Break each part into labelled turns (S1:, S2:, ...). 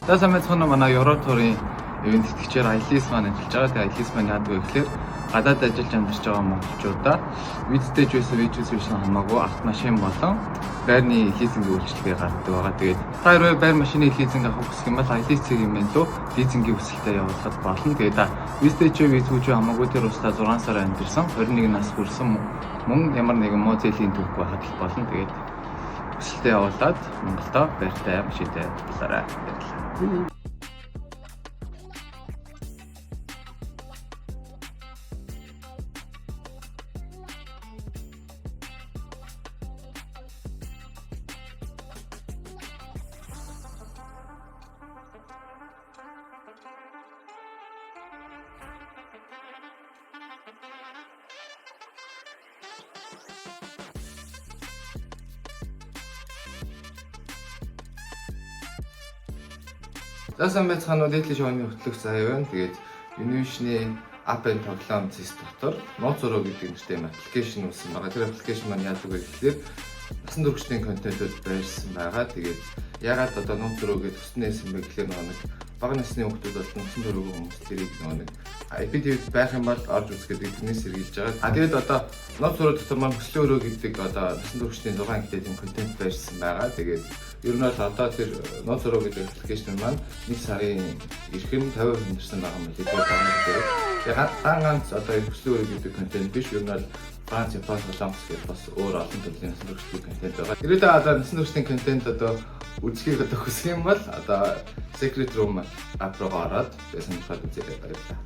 S1: За сайн байна уу манай Европ туурын ивент тэтгэгчээр Аялис маань ажиллаж байгаа. Тэгээ Аялис маань яадаг вэ гэхээр гадаад ажиллаж амьдарч байгаа монголчуудаа визтэй ч байсан визээс биш хамаагүй автомашин болон байрны лизингийн үйлчилгээ гаргадаг байгаа. Тэгээд та хэрвээ байр машины лизинг авах хүсэх юм бол Аялис-ийн мэнлүү лизингийн хүсэлтээ явуулахад болно. Тэгээд визтэй ч визгүй ч хамаагүй тэр устдаа 6 сар амьдарсан 21 нас хүрсэн мөн ямар нэгэн музейлийн түүх байхад л болно. Тэгээд хүсэлтээ явуулаад Монголдо байртай машинтай болоорой. Баярлалаа. За сайн байцгаана уу, дээдлийн шоуны хөтлөх заяа байна. Тэгээд Univision-ийн app and тоглоом зэс дотор нууц зураг гэдэг нэртэй аппликейшн үүсгэн байгаа. Тэр аппликейшн маань яадаг вэ гэхээр насан туршийн контентууд байрсан байгаа. Тэгээд ягаад одоо нууц зураг гэж төснөөс юм бэ гэхээр нэг бага насны хүмүүс бол насан туршийн хүмүүс тэрийг нэг IPTV байх юм бол орж үзэх гэдэг тэрнээс сэргийлж байгаа. Тэгээд одоо нууц зураг дотор маань хөслийн өрөө гэдэг одоо насан туршийн 6 гэдэг юм контент байрсан байгаа. Тэгээд ер нь бол одоо тэр нууц зураг гэдэг аппликейшн маань 1 сарын эрхэм 50% хэмжсэн байгаа юм хэлээд байна. Тэгээд ганц одоо хөслийн өрөө гэдэг контент биш, ер нь бол Франц, Япон, Солонгос гэх бас өөр олон төрлийн насан туршийн контент байгаа. Ирээдүйд одоо насан туршийн контент одоо үзхийг одоо хүсэх юм бол одоо Secret Room app руу ороод сонирхоод үзээрэй баярлалаа.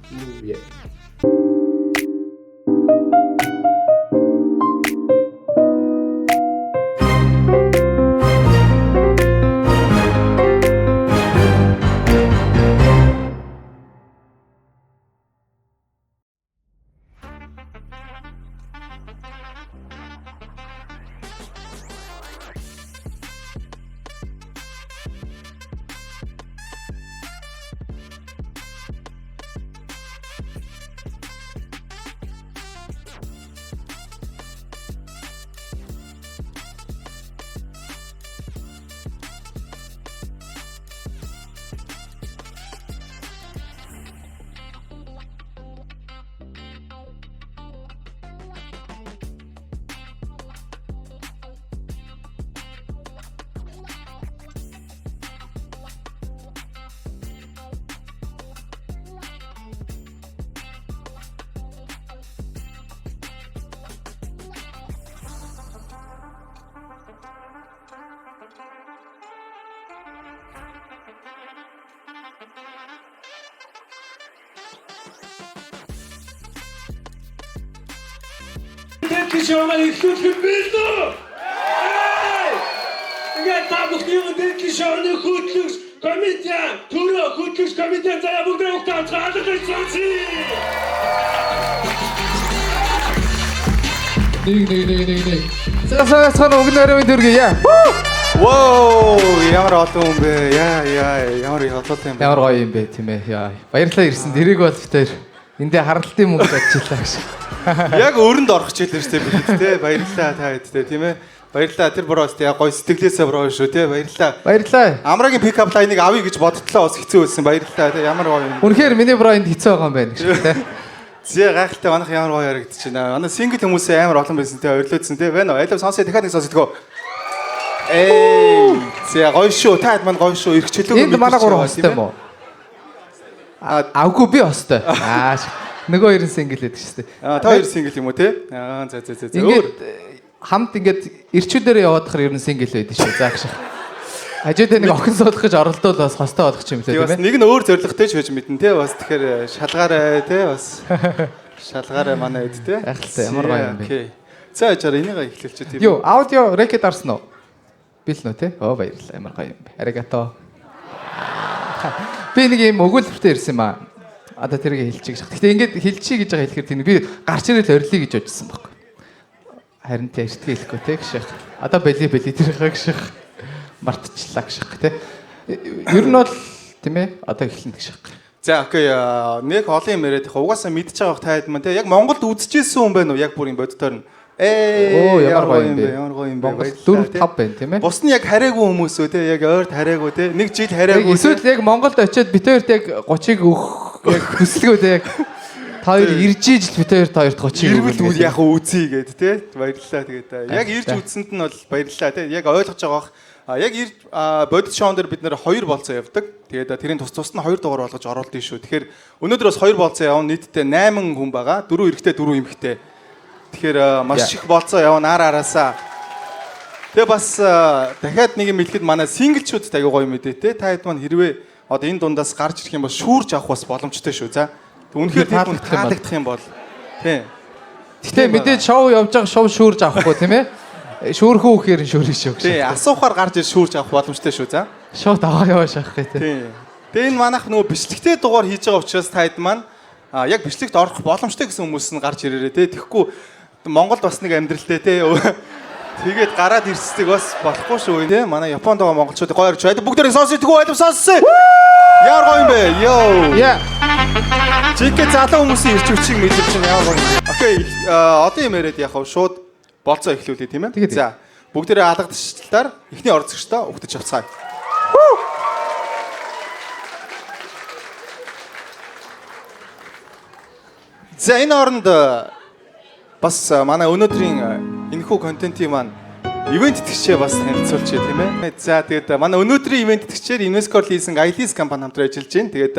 S2: Шоугаа ихлүүлэх бэлдээ. Ингээд та бүхний дээдлийн шоуны хөтлөгч комедиан, түрүү хөтлөгч комедиан заяа бүгдээ угтаад хаалгаж сонсъё. Нэг.
S3: Цаасаа өгнөрөө дүргийе.
S4: Воо, ямар олон хүн бэ? Яа, ямар хатгалтай юм бэ?
S3: Ямар гоё юм бэ тийм ээ. Яа. Баярлалаа ирсэн. Дэрэг бол тэр эндээ харалтын мөнгө ажиллаа гэж.
S4: Яг өрөнд орох хичээлэр штэ бид те. Баярлалаа та хэд тийм ээ. Баярлалаа тэр броос те гоё сэтгэлээсээ броо шүү те. Баярлалаа. Амрагийн пикап лайныг авъя гэж бодтлоо бас хэцүү байсан. Баярлалаа те. Ямар гоё юм.
S3: Үнэхээр миний бро энд хэцүү байгаа юм байна гэж те.
S4: Зэ гайхалтай манайх ямар гоё ярагдчих байна. Манай сингл хүмүүсээ амар олон байсан те. Ойрлоодсэн те. Байна уу? Алив сонсоо дахиад нэг сонсдгоо. Зэ гоё шүү. Таад мань гоё шүү. Ирэх чөлөөг
S3: энд манай гурав хостой юм уу? Авгүй би хостой. Нөгөө хоёрын сингл гэдэг шүү дээ.
S4: Та хоёр сингл юм уу те? За.
S3: Ингээд хамт ингээд ирчүүдээр яваадахаар ер нь сингл байдаг шүү. Заах шиг. Хажууд нэг охин суулгах гэж оролдвол бас хостой болох ч юм лээ тийм ээ.
S4: Нэг нь өөр зоригтой ч байж мэднэ те. Бас тэгэхээр шалгаарай те бас. Шалгаарай манай эд те.
S3: Ахалтай ямар гоё юм бэ.
S4: Окей. За ачаар энийгээ эхлүүлчих тийм.
S3: Юу, аудио рекет арсан уу? Бил нөө те. Оо баярлалаа. Ямар гоё юм бэ. Аригато. Би нэг юм өгүүлбэртэй ирсэн юм аа. Одоо тэрийг хэлчих гэж. Гэхдээ ингээд хэлчихье гэж байгаа хэлэхээр тийм би гарч ирэл орилё гэж бодсон байхгүй. Харин тэ эртгээ хэлэхгүй те гэх шиг. Одоо бэлий тэр хаа гэх шиг. Мартчихлаа гэх шиг те. Ер нь бол тийм ээ одоо эхлэнэ гэх шиг.
S4: За окей нэг олон юм яриад их угаасаа мэдчихэж байгаа таад маань те яг Монголд үзчихсэн хүн байна уу яг бүрийн боддоор нь
S3: Ямар гоё юм бэ?
S4: Ямар гоё юм бэ?
S3: Монгол 4 5 байна тийм ээ.
S4: Бус нь яг хараагүй хүмүүс үү те? Яг ойрт хараагүй те? Нэг жил хараагүй.
S3: Эсвэл яг Монголд очиод бид хоёрт яг 30-ыг өгөх яг хүсэлгүй те яг та хоёр ирж ижил бид хоёрт 30-ыг
S4: ирвэл үл яг үзье гэд те. Баярлалаа тэгээд. Яг ирж үзсэнд нь бол баярлалаа те. Яг ойлгож байгаа бах. Яг бодит шоун дээр бид нэр 2 болцоо явдаг. Тэгээд тэрийн тус нь 2 дугаар болгож оруулдаг шүү. Тэгэхээр өнөөдөр бас 2 болцоо явна. Нийтдээ 8 хүн байгаа. 4 эрэгтэй, 4 эмэгтэй. Тэгэхээр маш их болцоо явна араасаа. Тэгээ бас дахиад нэг юм хэлэхэд манай синглчүүд аягүй гоё мэдээ те. Та хэд маань хэрвээ одоо энэ дундаас гарч ирэх юм бол шүүрж авах бас боломжтой шүү. За. Үнэхээр тэр хүн таалагдах юм бол тий.
S3: Гэтэ мэдээж шоу явж байгаа шоу шүүрж авахгүй тийм ээ. Шүүрхүү гэхээр шүүрэх шүү.
S4: Тий, асуухаар гарч ир шүүрж авах боломжтой шүү. За.
S3: Шоу даваа явааш авах гэх тий.
S4: Тэгээ энэ манайх нөгөө бичлэгтэй дугаар хийж байгаа учраас та хэд маань яг бичлэгт орох боломжтой гэсэн хүмүүс нь гарч ирээрээ тий. Тэгэхгүй Монголд бас нэг амьдралтай тий. Тэгээд гараад ирсдэг бас болохгүй шүү тий. Манай Японд байгаа монголчууд гоё ирж байдаг. Бүгдээрээ сонсож тгүү байлаа сонссоо. Яар гоё юм бэ? Йоо.
S3: Яа.
S4: Чигээ залуу хүмүүсийн ирч хүчийг мэдэрч чинь яа гоё юм бэ? Окей, одоо юм яриад яхав шууд болцоо эхлүүлээ тийм ээ. За, бүгдээрээ алгадчлаар эхний орцогчтой өгдөж авцгаая. За, энэ оронд бас манай өнөөдрийн энэхүү контентын маань ивент итгэгчээ бас танилцуулчих тийм ээ. За, тэгээд манай өнөөдрийн ивент итгэгчээр Invesco Leasing ILS компани хамтран ажиллаж байна. Тэгээд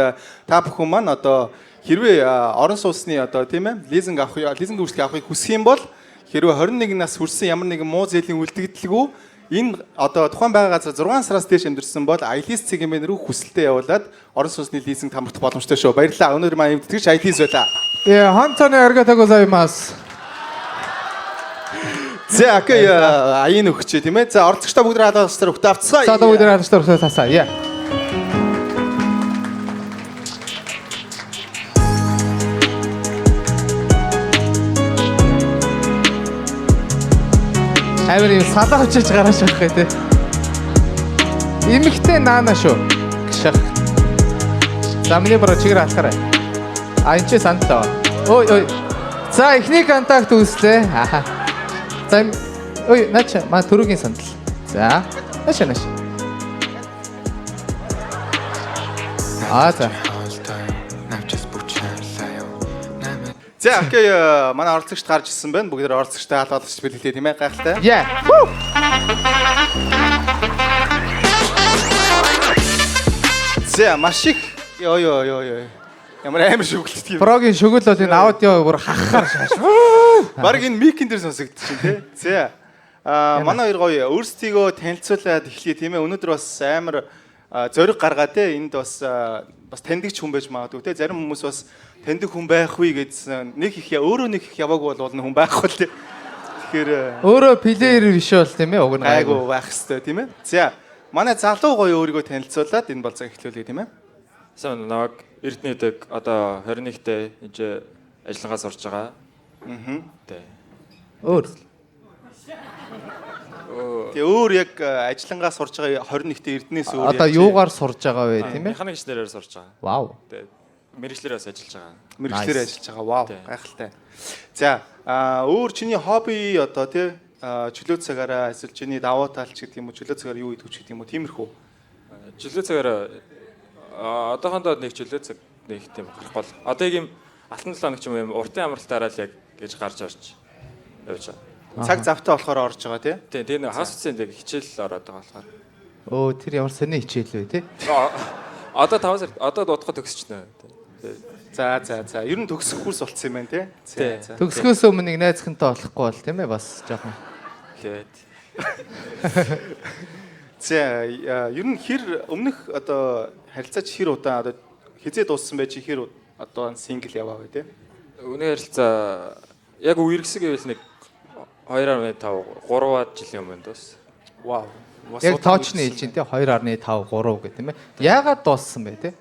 S4: та бүхэн маань одоо хэрвээ орон сууцны одоо тийм ээ лизинг үйлчлэг авахыг хүсэх юм бол хэрвээ 21 нас хүрсэн ямар нэгэн муу зээлийн үлдэгдэлгүй энэ одоо тухайн байга газар 6 сараас дээш амьдэрсэн бол ILS цэгмэн рүү хүсэлтэд явуулаад орон сууцны лизинг хамрах боломжтой шүү. Баярлалаа. Өнөөдөр маань эвдтгэж ILS байлаа.
S3: Хонцоны аргатаг гозаймас.
S4: За окей аян өгчээ тийм ээ. За орцогчтой бүгд хаалгасаар өгтөө авцгаа.
S3: За бүгд хаалгасаар өгтөө тасаа. Яа. Авир юм салаа очиж гарааш авах гэх тээ. Имэгтэй наана шүү. Гшах. За миний бро чигээр алхаарай. Энд чи сандлаа. Ой. За эхний контакт үүслээ. Аха. За ой нача маа төрөгийн сандал. За. Нача. За.
S4: За окей манай оролцогчд гарч ирсэн байна. Бүгд оролцогчтой хаалгалагч бэлгэлээ тийм ээ гайхалтай.
S3: Yeah.
S4: За маш их ёо. Ямар амар шүглэлт юм.
S3: Прогийн шүгэл бол энэ аудио бүр хахахаар шааш.
S4: Бараг энэ микэн дээр сонсогдчих тийм ээ. За манай хоёр гоё өөрсдийгөө танилцуулаад эхлэе тийм ээ. Өнөөдөр бас амар зориг гаргаа те энд бас таньдаг хүн байж магадгүй те зарим хүмүүс бас таньдаг хүн байхгүй гэдсэн нэг их өөрөө нэг их яваагүй бол хүн байхгүй л те. Тэгэхээр
S3: өөрөө плеер биш бол тийм ээ уг нь
S4: гайгүй байх хэвээр тийм ээ. За манай залуу гоё өөрийгөө танилцуулаад энэ болцоо эхлүүлье тийм ээ.
S5: Сайн нэг Эрдэнэдэг одоо 21-т энэ ажиллагаас орж байгаа. Тэ.
S3: Өөр.
S4: Тэгээ өөр яг ажиллангаас сурж байгаа 21-т Эрдэнэс өөр.
S3: Одоо юугаар сурж байгаа вэ тийм ээ?
S5: Механикч нэрээр сурж байгаа.
S3: Вау.
S5: Тэ. Мэргэжлэрээс ажиллаж байгаа.
S4: Мэргэжлэр ажиллаж байгаа. Вау. Гайхалтай. За өөр чиний хобби одоо тий чөлөө цагаараа эсвэл чиний давуу талч гэдэг юм уу чөлөө цагаар юу идэх гэдэг юм уу тиймэрхүү.
S5: Чөлөө цагаар одоохондоо нэг чөлөө цаг нэг тийм гарах бол одоо яг юм алтан 7 хоног ч юм уртын амралтаараа л яг гэж гарч орж явж байгаа.
S4: Цаг завтаа болохоор орж байгаа тий.
S5: Тийм тийм нэг хас үсэнд яг хичээл ороод байгаа болохоор.
S3: Өө тэр ямар сони хичээл вэ тий?
S5: Одоо 5 сар одоо дуутахад төгсчихнэ.
S4: За. Ер нь төгсөх курс болцсон юм байна тий. За.
S3: Төгсгөөс өмнө нэг найзхантай болохгүй бол тийм ээ бас жоохон.
S5: Тэгээд.
S4: За ер нь хэр өмнөх одоо харилцаач хэр удаан одоо хизээ дууссан байж хэр одоо сингл яваа вэ тий?
S5: Өнөө харилцаа яг үерхсэг гэвэл нэг 2.5 3-аад жилийн өмнө дууссан.
S4: Вау.
S3: Яг тоочны хэлж дээ 2.5 3 гэх тийм ээ. Яагаад дууссан бэ тий?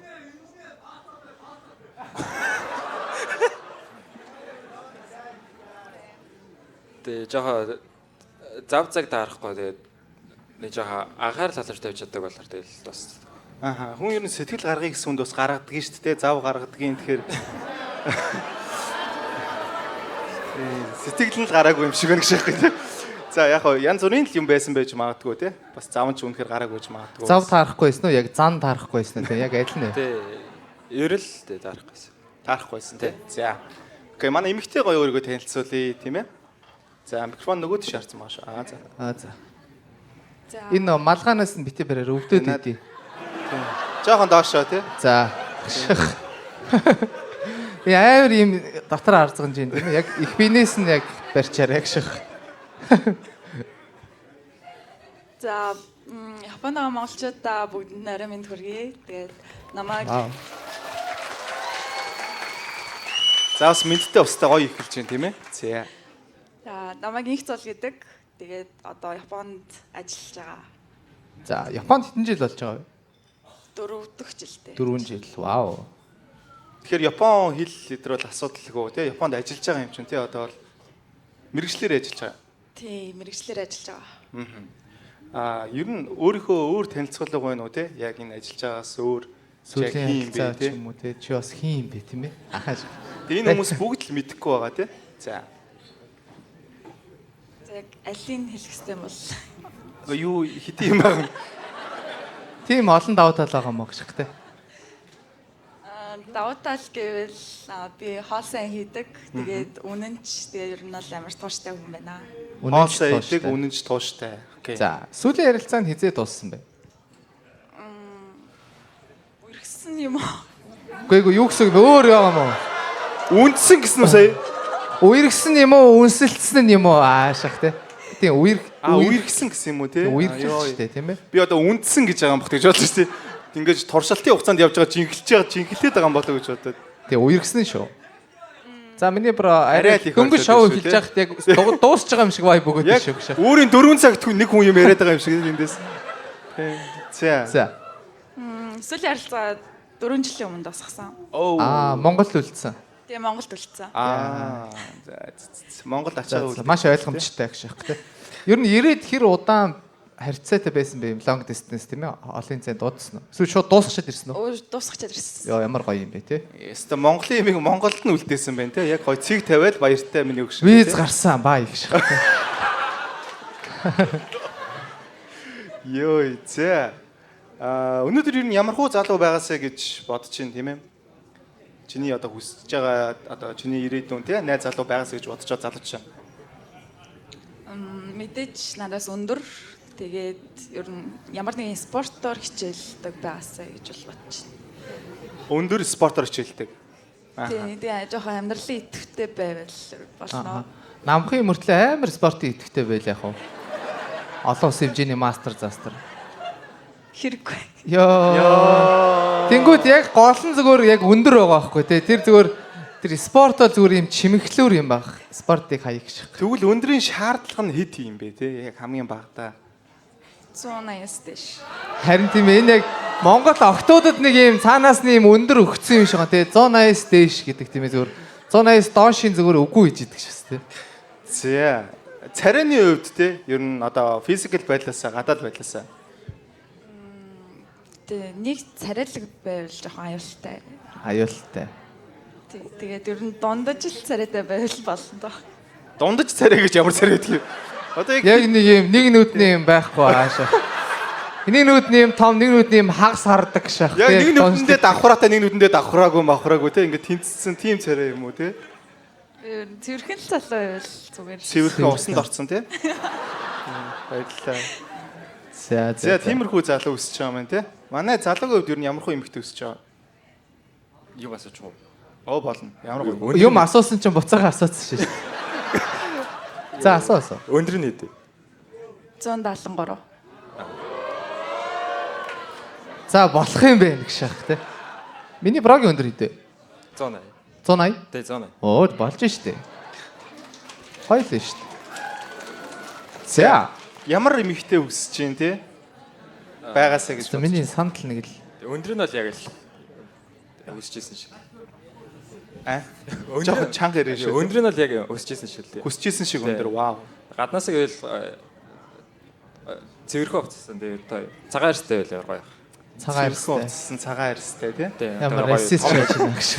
S5: Тэгээ жоо зав цаг таарахгүй тэгээд нэг жоо анхаарал татвар тавьж чаддаг болохоор тэгэл дууссан.
S4: Аха. Хүн ер нь сэтгэл гаргахыг гэсэн хүнд бас гаргадаг шүү дээ. Зав гаргадгийн тэгэхээр Сэтгэл нь л гараагүй юм шиг байна гэж байна. За яг хоо янз бүрийн л юм байсан байж магадгүй тий. Бас зам ч үнэхээр гараагүй байж магадгүй.
S3: Зав таарахгүй байсан уу? Яг зан таарахгүй байсан уу? Яг адил нэ.
S5: Тэ ерөл тэ таарахгүйсэн.
S4: Таарахгүйсэн тий. За. Окей, манай эмэгтэй гоё өөрийгөө танилцуулъя тийм ээ. За микрофон нөгөө тийш харсан маш. За.
S3: За. Энэ малгаанаас нь битээ бараар өвдөд идэв.
S4: Жохон доошоо тий.
S3: За. Яавар юм дотор арзган жин тийм ээ. Яг их бинээс нь яг барьчаар яг ших.
S6: За Японы монголчуудаа бүгдэнд нарийн мэнд хүргэе. Тэгээд намайг
S4: За бас мэдтэй устдаа гоё ихэлж байна тийм ээ. За.
S6: за намайг инх зол гэдэг. Тэгээд одоо Японд ажиллаж байгаа.
S3: За, Японд хэдэн жил болж байгаа вэ?
S6: 4 дахь жилдээ.
S3: 4 жил. Вау.
S4: Тэгэхээр Япон хэл лидер бол асуудалгүй тий. Японд ажиллаж байгаа юм чинь тий. Одоо бол мэрэгчлэр ажиллаж байгаа.
S6: Тийм, мэрэгчлэр ажиллаж байгаа.
S4: Ер нь өөрийнхөө өөр танилцуулга байна уу те? Яг энэ ажиллаж байгаас өөр
S3: Сүүлийн
S4: юм
S3: хилцаа
S4: бэ те?
S3: ч юм уу те? Чи бас хин юм бэ тийм ээ? Ахаж.
S4: Энэ хүмүүс бүгд л мэдэхгүй байгаа те? За.
S6: За яг алийг хэлэх хэрэгтэй юм бол
S4: Юу хэдий юм аа?
S3: Тийм олон давуу тал байгаа мó гэх те.
S6: давуу тал гэвэл би хоолсон хийдэг. Тэгээд үнэнч тэгээд ер нь бол амар тууштай хүн байна.
S4: Хоолсоо идэг, үнэнч тууштай. Окей.
S3: За, сүүлийн ярилцаанд хизээ дууссан бэ?
S6: Үргэсэн юм уу?
S3: Үгүй юу гэсэн бэ? Өөр байгаа мó?
S4: Үндсэн гэсэн үү сая?
S3: Үерхсэн юм уу? Үнсэлтсэн нь юм уу? Аашах те. Тийм
S4: Үерхсэн гэсэн юм уу те?
S3: Үерхсэн те тийм ээ?
S4: Би одоо үндсэн гэж байгаа юм бах гэж бодож штий. Ингээд туршилтын хугацаанд явж байгаа жинхлээд байгаа юм болоо гэж бодоод.
S3: Тэгээ үерхсэн шүү. За миний бро
S4: Арай л их
S3: дөнгөж шоу
S4: болоод
S3: хийж байхад яг дуусч байгаа юм шиг вай бөгөөд
S4: Яг
S3: шүү гэж.
S4: өөрийн 4 цагт нэг хүн юм яриад байгаа юм шиг эндээс. За.
S3: За.
S6: Сүүлийн харилцаа 4 жилийн өмнө дуусгасан.
S3: Монголд үлдсэн.
S6: Тэгээ Монголд үлдсэн.
S4: За. Монгол ачаа үл.
S3: Маш ойлгомжтой гэх шиг те. Ер нь ирээд хэр удаан харьцаатай байсан бэ? Long distance тийм ээ? Олон зайд дуудсан уу? Эсвэл шууд дуусчихад ирсэн үү?
S6: Дуусгачаад ирсэн.
S3: Яа ямар гоё юм бэ те.
S4: Яста Монголын имийг Монголд нь үлдээсэн байна те. Яг гоё цэг тавиад баяртай миний өгш.
S3: Виз гарсан баа их шиг.
S4: Йой зэ. Өнөөдөр ер нь ямар хуу залуу байгаасаа гэж бодож чинь тийм ээ. Чиний одоо хүсэж байгаа одоо чиний ирээдүйн те найз залуу байгаасаа гэж бодож байгаа залуу чинь.
S6: Мэдээж надаас өндөр. Тэгээд ер нь ямар нэгэн спортоор хичээлдэг байгаасаа гэж бол бодож байна.
S4: Өндөр спортоор хичээлдэг.
S6: Тэгээ жоохон амьдралын идэвхтэй байвал болно.
S3: Намхын мөртлөө амар спортын идэвхтэй байл яг уу. Олон улсын хэмжээний мастер застер.
S6: Хэрэггүй.
S3: Йоо. Тэнгүүд яг гол нь зүгээр яг өндөр байгаа байхгүй тий. Тэр зүгээр тэр спортоо зүгээр юм чимэглүүр юм баг. Спортыг хаяг шиг.
S4: Тэгвэл өндрийн шаардлага нь хэд юм бэ те? Яг хамгийн багадаа
S6: 180-аас дээш.
S3: Харин тийм энэ яг Монгол октоудад нэг юм цаанаас нь юм өндөр өгцөн юм шиг байна тий. 180-аас дээш гэдэг тийм ээ зүгээр. 180-аас доошийн зүгээр үгүй гэж идэг шээс тий.
S4: За. Царайны хувьд те ер нь одоо физикал байдлаасаа гадаад байдлаасаа
S6: Тэгээ нэг царайлаг байвал жоохон аюултай.
S3: Аюултай.
S6: Тэгээд ер нь дундаж л царайтай байвал болно доо.
S4: дундаж царай гэж ямар царай гэдэг юм. Одоо
S3: Яг нэг юм нэг нүдний юм байхгүй аашаа. Нэг нүдний юм том, нэг нүдний юм хагас хардаг шах.
S4: яг нэг нүдэндээ давхраатай нэг нүдэндээ давхраагүй мавхраагүй те ингээд тэнцсэн тийм царай юм уу те?
S6: Цэвэрхэн л залуу байвал зүгээр.
S4: Цэвэрхэн усанд орцсон те? Баярлалаа. За тиймэрхүү залуу өсөж байгаа юм те. Манай залуугийн хувьд ер нь ямар хөө эмэгтэй өсөж байгаа?
S5: Юу асууж байгаа?
S4: Оо болно. Ямар хөө.
S3: Юм асуусан чинь буцаага асуусан шээ. За асуу.
S5: Өндөр нь хэдэ?
S6: 173.
S3: За болох юм бэ гэх шах те. Миний брогийн өндөр хэдэ?
S5: 180.
S3: 180?
S5: Тэ 180.
S3: Оо болж штэ. Хоёул штэ. За
S4: Ямар эмэгтэй өсөж чинь те? Байгаасаа гэж.
S3: миний сандал нэг л
S5: Өндөр нь бол яг л өсөжсэн шиг.
S4: Жохо чанга ирээ шүү.
S5: Өндөр нь бол яг өсөжсэн шиг л.
S4: Хүсчихсэн шиг өндөр. Вау.
S5: Гаднаас гэвэл цэвэрхэн уцсан. Тэгээд цагаан арьстай байл гоё.
S3: цагаан арьстай.
S4: Уцсан цагаан арьстай тий.
S3: Ямар расист байж байна гэж.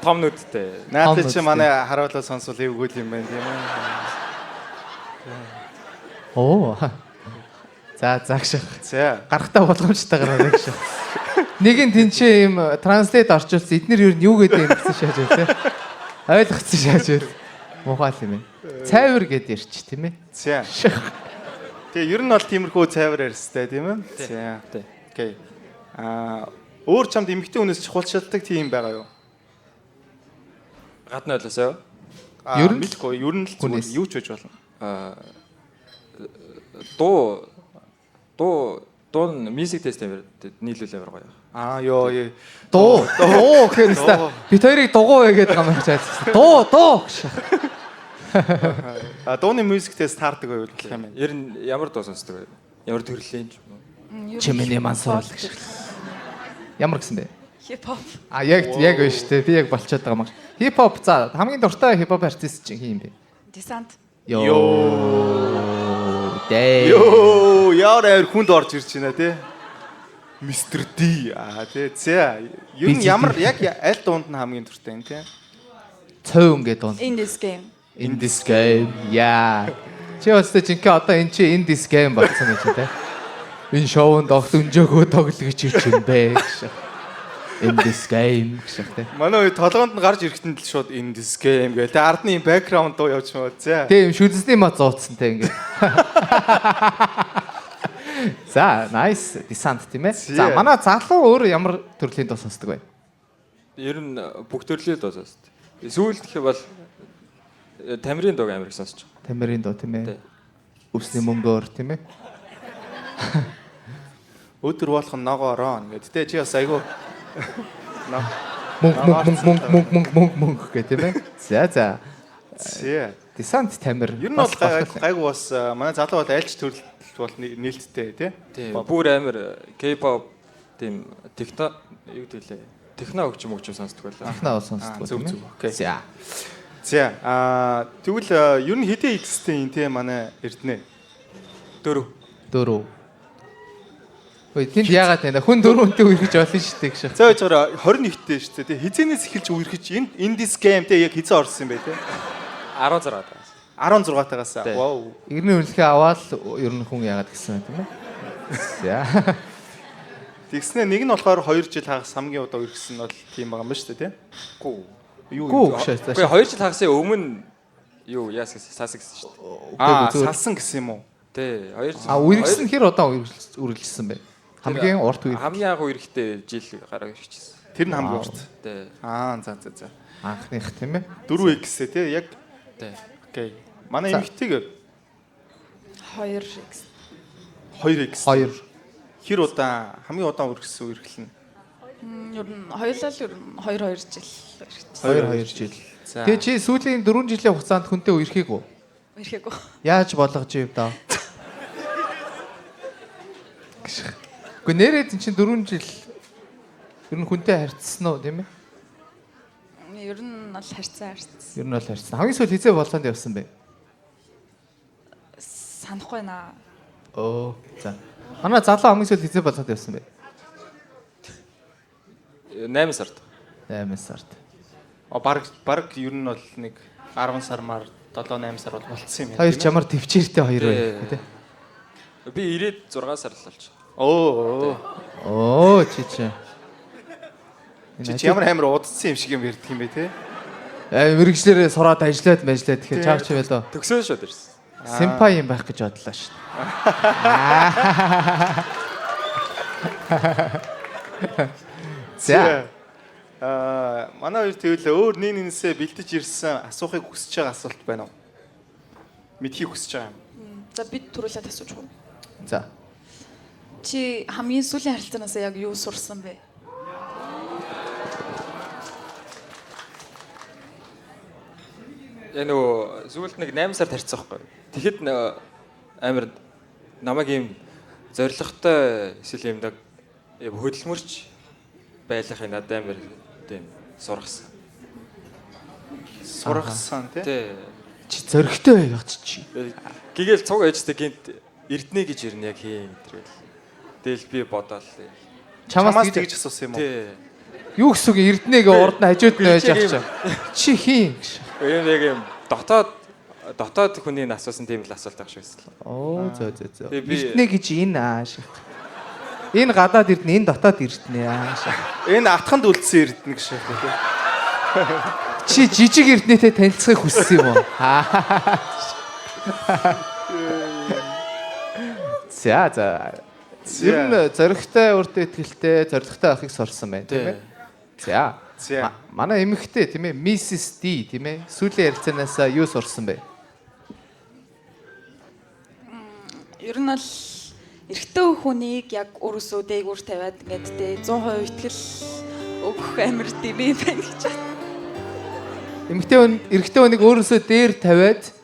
S5: том нүдтэй.
S4: Наадлаа чи манай харуулаа сонсвол эвгүй юм байна тийм ээ.
S3: Оо. За загших.
S4: За.
S3: Гарахтаа болгоомжтой гараа гэж. Нэг нь тэнцээ юм транслейт орчуулсан. Эднэр юу юу гэдэг юм гэсэн шааж байл те. Ойлгоцсон шааж байл. Мухаал юм ээ. Цайвар гэд ярьч тийм ээ.
S4: За. Тэгээ ер нь бол тиймэрхүү цайвар ярьстай тийм ээ. За.
S5: Тий.
S4: Окей. Өөр чамд эмэгтэй хүнээс чухалчилдаг тийм байгаа юу?
S5: Гадны ойлосоо.
S3: Ер нь
S4: мэдгүй. Ер нь л зүгээр юу ч байж болно.
S5: Дун music test-ээр нийлүүлээ гоё.
S4: Ёо.
S3: дуу гэхээр өстой. Бид хоёрыг дугуй гэдэг юм байна. Дуу.
S4: Дууны мюзиктэй таардаг байвал юм байна.
S5: Ер нь ямар дуу сонсдог вэ? Ямар төрлийн ч юм уу?
S3: Чимэний мансууруулах шиг. Ямар гэсэн бэ?
S6: Хип-хоп.
S3: Яг байна шүү дээ. Би яг болчиход байгаа юм. Хип-хоп за хамгийн дуртай хип-хоп артист чинь хин юм бэ?
S6: Десант.
S4: Ёо, яарэ хүнд орж ирж байна тий. Мистер Д. Тий. За, ер нь ямар яг аль дуунд нь хамгийн дуртай юм тий?
S3: Цөөн гэдэг дуу.
S6: In this game.
S3: In this game. Яа. Чи өстой жинхэнэ одоо эн чи in this game болсон гэж тий. Энэ шоунд огт өнжөөгөө тоглож ирж юм бэ гэж. In this game гэж тий.
S4: Манай үе толгоонд нь гарч ирэхдээ л шууд in this game гээ. Тэгээ ард нь бэкграунд дуу явж байгаа. За.
S3: Тийм шүлзний ма зооцсонтэй ингэ. За, nice descent тийм ээ. За, манай залуу өөр ямар төрлийн дуу сонсдог вэ?
S5: Ер нь бүх төрлийн дуу сонсдог. Сүүлд гэх бол тамирын дуу амар их сонсож байгаа.
S3: Тамирын дуу тийм ээ.
S5: Тий.
S3: Өвсний мөнгөөр тийм ээ.
S4: Өдөр болох ногоороо ингээд. Тэ чи бас айгу
S3: мөнгө гэх тийм ээ. За.
S4: Зэ.
S3: Descent тамир.
S4: Ер нь бол гайгүй бас манай залуу бол альч төрөл бол нээлттэй тий.
S5: Тийм. Бүр амар K-pop тийм техно юу гэлээ. Техно өгч сонсдог байлаа.
S3: Техно сонсдог
S4: Зөв.
S3: тийм ээ.
S4: Окей.
S3: За.
S4: За. Тэгвэл ер нь хэдэн X-тэй юм тий манай Эрдэнэ.
S5: 4.
S3: Ой, тэнд яагаад байна? Хүн 4-тэй үерхэж олон шүү дээ гэж.
S4: За яжгаар 21-тэй шүү дээ тий. Хизэнээс эхэлж үерхэж энэ this game тий яг хизээ орсон юм бэ тий.
S5: 16 таа.
S4: 16-таагаас.
S5: Тий.
S4: Вау.
S3: Игэрний үнэлгээ аваад ер нь хүн яагаад гэсэн юм тийм ээ. За.
S4: Тэгснэ нэг нь болохоор 2 жил хагас хамгийн удаа үерхсэн нь бол тийм байгаа юм ба шүү дээ тий. Юу
S3: Гүү гэж.
S5: Үгүй 2 жил хагасын өмнө юу яас гэсэн саас гэсэн шүү дээ.
S4: салсан гэсэн юм уу?
S5: Тий, 2 жил.
S3: Үерхсэн хэр удаа үргэлжилсэн бэ? Хамгийн урт үерх.
S5: Хамгийн анх үерхтэй жил гараа ирчихсэн.
S4: Тэр нь хамгийн урт.
S5: Тий.
S4: За.
S3: Анхных тийм ээ.
S4: 4X тий яг.
S5: Тий.
S4: Окей. Манай эмэгтэйгээр
S6: 2x.
S4: 2X.
S3: 2.
S4: Хэр удаа хамгийн удаан үргэлжсэн үргэлэн.
S6: Ер нь хоёулаа л ер нь 2 жил ирчихсэн.
S3: 2 жил. Тэгээ чи сүүлийн 4 жилийн хугацаанд хүнтэй үерхийг үү?
S6: Ирхээгөө.
S3: Яаж болгож ив даа? Гэхдээ нэрээд чинь 4 жил ер нь хүнтэй харьцсан уу тийм ээ?
S6: Ер нь бол харьцсан.
S3: Ер нь бол харьцсан. Хамгийн сүүл хизээ болоонд явсан бэ?
S6: Санахгүй наа.
S3: За. Манай залуу хамгийн сүүл хизээ болоод явсан бэ?
S5: 8 сард.
S3: 8 сард.
S4: Баг ер нь бол нэг 10 сармаар 7-8 сар бол болцсон юм
S3: Хоёр ч ямар төвчээртэй хоёр байх тий.
S5: Би ирээд 6 сар л болж.
S3: Чи.
S4: Чи ямар амар удацсан юм шиг юм ярьдаг юм бэ те?
S3: Мэргэжлэрээ сураад ажиллаад тэгэхээр чааг чи байлаа.
S5: Төгсөө шууд ирсэн.
S3: Симпай юм байх гэж бодлоо шүү дээ. За.
S4: Манай хоёр тэгвэл өөр нээнээсээ бэлдэж ирсэн асуухыг хүсэж байгаа асуулт байна уу? Мэдхийг хүсэж байгаа юм.
S6: За бид түрүүлээд асууж байна.
S3: За.
S6: Чи хамгийн сүүлийн харилцаанаас яг юу сурсан бэ?
S5: Нөгөө сүүлд нэг 8 сар тарьсан байхгүй. Тэгэхэд амар намайг ийм зоригтой эсвэл юм да хөдөлмөрч байлгахын надад амар тийм сургасан.
S4: Сургасан тий.
S3: Чи зөрөгтэй байх чи.
S5: Гэгэл цуг ээжтэй гинт эрдэнэ гэж ирнэ яг хийн гэдэг. Тэгэл би бодоол.
S4: Чамаас тэгж асуусан юм уу?
S5: Тий.
S3: Юу гэсэн үг Эрдэнэгээ урд нь хажууд нь байж авч чаа. Чи хийн гэж.
S5: Энэ яг юм дотоод хүний асуусан тийм л асуулт байх шүү дээ.
S3: Оо зөө.
S5: Би-
S3: Эрдэнэ гэж энэ ааш. Энэ гадаад Эрдэнэ, энэ дотоод Эрдэнэ ааш.
S4: Энэ атханд үлдсэн Эрдэнэ гэж шахах тийм.
S3: Чи жижиг Эрдэнэтэй танилцахыг хүссэн юм уу? За. Ер нь зоригтой, өөртөө ихтэй, зоригтой байхыг сурсан байна, тийм ээ. За. Манай эмэгтэй тийм ээ, Mrs. D тийм ээ. Сүүлийн ярилцаанаас юу сурсан бэ?
S6: Ер нь бол эрэгтэй хүнийг яг өрөөсөө дээгүүр тавиад ингээд тэ 100% итгэл өгөх амир дэмий байна гэж байна.
S3: Эрэгтэй хүнийг өөрөөсөө дээр тавиад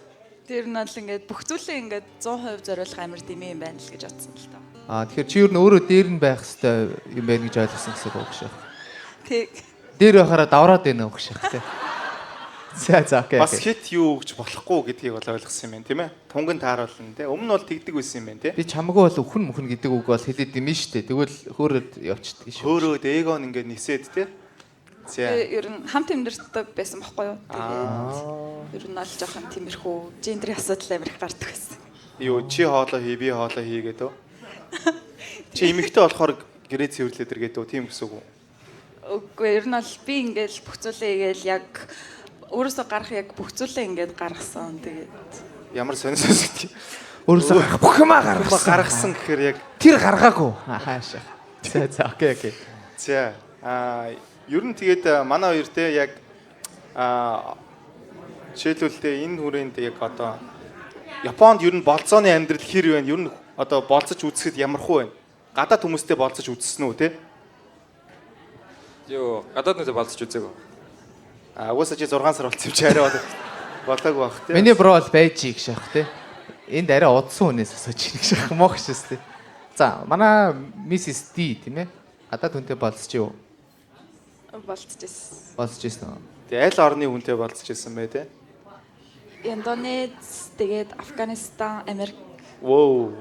S6: Тэр нь бол ингээд бүх зүйлээ ингээд 100% зориулах амир дэмий юм байна л гэж бодсон л тоо.
S3: тэгэхээр чи ер нь өөрөө дээр нь байх хэрэгтэй юм байна гэж ойлгосон гэсэн үг шүү.
S6: Тэг.
S3: Дээр байхаараа давраад байна уу гэж тий. За окей.
S4: Бас хит юу гэж болохгүй гэдгийг бол ойлгосон юм байна тийм ээ. Тунган тааруулна тийм. Өмнө нь бол тэгдэг байсан юм байна тийм.
S3: Би чамгаа бол өхөн мөхөн гэдэг үг бол хэлээд юм штэ. Тэгвэл хөөрөд явчихдаг шүү.
S4: Хөөрөөд эгон ингээд нисээд тийм. За.
S6: Ер нь хамт амьдардаг байсан байхгүй юу? Тэгээд ер нь бол жоохон тиймэрхүү гендрийн асуудал амир их гардаг байсан.
S4: Юу чи хоолоо хий би хоолоо хийгээд үү? Чи эмэгтэй болохоор гэрээ цэвэрлээд иргээд үү? Тийм гэсэн үг үү?
S6: Үгүй ер нь бол би ингээл бүх зүйлээ игээл яг өөрөөсөө гарах яг бүх зүйлээ ингээд гаргасан. Тэгээд
S4: Ямар сонирхолтой гэдэг.
S3: Өөрөөсөө гарах бүх юмаа
S4: гаргасан гэхээр яг
S3: тэр гаргаагүй. Хаашаа. За окей.
S4: за ер нь тэгээд манай хоёр те яг жишээлбэл энэ хүрээнд яг одоо Японд ер нь болцооны амьдрал хэр вэ? Ер нь одоо болцож үзэхэд ямархуу байна? Гадаад хүмүүстэй болцож үзсэн үү те?
S5: Йоо, гадаад нүдэ болцож үзээгүй.
S4: Угаасаа чи 6 сар болсон юм чи арай болоогүй бах те.
S3: Миний бро бол байж их шах тий. Энд арай удсан хүнээс асууж ирэх шах мох шээс тий. За, манай Mrs. D тийм ээ. Гадаад хүнтэй болцож юу?
S6: болцчихсэн.
S3: Болцож ирсэн.
S4: Тэгээ аль орны хүнтэй болцож ирсэн бэ те?
S6: Индонез, тэгээд Афганистан, Америк.
S4: Воо.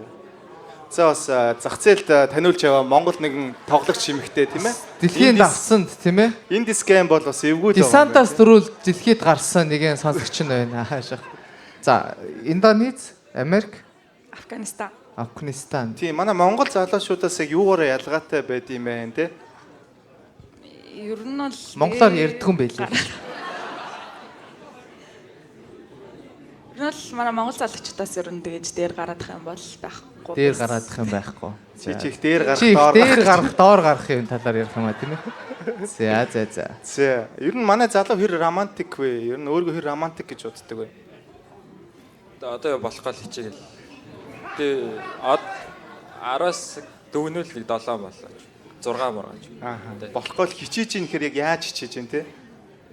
S4: За бас зах зээлд таниулж яваа Монгол нэгэн тоглогч эмэгтэй тийм ээ.
S3: Дэлхийн давсанд тийм ээ.
S4: Энэ дискэм бол бас эвгүй л байна.
S3: Десантаас дөрөв дэлхийд гарсан нэгэн сонсогч нь байна. Хаашаа. За, Индонез, Америк,
S6: Афганистан.
S3: Афганистан.
S4: Тийм манай Монгол залуучуудаас яг юугаараа ялгаатай байд юм бэ те?
S6: Ер нь бол
S3: Монголоор ярьдаг юм байлээ.
S6: Ер нь бол манай монгол залуучуудаас ер нь тэгэж дээр гараадах юм бол байхгүй.
S3: Дээр гараадах юм байхгүй.
S4: Чи их дээр гарах
S3: Чи
S4: доор
S3: дээр гарах доор гарах юм талаар ярих юм а тийм ээ. За.
S4: За ер нь манай залуу хэр романтик вэ? Ер нь өөргөө хэр романтик гэж боддог вэ?
S5: Одоо болох гал хичээл. Тэгээ 10-аас дөгнөл 7 болоо. 6 мургаж.
S4: Болохгүй л хичээж ийн гэхээр яг яаж хичээж ийн те?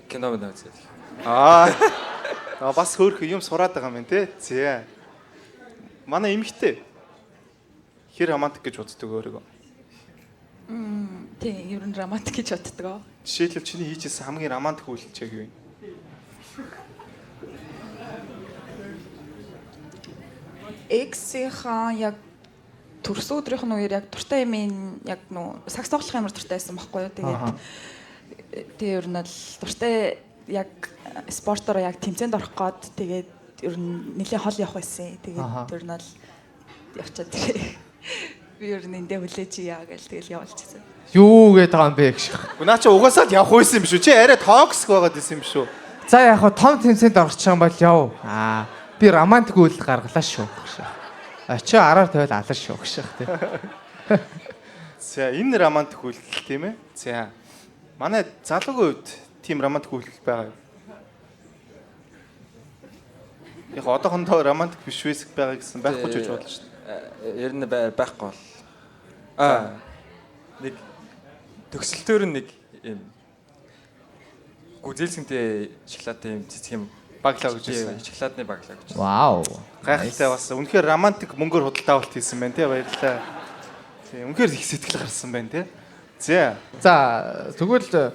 S5: Кино мөн үзээ.
S4: Бас хөөх юм сураад байгаа юм те. За. Манай эмэгтэй хэр романтик гэж боддог өөрийгөө?
S6: Тийм, ер нь романтик гэж боддог.
S4: Жишээлбэл чиний хийжсэн хамгийн романтик үйлдэл чиг юу вэ?
S6: Эксийнхаа яг төрсөн өдрийнх нь үеэр яг дуртай юм яг нөө сакс тоглох амар дуртай байсан байхгүй юу. Тэгээд ер нь бол дуртай яг спортоор яг тэмцээнд орох гээд тэгээд ер нь нэлээд хол явах байсан. Тэгээд ер нь бол явчаад би ер нь эндээ хүлээж яа гэж тэгэл явуулчихсан.
S3: Юу гээд байгаа юм бэ гэх шиг.
S4: Наа чи угаасаа л явах байсан юм шүү. Чи арай токсик байгаад байсан юм шүү.
S3: За яг хоо том тэмцээнд орчих юм бол яв. Би романтик үйл гаргалаа шүү гэх шиг. Чи араар тавиад алар шүү гэх шиг тий.
S4: За энэ романтик үйлдэл тийм ээ. За манай залуугийн үед тийм романтик үйлдэл байгаа юу? Яг одоохондоо романтик биш байсан байгаа гэсэн байхгүй ч гэж бодлоо шүү дээ.
S5: Ер нь байхгүй бол. Нэг төгсөлтөөр нэг юм гүзэлсэнтэй шоколадтай юм цэцэг юм
S4: Баглаа гэж хэлсэн.
S5: шоколадны баглаа гэж.
S3: Вау.
S4: Гайхалтай бас үнэхээр романтик мөнгөөр худалдаа авалт хийсэн байна тий баярлалаа. Тийм үнэхээр их сэтгэл гарсан байна тий.
S3: За тэгвэл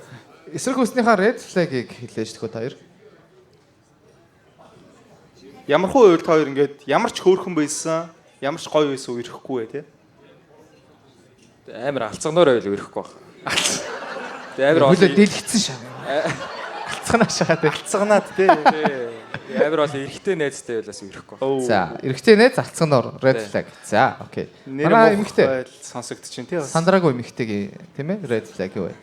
S3: эсрэг хүснийхаа red flag-ыг хэлээ шүү дээ та хоёр.
S4: Ямархуу үед та хоёр ингээд ямар ч хөөрхөн байсан, ямар ч гоё байсан ирэхгүй бай тий.
S5: Амар алцганаар байл өрөхгүй баг. Амар
S3: Хүлээ
S5: олон
S3: дэлгэцэн шаа. Галцганаа шахаад.
S4: Галцганаад тий.
S5: амар олон эрэгтэй найзтай байлаас ирэхгүй.
S3: За, эрэгтэй нэ залцганаар red flag. За, окей. Манай эмэгтэй
S4: сонсогдчихин тий.
S3: сандраагүй эмэгтэйг тийм ээ red flag юу вэ?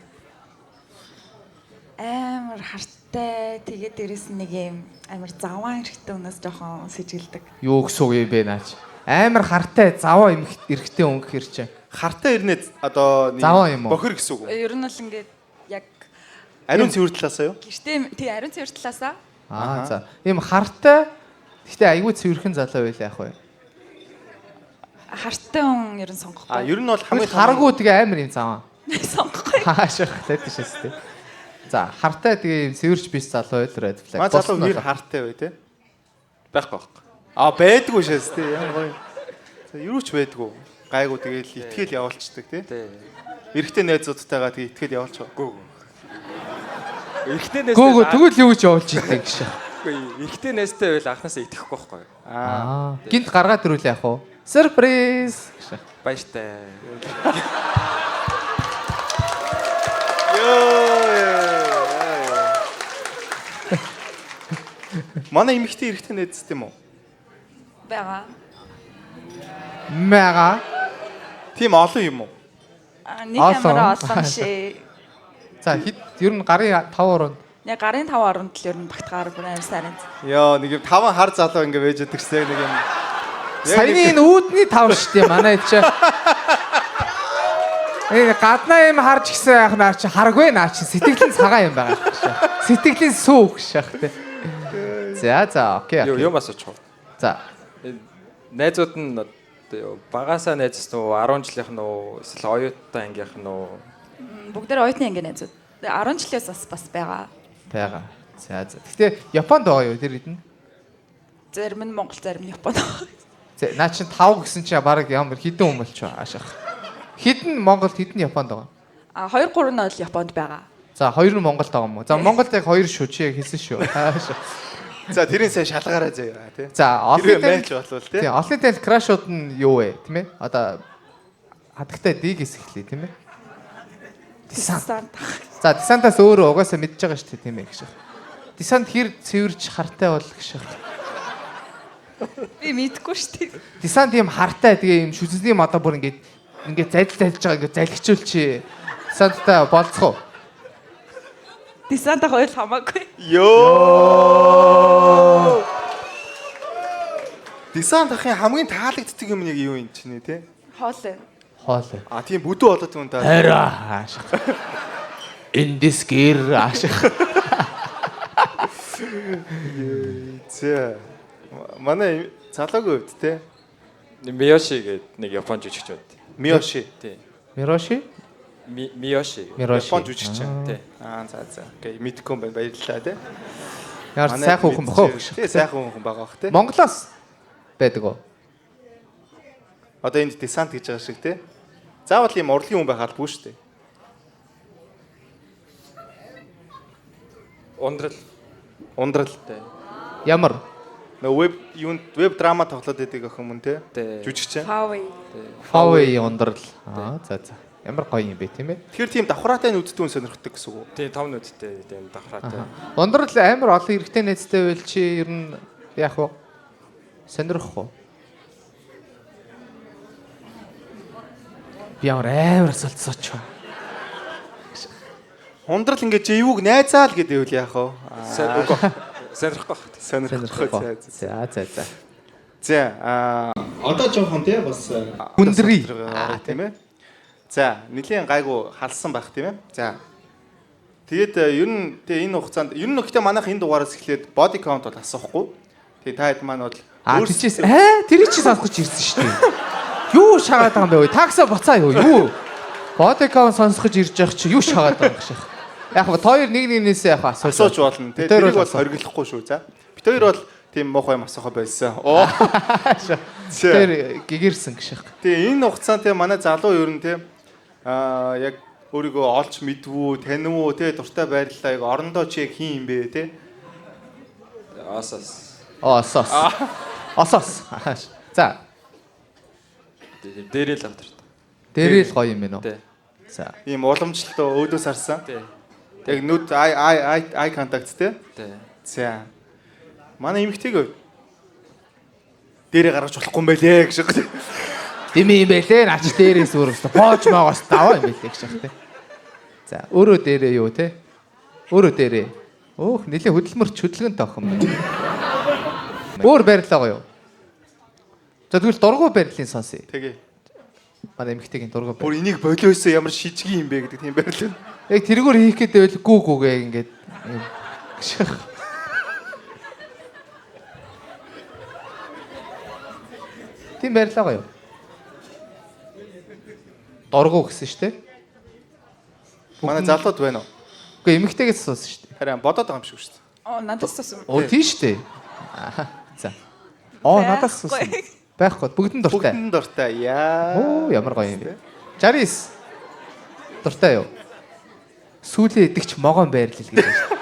S6: Амар хартай тэгээд дээрэс нь нэг юм амар заваан эрэхтэй өнөөс жоохон сэжгэлдэг.
S3: Юу гэсэн үг юм бэ наач? Амар хартай заваа эрэгтэй өнгө хэр чи.
S4: Хартаа ирнэ одоо
S3: Заваа юм уу?
S4: бохир гэсэн үг.
S6: Ер нь л ингээд яг
S4: Ариун цэвэр талаасаа юу?
S6: гэртээ тий ариун цэвэр талаасаа
S3: За. Ийм хартай гэхдээ айгүй цэвэрхэн залуу байл яах вэ?
S6: хартай хүн ер нь сонгохгүй.
S4: Ер нь бол
S3: Хамгийн
S4: хамгийн
S3: харгуу тэгээ амар юм заваа.
S6: Сонгохгүй.
S3: Хаашаа тэтшээс тий. За, хартай тэгээ ийм цэвэрч биш залуу байл red flag.
S4: Маа залуу хэр хартай бай тий.
S5: Байхгүй байхгүй.
S4: Байдгүй шээс тий. Ямар гоё. За юу ч байдгүй. Гайгүй тэгэл итгэл явуулцдаг тий.
S5: Тий.
S4: Эрэгтэй найзуудтайгаа тэгээ итгэл явуулчихгүй.
S5: Эрэгтэй найзтай.
S3: Гөөгөө тэгвэл юу ч явуулж идэг гэж.
S5: Эрэгтэй найзтай байл анханасаа итгэхгүй байхгүй.
S3: Гинт гаргаад ирүүл яах вэ? Сюрприз.
S5: Баяртай.
S4: Манай эмэгтэй эрэгтэй найзтай юм уу?
S6: Бага.
S3: Мага.
S4: Тийм олон юм уу?
S6: Нэг амар олон шээ.
S3: За, хэд ер нь гарын 5 орон.
S6: Яг гарын 5 оронд л ер нь багтгаар бүр амар сайн.
S4: Яа, нэг юм 5 хар залуу ингэ байж өдөрсэй нэг юм.
S3: Саяны энэ үүдний 5 шүү дээ манай чи. Гаднаа юм харж гисэн яах наа чи харгүй наа чи сэтгэлийн цагаан юм байгаа шүү. Сэтгэлийн сүүх шах тий. За, окей.
S5: Юм асууч.
S3: За.
S5: Найзууд нь багасаа найзсан уу 10 жилийнх нь уу эсвэл оюутан ангийнх нь уу
S6: Бүгдээр оюутны анги найзууд. 10 жилээс бас байгаа.
S3: Бага. За. Гэхдээ Японд байгаа юу тэр хэдэн?
S6: Зарим нь Монгол, зарим нь Японд.
S3: За, наа чин 5 гэсэн чи баг ямар хідэн өмөлч аашах. Хідэн Монголд хідэн Японд байгаа.
S6: 2 3 нь бол Японд байгаа.
S3: За, 2 нь Монголд байгаа юм уу? За, Монголд яг 2 шүү чи яг хэлсэн шүү. Аашах.
S4: За тэрийн сайн шалгаараа заяа тий.
S3: За, олон
S4: मैच болвол тий.
S3: Тийм, олон тэл крашууд нь юу вэ, тийм ээ? Одоо хадагтай дэг хэсэглээ, тийм ээ? Десант. За, десантаас өөрөө угаасаа мэдж байгаа шүү дээ, тийм ээ гэж. Десант хэр цэвэрч хартай бол гэж.
S6: Би мэдгүй шүү дээ.
S3: Десант юм хартай тэгээ юм шүзний модоо бүр ингээд зайлж байгаа ингээд залгичүүл чи. Десанттай болцох уу?
S6: Десант хоёул хамаагүй.
S4: Ёо. Десант ахын хамгийн таалагддаг юм нэг юу юм чинь тий?
S6: Хоол.
S3: Хоол.
S4: Тийм бүдүү болоод юм та.
S3: Хараа. In this gear ашиг.
S4: Зэ. Манай залуугийн хувьд тий.
S5: Миёши гэдэг нэг Япон жүжигч байд.
S4: Миёши.
S5: Тий.
S3: Мироши?
S5: Миёши.
S4: Япон жүжигч.
S5: Тий.
S4: За. Окей, мэдгүй юм байна. Баярлалаа тий.
S3: Ямар сайхан хүн бохоо.
S4: Тий, сайхан хүн байгаа бох тий.
S3: Монголоос байдаг уу?
S4: Одоо энд десант гэж байгаа шиг тий. Заавал ийм урлагийн хүн байх албагүй шүү дээ. Ундрал.
S5: Тий.
S3: Ямар?
S4: Нөө веб драма тоглоод байдаг охин мөн тий.
S5: Тий.
S4: Жүжигч.
S6: Хавай.
S3: Huawei ундрал. За. Ямар гоё юм бэ, тийм ээ?
S4: Тэгэхээр тийм давхраатай нүдтэй хүн сонирхдаг гэсэн үг үү?
S5: Тий, 5 нүдтэй тийм давхраатай.
S3: Ундрал амар олон эрэгтэй найзтай байл чи ер нь яах вэ? Сонирхох уу? Би амар асуултсооч.
S4: Ундрал ингээд живүүг найзаал гэдэг үл яах вэ?
S5: Сонирхгүй.
S4: Сонирхохгүй.
S3: За.
S4: За одоо жоохон тий бас
S3: Хүндрий.
S4: Тийм ээ. За нэлийн гайгүй халсан байх тийм ээ. За тэгээд ер нь тий энэ хугацаанд ер нь гэхдээ манайх энэ дугаараас эхлээд body count бол асуухгүй. Тэгээ та хэд маань бол
S3: тийчээс тэр чи сонсгож ирсэн шүү дээ. Юу шагаад байгаа юм бэ? Такса буцаа юу? Body count сонсгож ирж явах чи юу шагаад байгаа юм шиг. Яг ба хоёр нэг нэгнээс яг
S4: асууж болно тий. Тэрийг бол хориглохгүй шүү. За бид хоёр бол тийм муухай юм асуухаа байсан.
S3: Тэр гэгэрсэн гэх шиг.
S4: Тэгээ энэ хугацаанд тий манай залуу ер нь тий яг өөрийгөө олж мэдвүү, танивуу, тий дуртай байрлалаа яг орондоо чи яг хин юм бэ тий?
S5: Осос.
S3: За.
S5: Дээрээ л авдаг.
S3: Дээрээ л гоё юм байна уу?
S5: Тий.
S3: За.
S4: Ийм уламжлалт өөдөөс харсан.
S5: Тий.
S4: Яг нүд ай контакт те.
S5: Тий.
S4: За. Манай эмэгтэйг дээрээ гаргаж болохгүй юм байлээ гэж байна.
S3: Дими юм байлээ. Нач дээрээс өөрөөсөө поож могоос даваа юм байлээ гэж байна те. За, өөрөө дээрээ юу те? Өөрөө дээрээ. Өөх, нэлээ хөдөлгөөн тоох юм байна. Өөр барилгаа юу? За тэгвэл дургуй барилын сонсъё.
S4: Тэгээ.
S3: Манай эмэгтэйгийн дургуй барил.
S4: Бүр энийг болиосоо ямар шижиг юм бэ гэдэг тийм барил.
S3: Яг тэргээр хийх гэдэг байл гүүгээ ингээд юм. Тийм барилгаа юу? Дургуй гэсэн шүү дээ.
S4: Манай залууд байна уу?
S3: Үгүй эмэгтэйгээс суусан шүү дээ.
S4: Харин бодоод байгаа юм шиг шүү дээ.
S6: Оо надаас тусам.
S3: Оо тийм шүү дээ. Аа. За. Оо надаас суусан. Байхгүй. Бүгдэн дуртай.
S4: Бүгдэн дуртай. Яа.
S3: Оо ямар гоё юм бэ. 69. Дуртай юу? Сүүлийн идэгч могоон байрлал гэж байна шүү.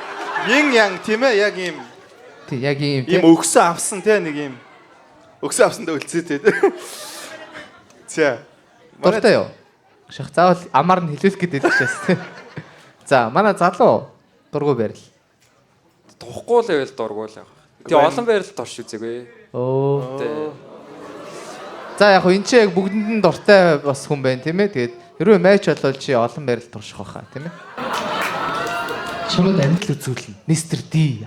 S4: Yin yang тийм ээ яг ийм
S3: Тий, яг ийм
S4: ийм өгсөн авсан те нэг ийм өгсөн авсандаа үлцээ те. За.
S3: дуртай юу? Шах заавал амаар нь хэлүүлэх гэдэг шээс тий. За, манай залуу дургуй байрал.
S5: Тухгүй л байвал дургуй л яг. Тэгээ олон байралд орш үзээгүй.
S3: Оо.
S5: Тий.
S3: За яг хөө эн чинь яг бүгдэнд нь дуртай бас хүн байна тийм ээ. Тэгээд хэрвээ матч болвол чи олон байрал турших байхаа тийм ээ. Чамд амтл үзүүлнэ. Мистер Д.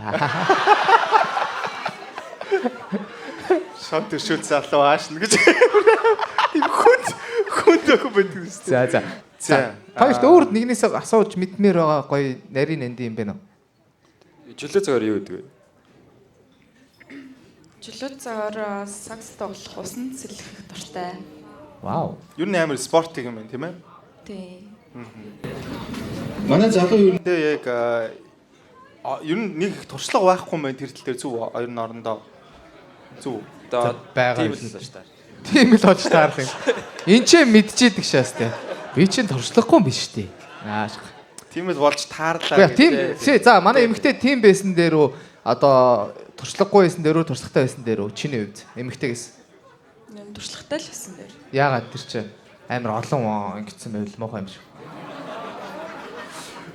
S4: Шот төшөөл залуу аашна гэж. Тийм хүнд ах байдаг үстэй.
S3: За. Хоёрт өөр нэгнээс асууж мэдмээр байгаа гоё нарийн нэнди юм байна уу?
S5: Чөлөө цагаар юу гэдэг вэ?
S6: Чөлөө цагаар сакс тоглох, усан сэлэх дуртай.
S3: Вау.
S4: Юу н амар спортик юм байна тийм ээ.
S6: Тий.
S4: Манай залуу юу нэ яг ер нь нэг их туршлага байхгүй юм байна тэр тал дээр зүв хоёр нь орондоо. Зүв.
S5: Одоо
S3: байгаа
S5: тийм
S3: юм.
S5: л шүү дээ.
S3: Тийм л болж таарлаа. Энд ч мэдчихэдэг шээс те. Би чинь туршлагагүй юм биш үү? Ааш.
S4: Тийм л болж таарлаа.
S3: Гэхдээ тийм за манай эмэгтэй тийм байсан дээр үү одоо туршлагагүй байсан дээр үү туршлагатай байсан дээр үү чиний хувьд эмэгтэйгээс
S6: Юм туршлагатай л байсан дээр.
S3: яагаад тэр чинь амар олон ингэсэн байвал муухай юм шиг.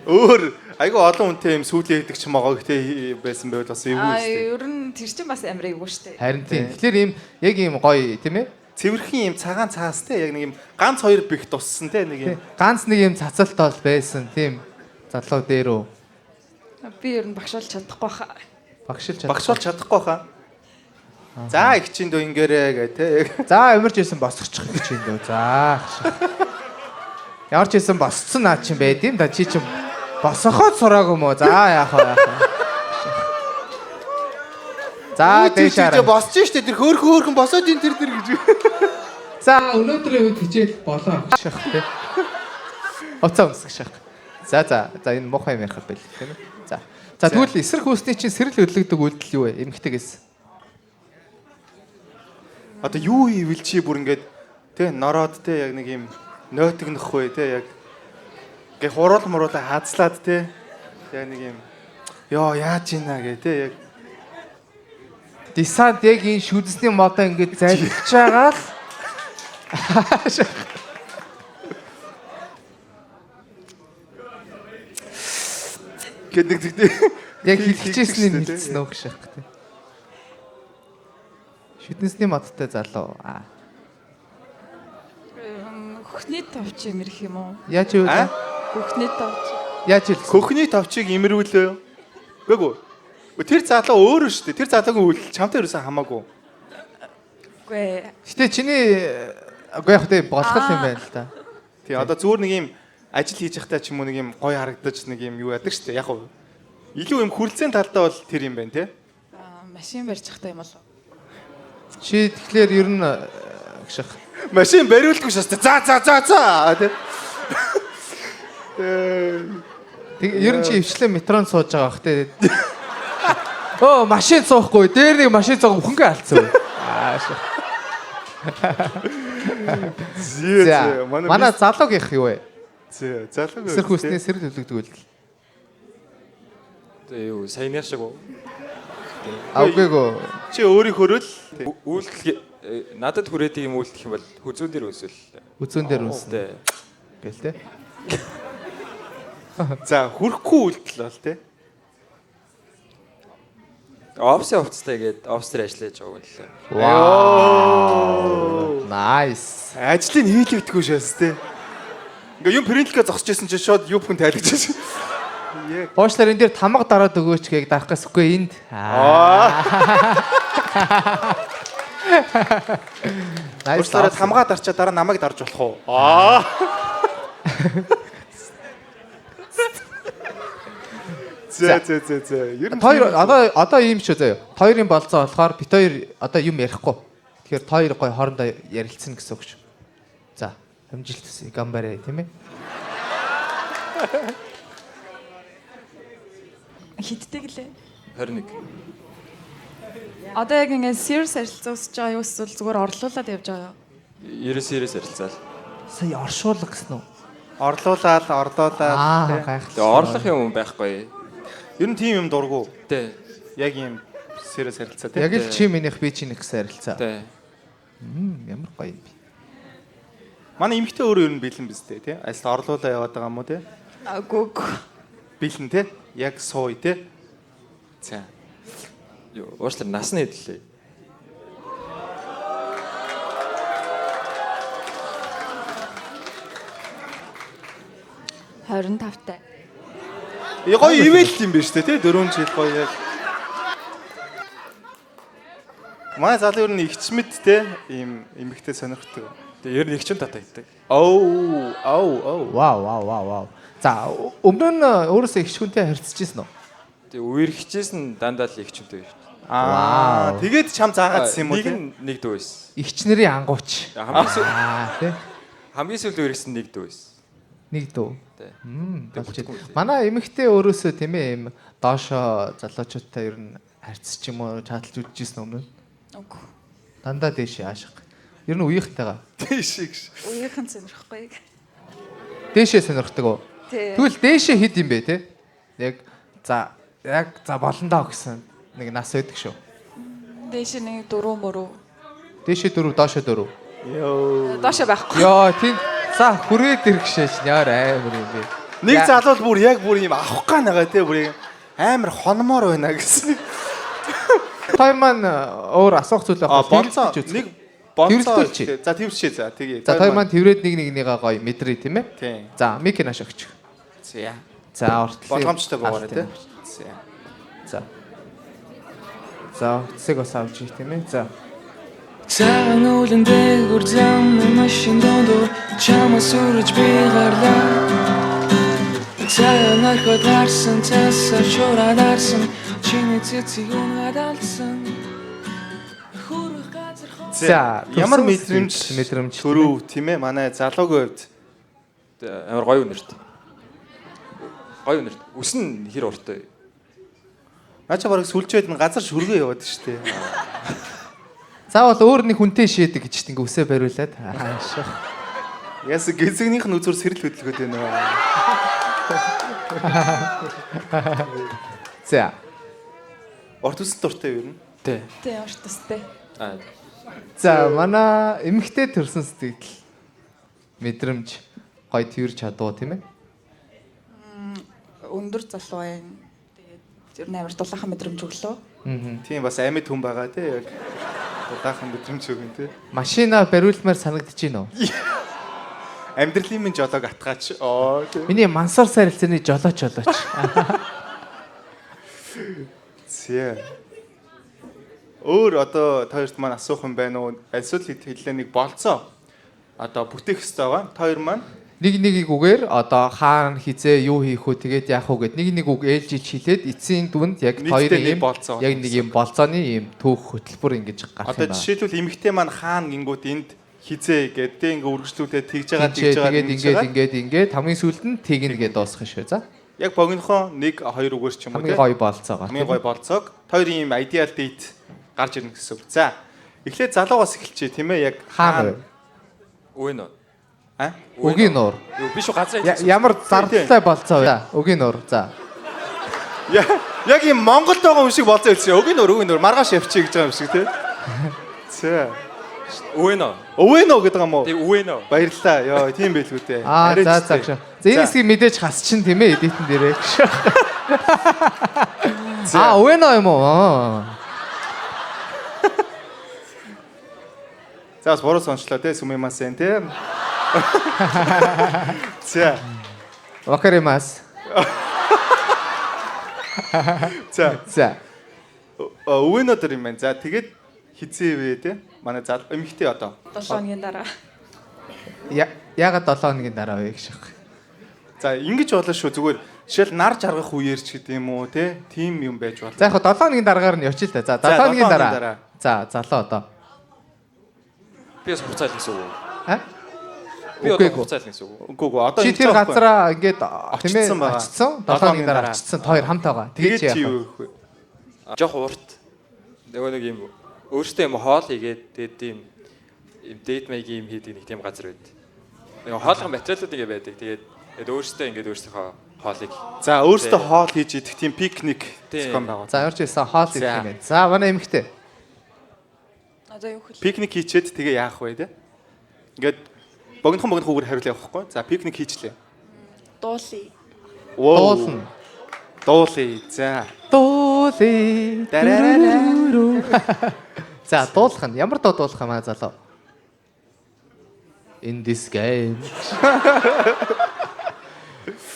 S4: Өөр айгүй олон хүнтэй юм сүүлийн хийдэг ч могоо ихтэй байсан байвал бас эвгүй үстэй.
S6: Ер нь тэр чинь бас амар эвгүй шүү дээ.
S3: Харин тийм. Тэгэхээр ийм яг ийм гоё тийм ээ.
S4: Цэвэрхэн юм цагаан цаастай яг нэг юм ганц хоёр бих туссан те нэг юм.
S3: Ганц нэг ийм цацалтал байсан тийм залуу дээр үү
S6: Би ер нь багшуулж чадахгүй хаа.
S4: Багшуулж чадахгүй хаа. За их чинь дөө ингээрээ гэ те.
S3: За өмөрч исэн босгочих гэж юм дөө. За. Ямар ч исэн босцсон наа чинь байд юм да чи чинь босоход сураагүй мó. За яах вэ? За дэшаараа.
S4: Босч штэ тэр хөөрхөн босоод ин тэр гэж.
S3: За өнөөдрийн үед хичээл болоо шах тий. Оцоо өмсөх шах. За энэ мохоо юм яхах байл тийм ээ. За тэгвэл эсрэг хүүсний чинь сэрэл хөдлөгдөг үйлдэл юу вэ? Эмэгтэйгээс.
S4: Одоо юу ивэл чи бүр ингээд те нороод те яг нэг юм нойтгнох вэ те яг гэ хуруул муруула хаацлаад те яг нэг юм ёо яаж ийна гэ те яг
S3: Десант яг энэ шүдсний модоо ингээд залж байгаа л
S4: гэдэг тэгтээ
S3: яг хэлчихсэн юм хэлсэн өөх шах тий. Шүднэсний модтой залуу.
S6: Хөхний товч юм ирэх юм уу?
S3: Яаж юу вэ?
S6: Хөхний товч.
S3: Яаж юу?
S4: Хөхний товчийг имэрүүлээ. Үгүй ээ. Тэр залуу өөрөө шүү дээ. Тэр залуугийн үйл чамтай ерөөсөө хамаагүй.
S6: Үгүй.
S3: Гэтэ чиний үгүй яг тэ болох юм байна л да.
S4: Тий одоо зүгээр нэг юм ажил хийж байхдаа ч юм уу нэг юм гоё харагдаж нэг юм юу яадаг шүү дээ. Яг уу. Илүү юм хүрлцэн талдаа бол тэр юм байна те.
S6: Машин барьж захтай юм болов.
S3: Чи тэгэхээр ер нь гших.
S4: Машин бариулдаггүй шээс те. За те.
S3: Тэг ер нь чи өвчлэн метронд сууж байгаа бах те. Оо машин суухгүй. Дээр нэг машин цог хөнгө алдсан.
S4: Зээ.
S3: Манай залуугийнх юу вэ?
S4: Зээ. Залууг.
S3: Эсрэг хүснээ сэрэл хөдлөгдөг үйлдэл.
S5: Тэгээ юу саяны шиг үү?
S3: Авгүйгөө.
S4: Чи өөрийнхөө л
S5: Үйлдэл надад хүрээдэг юм үйлдэх юм бол хүзүүн дээр өсвөл.
S3: Үзүүн дээр үнсэн.
S5: Тэ.
S3: Гэл те.
S4: За хүрхгүй үйлдэл бол те.
S5: Офсын хувцастай гээд офсээр ажиллаж байгаа юм лээ.
S3: Вау. Nice.
S4: Ажлыг хийлэгдэхгүй шээс те. Ингээ юм принтлгээ зогсож байсан чинь шууд юу бүхэн тайлгаж. Яг.
S3: Уучлаарай энэ дээр тамга дараад өгөөч гээг дарах гэсгүй энд. Nice.
S4: Уучлаарай тамгаа дарчаа дараа намайг дарж болох уу? За. Ер нь
S3: хоёр одоо ийм шүү заяа. Хоёрын болцоо болохоор бит хоёр одоо юм ярихгүй. Тэгэхээр хоёр гой хоорондоо ярилцсан гэсэн үг шүү. За, амжилт хүсье. Гамбарэ тийм ээ.
S6: Хиддэг лээ.
S5: 21.
S6: Одоо яг ингээд serious харилцаа өсөж байгаа юу эсвэл зүгээр орлуулад явж байгаа юу?
S5: 99 харилцаал.
S3: Сая оршуулга гэсэн үү?
S4: орлуулаад
S3: гайхалтай.
S5: Тэгээ орлох юм байхгүй.
S4: Ер нь тийм юм дургу.
S5: Тэ.
S4: Яг юм serious харилцаа тийм.
S3: Яг л чи минийх би чинийх гэсэн харилцаа.
S5: Тэ.
S3: Ямар гоё юм бэ?
S4: Манай эмэгтэй өөрөө ер нь бэлэн биз дээ тий. Ажил орлуулаа яваад байгаа юм уу тий?
S6: Гүг.
S4: Бэлэн тий. Яг сууй тий. За.
S5: Юу, уучлаар нас нь хэдлээ.
S6: $25-тай.
S4: Гоё ивэл юм биш үү тий? 4 жил гоё яг. Манай залуу ер нь ихчмэд тий. Ийм эмэгтэй сонирхдаг.
S5: Тэгээ ер нь их ч татаа иддэг.
S3: Вау. За, өмнө нь өөрөөсөө их хүнтэй харьцаж ирсэн үү?
S5: Тэгээ үерхчихсэн дандаа л их ч үнтэй.
S4: Тэгээд чам заагаадсан юм уу тий?
S5: Нэг дүү байсан.
S3: Игч нарын ангууч. Тий.
S5: Хамгийн сүүлд үерхсэн нэг дүү байсан.
S3: Нэг дүү.
S5: Тий.
S3: Манай эмэгтэй өөрөөсөө тийм ээ юм доошо залуучуудтай ер нь харьцаж юм уу чаталж үдчихсэн өмнө.
S6: Үгүй.
S3: Дандаа дээш яашиг. Ер нь үеийнхтэйгаа.
S4: Тийш.
S6: Үеийнхэн сонирхгүй.
S3: Дээшээ сонирхдаг уу?
S6: Тий.
S3: Тэгвэл дээшээ хэд юм бэ те? Яг за болон доо гэсэн нэг нас байдаг шүү.
S6: Дээш нэг 4 мөрөө.
S3: Дээшээ 4, доошоо 4.
S6: Доошоо байхгүй.
S3: Йоо, тийм за хүрээд иргэшээч яар амар юм бэ.
S4: Нэг залуу бүр яг бүр юм авах гана байгаа тий бүр амар хономоор байна гэсэн.
S3: Тэр маань өөр асуух зүйл байх.
S4: Болцоо нэг болцоо.
S3: Тэрвэрлэж.
S4: За тэрвэрчээ за тэгээ.
S3: За тэр маань тэврээд нэгнийгаа гоё мэдрээ тийм ээ.
S4: Тийм.
S3: За мик нааш өгч.
S4: За.
S3: За ортлын
S4: Болгоомжтой байгаарай тий.
S3: За. За, цэг бас авч ий тийм ээ. За.
S7: Цагаан уулын дээгүүр зам машин дондор чамаас үрж би гарлаа. Цагаан орхиод гарсан цасаар шуураад арсан чиний цэцэг унгаад алдсан. Хүрэх газар
S3: За,
S4: Ямар мэдрэмж төрөв тийм ээ манай залуугийн хувьд.
S5: Амар гоё үнэрт. Гоё үнэрт. Үсэн хэр уртай.
S4: Начаа бараг сүлжээд нь газар шүргээ яваад штэ.
S3: Заавал өөр нэг хүнтэй шийдэг гэж ингэ үсээ бариулаад. Аашаа.
S4: Яс гизэгнийх нь үзүр сэрэл хөдөлгөөд байна.
S3: За.
S4: Орт үс дуртай юу юм?
S5: Тэ.
S6: Тий, урт төстэй.
S3: За, манай эмэгтэй төрсэн сэтгэл мэдрэмж гоё тэрж чадуу тийм ээ.
S6: Өндөр залуу байна. Тэгээд амар дулаахан мэдрэмж өглөө.
S4: Тийм бас амьд хүн байгаа тий яг. Удаахан мэдрэмж өгөн тий.
S3: Машина бариулмаар санагдаж байна уу?
S4: Амьдралын минь жолоог атгаач. Тий.
S3: Миний мансуур сарилцааны жолооч.
S4: Зэ. Өөр одоо хоёрт маань асуух юм байна уу? Альсвал хэллээ нэг болцоо. Одоо бүтээх хэрэгтэй байгаа. Хоёр маань
S3: Нэг үгээр одоо хаана хизээ юу хийх үү тэгээд яах уу гэд нэг үг ээлжиж хэлээд эцсийн дүнд яг хоёрын юм яг нэг юм болцооны юм түүх хөтөлбөр ингэж гарах юм байна.
S4: Одоо жишээлбэл эмэгтэй маань хаана гингүүд энд хизээ гэдэг ингээ үргэлжлүүлээд тэгж байгаа
S3: ингээд хамгийн сүүлд нь тэгнэ гэдээ дуусгах шүү. За.
S4: Яг богинохон 1 2 үгээр ч юм уу
S3: хамгийн гоё болцоогоо.
S4: Хамгийн гоё болцоог хоёрын юм ideal date гарч ирнэ гэсэн үг. За. Эхлээд залуугаас эхэлчихье тийм ээ яг
S3: хаана вэ?
S5: Үгүй нөө.
S3: Өгийн нуур.
S5: Юу биш үү газар
S3: Ямар зардалтай болцоо вэ? Өгийн нуур. За.
S4: Яг юм Монголд байгаа юм шиг болцоо хэлсэн. Өгийн нуур маргааш явчих гэж байгаа юм шиг тий. За.
S5: Өвөнө.
S4: Өвөнө гэдэг юм уу?
S5: Тэг өвөнө.
S4: Баярлалаа. Йоо, тийм байлгүй дээ.
S3: За гэж. За энэ хэсгийг мэдээж хасчин тийм ээ эдитэн дээрээ гэж. Өвөнө юм уу?
S4: За бас буруу сонслоо те сүмэмасэн те. За.
S3: Вакаримас. За.
S4: Өвөнө дэр юм байна. За тэгээд хизээвэ те. Манай зал эмхтэй одоо
S6: 7 хоногийн дараа.
S3: Ягаад 7 хоногийн дараа вэ гэж.
S4: За ингэж болно шүү. Зүгээр жишээл нар жаргах үеэр ч гэдэг юм уу те. Тим юм байж болно.
S3: За яг 7 хоногийн дараагаар нь явчих л да. За 7 хоногийн дараа. За залуу одоо.
S5: Би бас буцаал гэсэн үг. Би
S3: Үгүй
S5: одоо буцаал гэсэн үг.
S4: Үгүй одоо
S3: чи тэр газараа ингээд
S4: очсон байгаа.
S3: очсон 7 хоногийн дараа очсон. Хоёр хамт байгаа. Тэгээд чи яах вэ?
S5: Жох урт. Нөгөө нэг юм өөртөө юм хоол хийгээд тэгээд тийм дэйт маяг юм хийдэг нэг тийм газар байд. Нэг хооллох материалууд ингэ байдаг. Тэгээд өөртөө ингээд өөрсдийнхөө хоолыг.
S4: За өөртөө хоол хийж идэх тийм пикник зохион байгуулсан.
S3: За ямар ч байсан хоол идэх юм байна. За манай эмэгтэй.
S6: Одоо юу хэл.
S4: Пикник хийчээд тэгээ яах вэ те? Ингээд богинохон үгээр хариулах явахгүй. За пикник хийчлээ.
S6: Дуулъя.
S3: Дуулна.
S4: Дуулъя. За.
S3: Дуулъя. За дуулах нь ямар дуу дуулах юм аа залуу? In this game.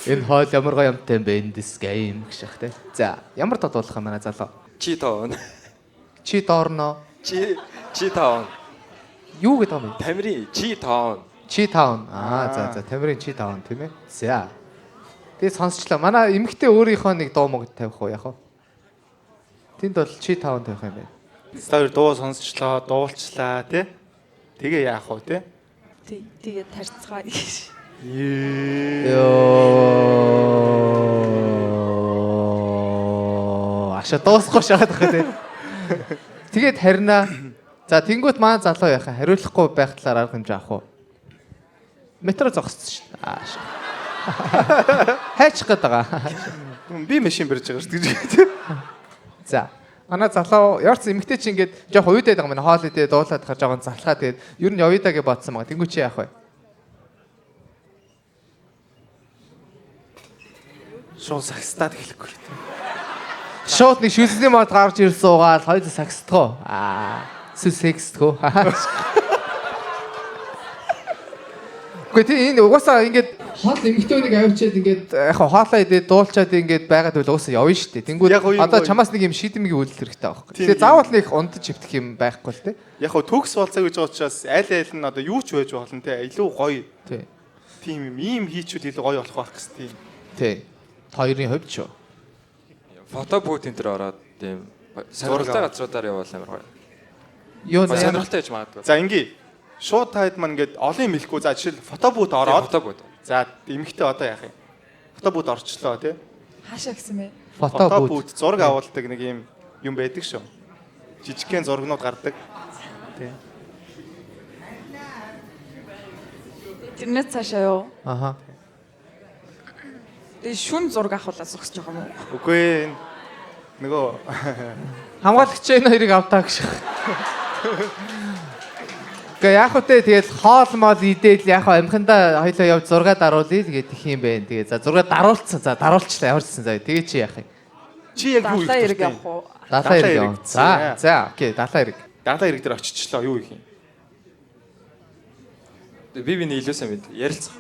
S3: Энэ хоол ямар гоё юмтай юм бэ in this game гэх шиг те. За ямар дуу дуулах юм аа залуу?
S5: Чи тоон.
S3: Чи доорно.
S5: Чи тоон.
S3: Юу гэдэг юм бэ?
S5: Тамирын чи тоон.
S3: Чи таун. За Тамирын чи таун тийм ээ. За. Тэгээ сонсчлаа. Манай эмэгтэй өөрийнхөө нэг дуу мог тавих уу яах вэ? Тэнд бол чи таун тавих юм байна.
S4: Стаар дуу сонсчлоо, дуулчлаа тий. Тэгээ яах вэ тий?
S6: Тэгээд тарцгаа гэж.
S3: Йоо. Аша дуусахгүй шахаад байгаа тий. Тэгээд харина. За тэнгуут маань залуу яхаа хариулахгүй байх талаар арга хэмжээ авах уу? Метро зогссон шүү дээ. Хайчих гээд байгаа.
S4: Би машин барьж байгаа шүү дээ.
S3: За. Манай залуу ярц эмэгтэй чи ингээд жоох уйдаад байгаа юм. Хоол идээ дуулаад хаа жоохон залхаа тэгээд ер нь явъя гэж бодсон байгаа. Тэнгуү чи яах вэ?
S4: Шууд сакстаад хэлэхгүй.
S3: Шууд нэг шүлсний мод гарч ирсэн суугаад хоёул сакстгоо. Сүсэкстгөө. Гэхдээ тийм энэ угаасаа ингээд хоол эмэгтэйнийг авчиад ингээд яг хоолоо идээд дуулчаад ингээд байгаад байл угаасаа явна шүү дээ. Тэнгүүд одоо чамаас нэг юм шийдэмгийн үйлдэл хэрэгтэй байхгүй. Тэгээ заавал нэг ундаж хөвтөх юм байхгүй л те.
S4: Яг хөө төгс болцоо гэж байгаа учраас аль аль нь одоо юу ч байж болно те. Илүү гоё. Тийм юм ийм хийчүүд илүү гоё болох байх гэсэн тийм.
S3: Тий. Хоёрын хувьд шүү.
S5: Фото бүүт энэ төр ороод тийм сонирхолтой газруудаар явбал амар гоё.
S3: Юу нэ
S5: сонирхолтой гэж магадгүй.
S4: За ингээ шууд таад маань ингээд олон юм хэлэхгүй. За жишээл фотобүүт ороод
S5: фото бүүт.
S4: за эмэгтэй одоо яах юм? Фотобүүт орчлоо тий.
S6: Хаашаа гэсэн бэ?
S3: фотобүүт
S4: зураг авалдаг нэг юм байдаг шүү. Жижигхэн зургнууд гардаг. Тий.
S6: Интернет цаашаа юу?
S3: Аха.
S6: Тэгээ шүн зураг авахулаа зогсож байгаа юм уу?
S4: Үгүй нөгөө
S3: Хамгаалагч энэ хоёрыг автаа гэж. Гэ яг үтэй тэгэл хоол мол идэл яг амхандаа хоёлоо явж зураг даруулъя тэгээд их юм байна. Тэгээд за зураг даруулсан. За даруулчлаа ямарчсан. За тэгээд чи яах юм?
S4: чи яг юу
S6: Далаа эрг явах уу?
S3: Далаа эрг. За окей далаа эрг.
S4: Далаа эрг дээр очичлаа юу их юм?
S5: Би биний илүүсэн мэд. Ярилцах.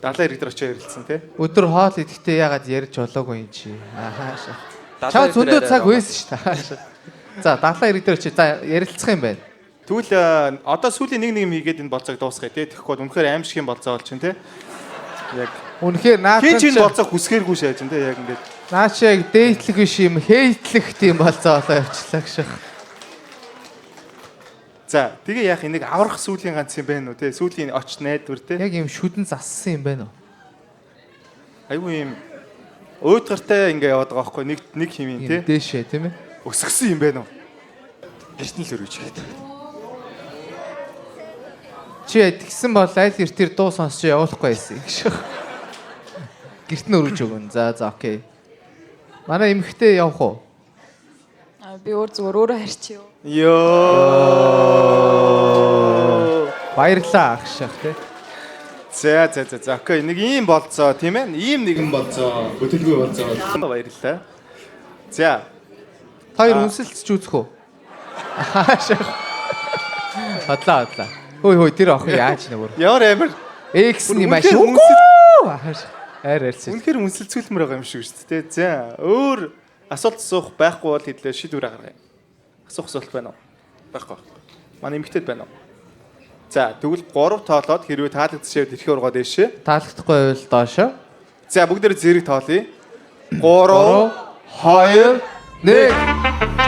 S4: Далаа эрг дээр очиж ярилцсан тий.
S3: Өдөр хоол идэхдээ ягаад ярьж болоогүй юм чи. Ахааша. Чаа зөндөө цаг байсан шүү дээ. За далаа эрг дээр очиж за ярилцах юм байна.
S4: Тэгвэл одоо сүүлийн нэг юм хийгээд энэ болцоог дуусгая тий. Тэгэхгүй бол үнэхээр аим шиг юм болцоо болж чинь тий. Яг
S3: Үнэхээр
S4: хин чинь болцоо хүсгээргүй шааж тий яг ингээд.
S3: Наачаа яг дээтлэг биш юм хейтлэх тийм болцоо болоо явчлаа гэж.
S4: За тэгээ яах нэг аврах сүүлийн ганц юм байна уу тий. Сүүлийн оч найдвар тий.
S3: Яг юм шүдэн зассан юм байна уу?
S4: Айгүй юм өөдгөртэй ингээ яваад байгаа байхгүй нэг химийн тий.
S3: Дээшээ тийм ээ.
S4: Өсгсөн юм байна уу?
S5: Гэрт нь л өргөж гэдэг.
S3: Чи тэгсэн бол аль эртээр дуу сонсч явуулахгүй байсан юм шиг. Гэрт нь өргөж өгөн. За окей. Манай эмэгтэй явах уу?
S6: Би зүгээр өөрөө харьчих юу.
S4: Йоо.
S3: Баярлалаа ах шах тий.
S4: За. Окей, нэг ийм болцоо тийм ээ. Ийм нэгэн болцоо. Хөтөлбөр болцоо. Баярлалаа. За.
S3: Хоёр үнсэлцэж үзэх үү? Хотлоо. Хөөе тэр охин яаж нэгөр.
S4: Ямар амар
S3: X-ний машин. Арай арьсан.
S4: үнэхээр үнсэлцүүлмээр байгаа юм шиг шүү дээ. За, өөр асуулт асуух байхгүй бол хэдлээ шийдвэр гаргая. Асуулт байна уу?
S5: Байхгүй.
S4: Манай эмэгтэйд байна уу? За, тэгвэл 3 тоолоод хэрвээ таалагдчихвал тэрхээ ургаа дээшээ.
S3: Таалагдахгүй байвал доошо.
S4: За, бүгдээр зэрэг тоолъё. 3 2
S3: 1.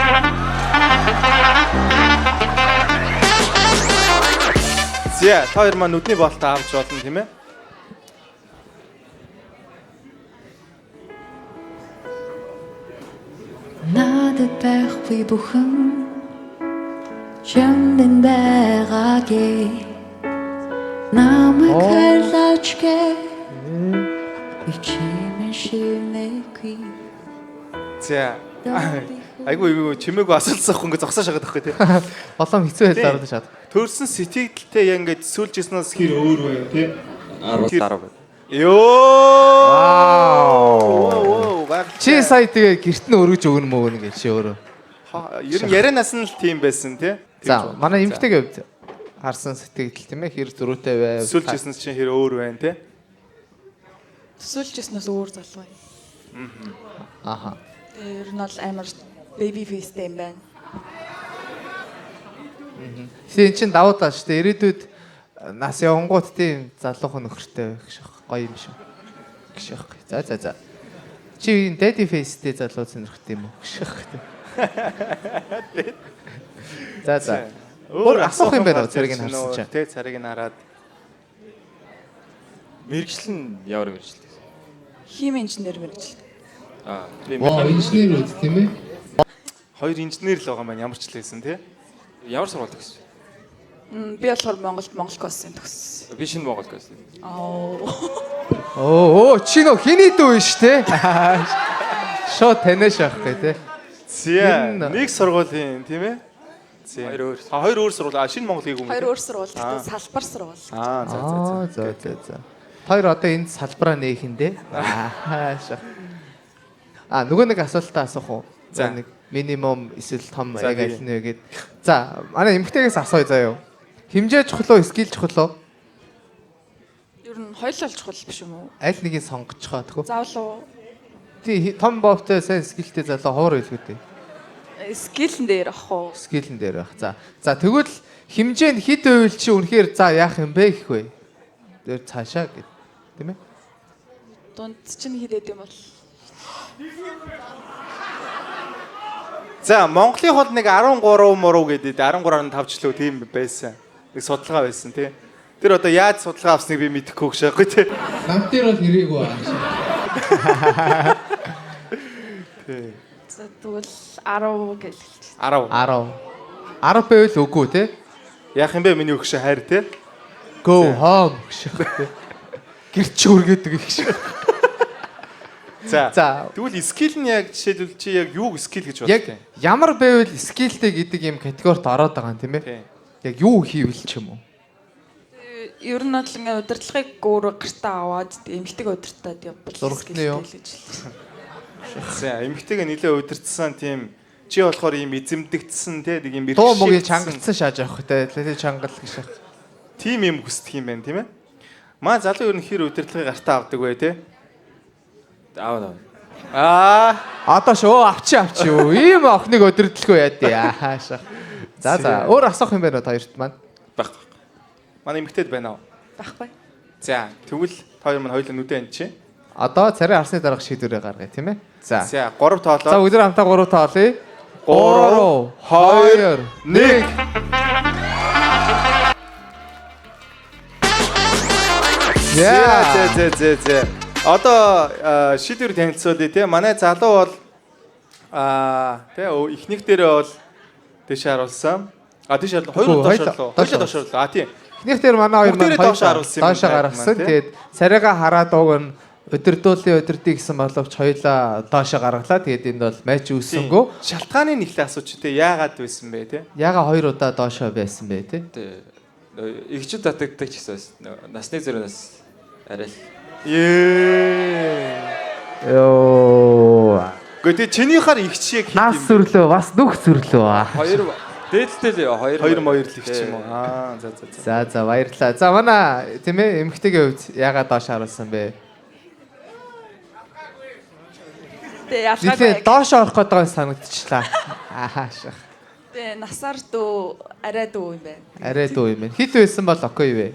S4: За, та хоёр маань нүдний болтоо авч болно тийм ээ.
S8: Надад байхгүй бүхэн чамд байгаагээ намайг хайлаачгээ ичимэшинэки.
S4: За. Айгу чимээгүй асуулт асуух ингээ зогсоо шагаад байхгүй тий.
S3: Болом хэцүү байлаа орж шат.
S4: Төрсэн сэтгэлдээ яг ингээ сүлжсэнээс хэр өөр вэ тий.
S5: 10 дараа байна.
S4: Йоо.
S3: Чи сая тэгээ гэрт нь өргөж өгнө мөн гэж чи өөрөө.
S4: Ер нь ярианаас нь л тийм байсан тий.
S3: За, манай эмэгтэйгээ хувьд харсан сэтгэл тийм ээ хэр зөрүүтэй байв.
S4: Сүлжсэнээс чинь хэр өөр байна тий.
S6: Төсөөлжсэнээс өөр залуу юм.
S3: Аха.
S6: Тэр нь бол амар baby face-тэй юм байна.
S3: Тэгсэн чинь давуу тал шүү дээ. Ирээдүйд нас явангууд тийм залуухан нөхөртэй байх шах гоё юм шүү. Гших. За. Чи daddy face-тэй залуу сонирхтой юм уу? Гших. За. Өөр асуух юм байна уу? Царийг нь харсан чинь.
S4: Тэ царийг нь хараад
S5: Мэргэжил нь ямар мэргэжил?
S6: Хим инженер мэрэгжил.
S5: Би
S3: инженер үү тийм ээ?
S4: хоёр инженер л байгаа маань ямар ч л байсан тий.
S5: ямар сургууль төгссөн?
S6: Би болохоор Монгол коссын төгссөн.
S5: Би шинэ Монгол гэсэн.
S3: Чи нөө хиний дүү биш те? Шоо таньаш авах гэ те.
S4: Зя нэг сургуулийн тийм ээ. Зя. Хоёр өөр сургууль. Шинэ Монголыг юм.
S6: Хоёр өөр сургууль. Салбар сургууль.
S3: За. Хоёр одоо энд салбараа нээхэндээ. Нөгөө нэг асуултаа асуух уу?
S4: За
S3: нэг минимум эсвэл том яг аль нь вэ гэд. За, манай эмэгтэйгээс асууя заяа. Хэмжээ чухал уу, скил чухал уу?
S6: Ер нь хоёулаа чухал биш юм уу?
S3: Аль нэгийг сонгочихоо тэгвэл.
S6: Заавал уу?
S3: Тий, том бовтой сайн скилтэй залуу ховор хэлгүүтэй.
S6: Скилэн дээр ах уу?
S3: Скилэн дээр байх. За тэгвэл хэмжээнд хэд байвал чи үнэхээр за яах юм бэ гэх вэ? Тэр цаашаа гэд. Тийм ээ?
S6: Дунд чинь хидэд юм бол.
S4: За Монголын хол нэг 13 муруу гэдэг 13.5 ч лөө тийм байсан. Нэг судалгаа байсан тий. Тэр одоо яаж судалгаа авсныг би мэдэхгүй гшээгүй тий.
S3: Нам дээр бол ирээгүй аа.
S6: За тэгвэл 10 гэж хэлчих.
S4: 10
S3: байвал үгүй тий.
S4: Яах юм бэ миний өгшө хайр тий.
S3: Go home гэх тий. Гэрч үргээд гэх шиг.
S4: За. Тэгвэл скил нь яг жишээлбэл чи яг юу скил гэж
S3: Яг
S4: боддог юм?
S3: ямар байвал скилтэй гэдэг юм категорид ороод байгаа юм тийм ээ? Яг юу хийвэл ч юм уу?
S6: Ер нь бол ингээ удирдлагыг өөрөө гартаа аваад эмгтэг удирдаад явбал
S3: Зургатны юу?
S4: За эмгтэйгээ нэлээ удирдсан тийм чи болохоор ийм эзэмдэгдсэн тий нэг юм
S3: Дуу могийн чангалтсан шааж авах тий лээ чангал гэж яг.
S4: Тим юм хүсдэг юм байна тийм ээ? Маа залуу ер нь хэр удирдлагыг гартаа авдаг вэ тий?
S5: Аав.
S3: Одоо шөө авчи юу. Ийм охиныг өдөрдлөхөө яа хаашаа. За. Өөр асуух юм байна уу хоёрт маань?
S5: Байхгүй.
S4: Манай эмэгтэйд байна уу?
S6: Байхгүй.
S4: За, тэгвэл хоёр маань хоёулаа нүдэн анчи.
S3: Одоо царай харсны дараах шийдвэрээ гаргая тийм ээ? За.
S4: 3 тоолоо.
S3: За өдөр хамтаа 3 тоолъё. 3 2 1.
S4: За. Одоо шийдвэр танилцуулъя те. Манай залуу бол те ихнийх дээрээ бол дэше харуулсан. Дэше хоёр доош орлоо. Тийм.
S3: Эхнийх дээр манай хоёр маань
S4: доош харуулсан юм.
S3: Доош гаргасан. Тэгээд царайгаа хараад уг нь Өдөрдүүлээ өдөрдий гэсэн боловч хоёулаа доошо гаргалаа. Тэгээд энд бол матч үүссэнгүү.
S4: Шалтгааны нэхлээ асууч те яагаад байсан бэ те?
S3: Яга 2 удаа доошо байсан бэ те?
S5: Игчүүд татагддаг ч гэсэн насны зөрөнөөс арай л.
S3: Йоо.
S4: Гэхдээ чинийхаар их шиг
S3: Нас сүрлөө, бас нүх сүрлөө.
S5: Хоёр дээдтэй л хоёр
S4: моёр л их ч юм уу.
S3: За баярлалаа. За манай тийм ээ эмэгтэйгийн хувьд ягаад доош харуулсан бэ?
S6: Тэгээ
S3: Нилээ
S6: ялгаагүй.
S3: доош орох гэдэг нь санагдчихлаа. Аашаа.
S6: Тэгээ насаар дүү арай дүү юм байна.
S3: Арай дүү юм байна. Хит байсан бол окей вэ?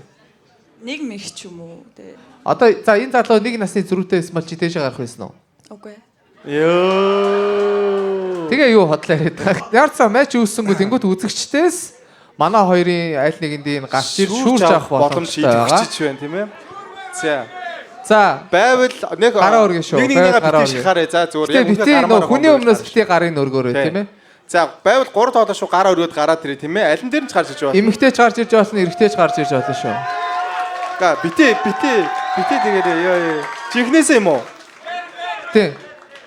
S6: Нэг мэх ч юм уу. Тэгээ
S3: Одоо за энэ залуу нэг насны зөрүүтэй байсан бол чи дээшээ гарах байсан уу?
S6: үгүй.
S4: Ёо.
S3: Тэгээ юу хотлоо яриад байгаа. Яарцаа матч үүссэнгүү тэнгуут үзэгчдээс манай хоёрын аль нэгэнд энэ гарч ир шүүрж авах боломжтой байгаа.
S4: Шийдвэрч байна тийм ээ.
S3: За
S4: байвал нэг
S3: гараа өргөн шүү.
S4: Нэг
S3: Гараа
S4: битээ шахаарэ. За зүгээр
S3: яг битээ нөө хүний өмнөөс битээ гарын өргөөрэй тийм ээ.
S4: За байвал 3 тоолоо шүү гараа өргөд гараад ирээ тийм ээ. Алин дээр нь ч гарч иж байна.
S3: Эмэгтэй ч гарч ирж болно, эрэгтэй ч гарч ирж болно шүү.
S4: Га битээ тэгээд ёо. Чихнээсээ юм уу?
S3: Тийм.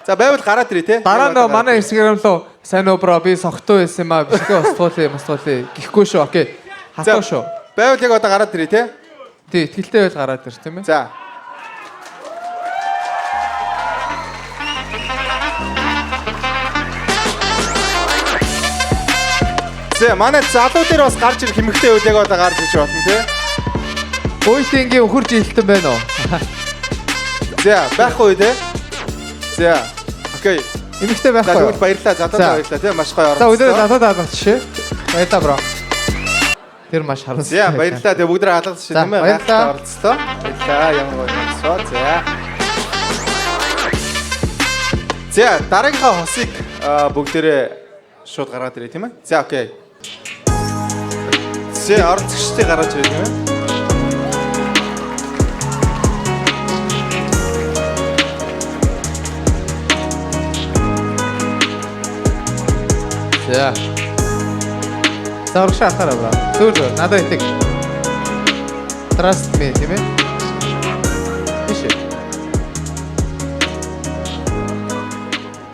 S4: За байвал гараад ирээ тий.
S3: Дараа нь манай Instagram руу сайн уу бро би согтуу байсан юм аа. Бишгээ устгуулъя. Гихгүй шүү. Окей. Хатуу шүү.
S4: Байвал яг одоо гараад ирээ тий.
S3: Тий, итгэлтэй байл гараад ир тийм ээ.
S4: За. За манай залуу дээр бас гарч ирэх хэмэгтэй үйл яг одоо гарч иж болно тий.
S3: Уйлтингийн өхөр жилтэн байна уу?
S4: За байхгүй тий. За. Окей.
S3: Эмэгтэй
S4: За
S3: байхгүй.
S4: тэгвэл баярлалаа. Залуу баярлалаа тий. Маш гоё орсон.
S3: За өдөр залуу даалгах жишээ. Баярлалаа бро. Тэр маш харамсалтай.
S4: За баярлалаа. Тэгээ бүгд хаалгаж шин тийм ээ.
S3: Баярлалаа.
S4: Орцлоо. Баярлалаа. Ямар гоё орцоо. За дараагийнхаа хосыг бүгдээрээ шууд гаргаад ирээ тийм ээ. За окей. За орон зэгчтэй гараад ирээ тийм ээ.
S3: За. Зарах шахаараа бро. Зүгээр надад итэг. Trust me тийм ээ. Биш.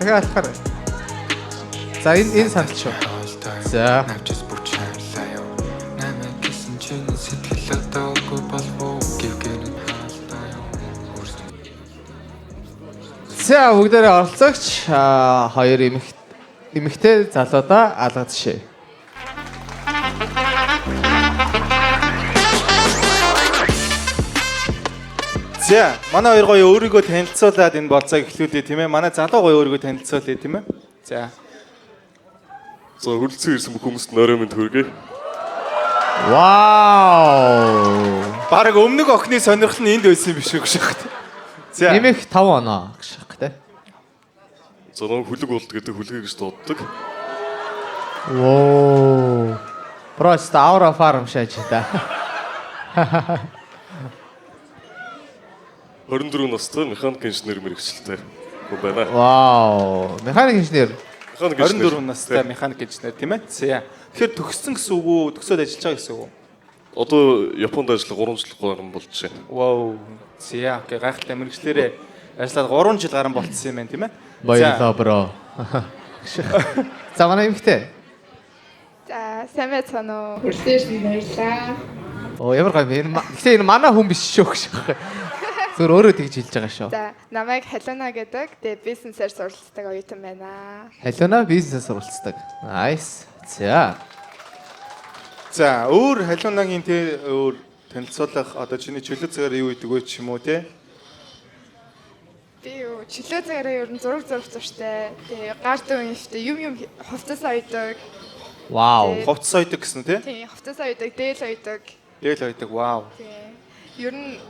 S3: Тэгээ алхаар. За энэ сандал шүү. За. За бүгдээрээ оролцогч хоёр эмэгтэй залуудаа алгадчихъя.
S4: За манай хоёр гоё өөрийгөө танилцуулаад энэ болцоог эхлүүлээ тийм ээ. Манай залуу гоё өөрийгөө танилцуулъя тийм ээ. За.
S9: За хөлцөн ирсэн бүх хүмүүст нөрөө мэнд хүргэе.
S3: Вау!
S4: Бараг өмнөх охины сонирхол нь энд байсан юм биш үү гэж. За.
S3: Нэмэх 5 оноо гэж тэ.
S9: За нэг хүлэг болд гэдэг хүлгийг гэж дууддаг.
S3: Воо. Просто аура фарм шааж та.
S9: 24 настай механик инженер мэргэжилтэй хүн байна.
S3: Вау. Механик инженер.
S4: 24 настай механик инженер тийм ээ. За. Тэгэхээр төгссөн гэсэн үг үү? Төгсөөд ажиллаж байгаа гэсэн үг үү?
S9: Одоо Японд ажиллах 3 жил гарсан болж байна.
S4: Вау. За. Окей, гайхалтай мэргэжлэрээ ажиллаад 3 жил гарсан болцсон юм байна тийм ээ.
S3: Баярлалаа бро. За манай эмэгтэй.
S10: За, сайн байцгаана уу? Хүрсэн ирсэнд баярлалаа.
S3: Оо ямар гоё юм. Гэхдээ энэ манай хүн биш шүү гэж. Зөв өөрөө тэгж хэлж байгаа шүү.
S10: За, намайг Халуна гэдэг. Тэгээ бизнесээр суралцдаг оюутан байна.
S3: Халуна бизнесээр суралцдаг. Nice. За.
S4: За, өөр Халунагийн тэ өөр танилцуулах одоо чиний чөлөө цагаар юу идэг вэ ч юм уу те?
S10: Би юу чөлөө цагаараа ер нь зураг зурагтай. Тэгээ гар дүүн ихтэй юм хувцас ойдог.
S3: Вау.
S4: Хувцас ойдог гэсэн те?
S10: Тийм, хувцас ойдог, дээл ойдог.
S4: Дээл ойдог. Вау.
S10: Тийм. Ер нь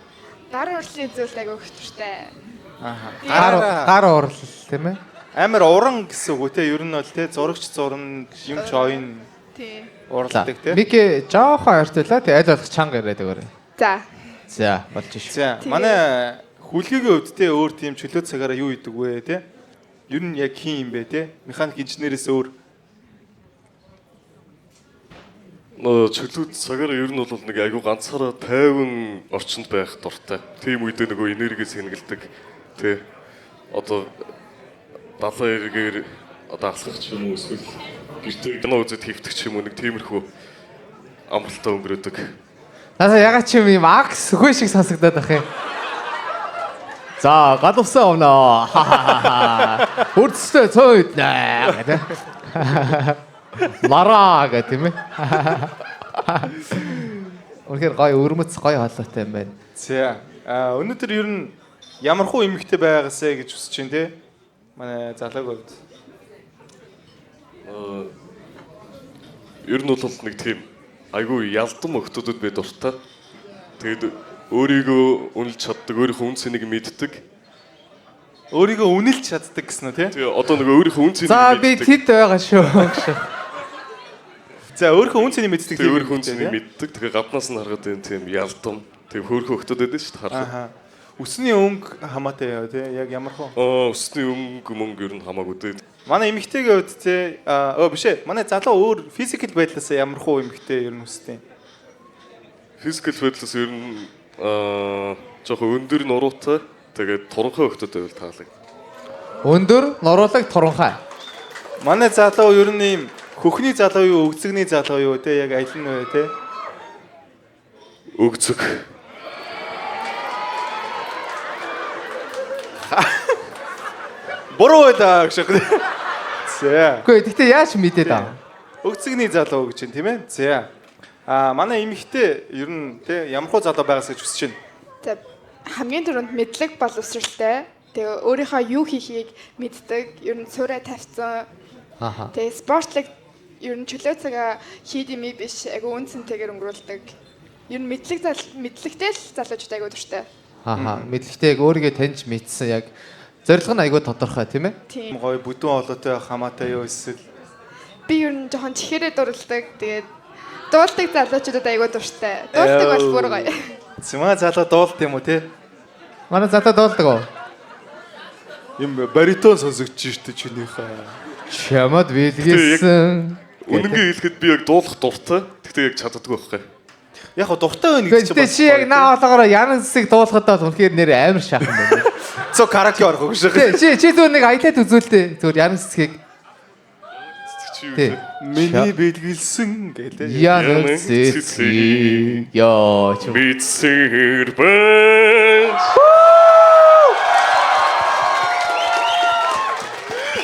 S10: гар урлагийн зүйл аяг өгтөртэй.
S4: Ааха.
S3: Гар урлал тийм ээ.
S4: Амар уран гэсэн үг те? Ер нь бол те зурагч зурна, юм ч ойн.
S10: Тийм.
S4: Уралдаг те?
S3: Мики жоохон ойртуулаа. Тэг аль болох чанга яриад өгөөрэй.
S10: За.
S3: За, болж шүү.
S4: За, манай хүлгийн хувьд те өөр тийм чөлөө цагаараа юу идэг вэ те? Ер нь яг хин юм бэ те? Механик инженерээс өөр.
S9: чөлөөт цагаар ер нь бол нэг айгүй ганцаараа тайван орчинд байх дуртай. Тийм үедээ нөгөө энерги сэнгэлдэг. Тэ. Одоо далайн эргээр одоо алхах ч юм уу эсвэл гэртээ кино үзэж хөвтөх ч юм уу нэг тиймэрхүү амралтаа өнгөрөөдөг.
S3: Насаа ягаад ч юм Макс хөө шиг сонсогдоод байх юм. За, гадуусан өмнө. Үрдстэй цойд нэ гэдэг. Мараа гэх тийм ээ. Үнэхээр гоё өрмөц гоё хоолойтой юм байна.
S4: За. Өнөөдөр ер нь ямархуу эмэгтэй байгаасаа гэж хүсэж байна те. Манай залууг хувьд.
S9: Ер нь бол нэг тийм айгүй ялдам охтуудад би дуртай. Тэгээд өөрийгөө үнэлж чаддаг, өөрийнхөө үн цэнийг мэддэг.
S4: Өөрийгөө үнэлж чаддаг гэсэн үү те?
S9: Тэгээ одоо нөгөө өөрийнхөө үн цэнийг
S3: За би тэд байгаа шүү гэж.
S4: За өөрийнхөө үн цэнийг мэддэг
S9: тийм өөрийнхөө үн цэнийг мэддэг. Тэгээ гаднаас нь харахад энэ тийм ялдам, тийм хөөрхөн охтууд байдаг шүү дээ харахад.
S4: Үсний өнгө хамаатай яа те? Яг ямархуу?
S9: Үсний өнгө ер нь хамаагүй дээ.
S4: Манай эмэгтэйгээ үед те биш ээ. Манай залуу өөр физикал байдлаас ямархуу эмэгтэй ер нь үстэй.
S9: Физикал байдлаас ер нь жоохон өндөр нуруутай. Тэгээд туранхай охтууд байвал таалаг.
S3: Өндөр, нуруулаг, туранхай.
S4: Манай залуу ер нь ийм хөхний залуу юу, өгцөгний залуу юу те? Яг аль нь вэ те?
S9: Өгцөг.
S4: Буруу байлаа гэж байна. За.
S3: Үгүй гэхдээ яаж мэдээд аа?
S4: Өгцөгний залуу гэж байна тийм ээ. За. Манай эмэгтэй ер нь те ямархуу залуу байгаас гэж хүсэж байна.
S10: За хамгийн түрүүнд мэдлэг боловсралтай. Тэгээ өөрийнхөө юу хийхийг мэддэг. Ер нь цураа тавьсан. Тэгээ спортлог ер нь чөлөө цагаа хийд юм биш. Айгу үнцэнтэйгээр өнгөрүүлдэг. Ер нь мэдлэгтэй л залуучууд айгу дуртай.
S3: Мэдлэгтэй яг өөрийгөө таньж мэдсэн яг зорилго нь айгүй тодорхой тийм ээ.
S10: Тийм.
S4: Гоё бүдүүн олоотой хамаатай юу эсвэл
S10: Би ер нь жоохон чихээрээ дурлдаг. Тэгээд дуулдаг залуучуудад айгу дуртай. Дуулдаг бол бүр гоё.
S4: Зэмаа залуу дуулт юм уу те?
S3: Манай залуу дуулдаг уу?
S4: Юм баритон сонсогдож штэ чинийхээ.
S3: Чамд билгээсэн.
S9: Үнэнгээ хэлэхэд би яг дуулах дуртай. Гэхдээ яг чаддаггүй байхгүй.
S4: Яг дуртай байна гэж
S3: байна. Чи яг наа хоолоогоор янан зэсийг дуулахад бол үнэхээр нэр амар шаахан байна.
S4: Цо караоке орох уу гэж.
S3: Чи зүгээр нэг аялаад үзүүлдэ. Зүгээр янан зэсгийг.
S4: Миний бэлгэлсэн гэдэг.
S3: Янан зэсийг ёо чи.
S9: Бицэр бэш.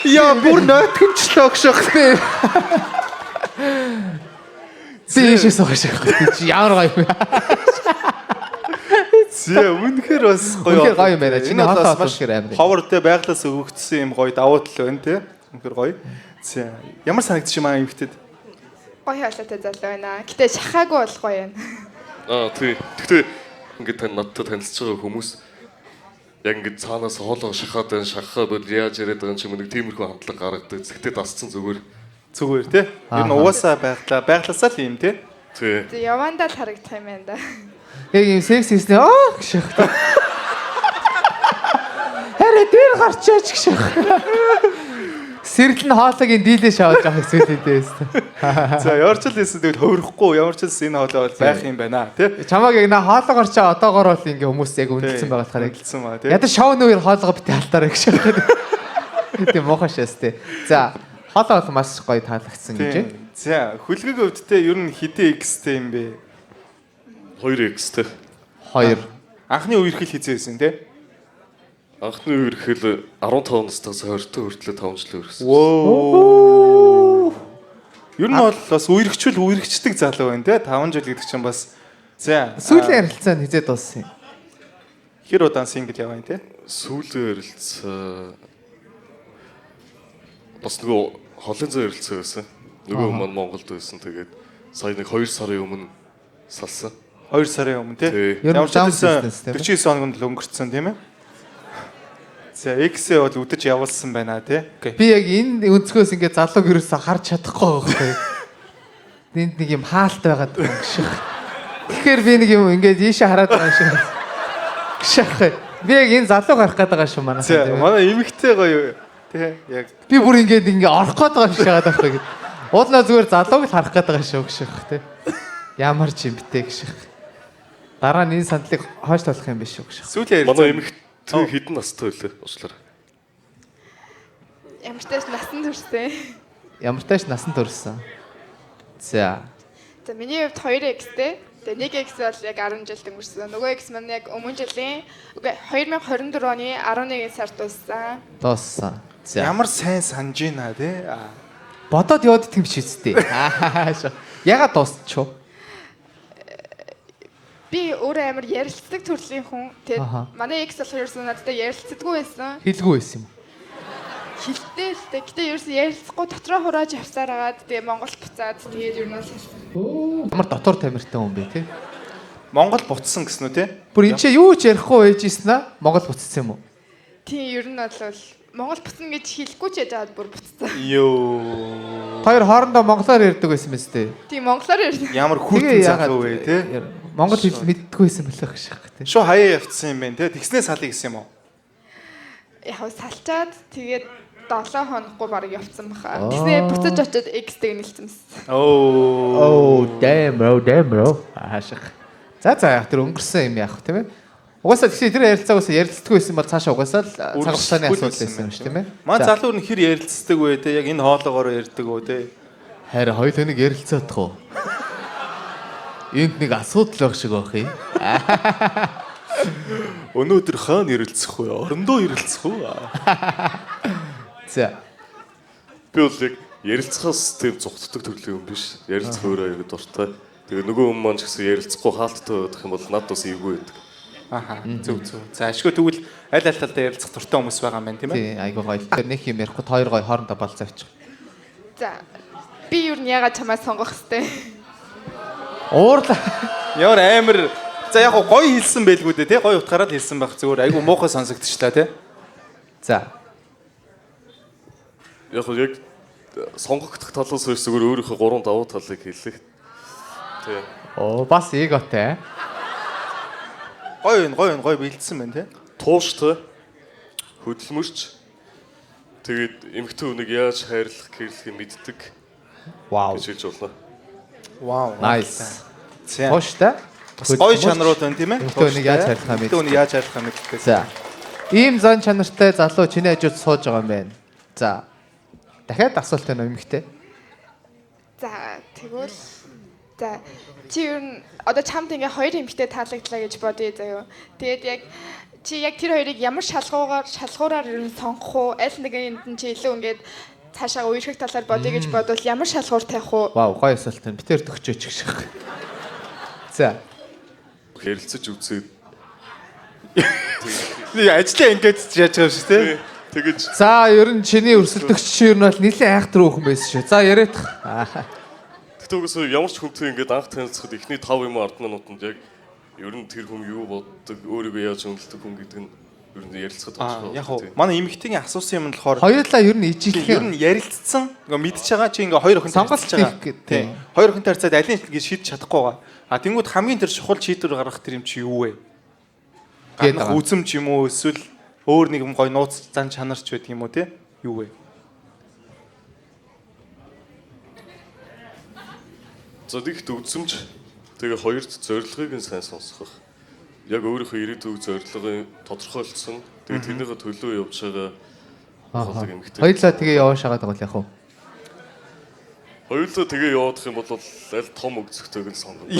S4: Яа бүр нойтгончлоо гэж.
S3: Зээшээс хаших. Чи ямар гоё юм.
S4: Зэ үнэхээр бас гоё.
S3: Үнэхээр гоё юм байна. Чиний хоолой маш амар.
S4: Ховортой байглаас өгөгдсөн юм гоё давуу тал байна те. Үнэхээр гоё. Зэ ямар санагдчих юм аа эмхтэд?
S10: Гоё хаалтай залуу байна. Гэтэ шахаагүй бол гоё байна.
S9: Тий. Гэхдээ ингээд тань надтай танилцж байгаа хүмүүс яг ингээд цаанаас хоолоо шахаад байна, шахахад бол яаж яриад байгаа юм нэг тиймэрхүү хандлага гаргадаг. Гэхдээ дасцсан зүгээр
S4: те. Ер нь угаасаа байглаасаа л юм те.
S9: Тий.
S10: Тэг явандаа л харагдах юм байна да.
S3: Яг юм секс хийснэ гэж. Хараа дээр гарчаач гэж. Сэрэл нь хоолойгийн дийлээ шавж авах зүйлээ дээс.
S4: За яарч л хэлсэн тэгвэл хөврөхгүй ямар ч энэ хоолой бол байх юм байна тий.
S3: Чамаг яг хоолойгоор чаа одоогоор бол ингээ хүмүүс яг үнэлсэн байгаа болохоор
S4: хэлсэн ба тий.
S3: Ядаж шоуны үеэр хоолойгоо битээ алтаарай гэж. Тийм мохошээс тий. За хоолой бол маш гоё таалагдсан гэж.
S4: За хүлгээг өвдтэй ер нь хэдэн X-тэй юм бэ?
S9: 2X-тэй.
S3: 2.
S4: Анхны үерхэл хийжсэн тий.
S9: Анхны үерхэл 15 наснаас 20 хүртэл 5 жил өргөсөн.
S4: Ер нь бол бас үерхчдэг залуу байна тий. 5 жил гэдэг чинь бас за
S3: сүүлийн ярилцаанд хизээд дууссан юм.
S4: Хэр удаан сингл яваа юм тий?
S9: Сүүлийн ярилцаа бас нөгөө холын зай ярилцаа байсан. Нөгөө маань Монголд байсан. Тэгээд сая нэг 2 сарын өмнө салсан.
S4: 2 сарын өмнө тий.
S3: Ямар ч
S4: 49 хоногт л өнгөрцөн тийм ээ. За X-ээ бол үдэж явуулсан байна тий.
S3: Би яг энэ өнцгөөс ингээ залууг ерөөсө харж чадахгүй байхгүй. Энд нэг юм хаалт байгаад байгаа юм шиг. Тэгэхээр би нэг юм ингээ ийшээ хараад байгаа юм шиг. Би яг энэ залуу гарах гээд байгаа шүү манай.
S4: За манай эмэгтэй гоё тий яг
S3: би бүр ингээ орох гээд байгаа юм шиг байгаа байхгүй. Уудлаа зүгээр залууг л харах гээд байгаа шүү гэх те. Ямар ч юм битээ гэх. Дараа нь энэ сандлыг хойш толох юм биш шүү гэх.
S4: Сүүлийн
S9: Манай эмэгтэй хэдэн настай вэ? Уучлаарай.
S10: Ямар ч тааш насан туршсан.
S3: Ямар тааш насан туршсан. За.
S10: За миний хувьд 2x-тэй. Тэгээ 1x бол яг 10 жил өнгөрсөн. Нөгөө x маань яг өмнө жилийн 2024 оны 11 сард дууссан.
S3: Дууссан. За.
S4: Ямар сайн санаж байна те.
S3: Бодоод яваад тийм ч үстэй. Ягаад дуусчихв?
S10: Би өөрөө амар ярилцдаг төрлийн хүн. Тэгээд манай x болохоор ерөөсөө надтай ярилцдаггүй байсан.
S3: Хэлгүй байсан юм.
S10: Хилтэй л дээ. Гэтэ ерөөсөө ярилцахгүй дотроо хурааж авсаар агаад тэгээ Монголд буцаад тэгээд ер нь
S3: Ямар дотор тамиртай хүн бэ те?
S4: Монгол буцсан гэсэн үү те?
S3: Бүр энэ чи юу ч ярихгүй байжсэн аа? Монгол буцсан юм уу?
S10: тийм ер нь бол Монгол буцна гэж хэлэхгүй ч яагаад бүр буцсан.
S4: Йоо.
S3: Хоёр хоорондоо монголоор ярьдаг байсан мэт те.
S10: Тийм монголоор ярьсан.
S4: Ямар хүртэн залуу вэ те?
S3: Монгол хэл мэддэггүй байсан мөлөх гэх те.
S4: Шо хаяа явцсан юм бэ те? Тэгснээ салъя гэсэн юм уу?
S10: Яг салчаад тэгээд 7 хоноггүй баг явцсан баха. Тэгснээ буцаж очиод X-тэй нэлсэн.
S3: Oh, damn bro. Хааших. За яг тэр өнгөрсөн юм яах вэ тийм ээ? Угаасаа тэгсэн тэр ярилцаагаа ярилцдаггүй байсан бол цаашаа угаасаа л цаг хугацааны асуудал байсан юм шүү тийм ээ?
S4: Маа залуу нь хэр ярилцдаг вэ те? Яг энэ хоолоогоор ярьдаг үү те?
S3: Харин хоёул нэг ярилцаадах уу? Энд нэг асуудал байх шиг байх юм.
S9: Өнөөдөр хаана ярилцах вэ? Орондоо ярилцах уу?
S3: За.
S9: Би бол яг ярилцахаас тийм зүгтдэг төрлийн юм биш. Ярилцах өөрөө аяг дуртай. Тэгээ нөгөө хүн маань ч гэсэн ярилцахгүй хаалттай байх юм бол над бас эвгүй байдаг.
S4: Аха. Зөв. За ашгүй тэгвэл аль талдаа ярилцах дуртай хүмүүс байгаа юм байна тийм ээ?
S3: Тий, айгуу гоё. Тэр нэг юм ярихгүй хоёр гоё хоорондоо болцоо авчих.
S10: За. Би юу яагаад чамаа сонгох хэвтэй.
S3: Уурлаа.
S4: Ямар амар. За яг гоё хэлсэн байлгүй дээ тий. Гоё утгаараа л хэлсэн байх зүгээр. Айгу муухай сонсогдчихлаа тий.
S3: За.
S9: Яг сонгогдох талаас хойш зүгээр өөрийнхөө 3 давуу талыг хэллээ. Тий.
S3: Оо бас эготой.
S4: Гоё бэлдсэн байна тий.
S9: Тууштай. Хөдөлмөрч. Тэгээд эмэгтэй хүнийг яаж хайрлах, гэрлэхийг мэддэг.
S3: Вау.
S9: гэж хэлж болно.
S4: Вау.
S3: Nice. Тууштай.
S4: Гоё чанарууд байна тийм ээ?
S3: Эмэгтэй хүнийг яаж хайрлахаа мэддэг.
S4: Эмэгтэй хүнийг яаж хайрлахаа мэддэг.
S3: За. Ийм зан чанартай залуу чиний хажууд сууж байгаа юм байна. За. Дахиад асуулт байна уу эмэгтэй?
S10: За тэгвэл за чи ер нь одоо чамд ингээ хоёр эмэгтэй таалагдлаа гэж бодъё заяа. Тэгээд яг чи яг тэр хоёрыг ямар шалгуураар ер нь сонгох уу? Аль нэгэнд нь чи илүү ингээд цаашаа үерхэх талаар бодъё гэж бодвол ямар шалгуур тавих уу?
S3: Вау, гоё асуулт байна. Би тэр төгчөөч гэх шиг. За.
S9: Ярилцаж үзээд
S4: ажлаа ингэж яаж байгаа юм шүү дээ.
S9: тэгэж
S3: За, ер нь чиний өрсөлдөгч чи ер нь бол нэлээд айхтар хүүхэн байсан шүү. За, яриадах.
S9: тэгтээ ямар ч хүнтэй ингээд анх танилцахад эхний 5 юм ард минутанд яг ер нь тэр хүн юу боддог, өөрийгөө яаж өнөлдөг хүн гэдэг нь ер нь ярилцахад
S4: байна. Яг уу манай эмэгтэйгийн асуусан юм нь болохоор
S3: хоёулаа ер нь ижиглэх
S4: ер нь ярилцсан. Ингээ мэдчихэж байгаа чи ингээ хоёр охин
S3: сонголт хийх гэдэг.
S4: Хоёр охинтой харьцаад аль нь гэж шийдэж чадахгүй байгаа. А тэнгууд хамгийн тэр чухал шийдвэр гаргах тэр юм чи юу вэ? Гаднах үзэм ч юм уу эсвэл өөр нэг юм гой нууц зан чанарч байдаг юм уу те? Юу вэ?
S9: Зодигт үзэмж тэгээ хоёрт зорилгыг нь сайн сонсох. Яг өөрийнхөө ирээдүйг зорилгыг тодорхойлсон. Тэгээ тэрнийхээ төлөө явж байгаа эмэгтэй.
S3: Хоёулаа тэгээ яваа шагаад байгаа л яах вэ?
S9: Хоёулаа тэгээ яваадах юм бол аль том өгцөгтэйг нь сонгоно.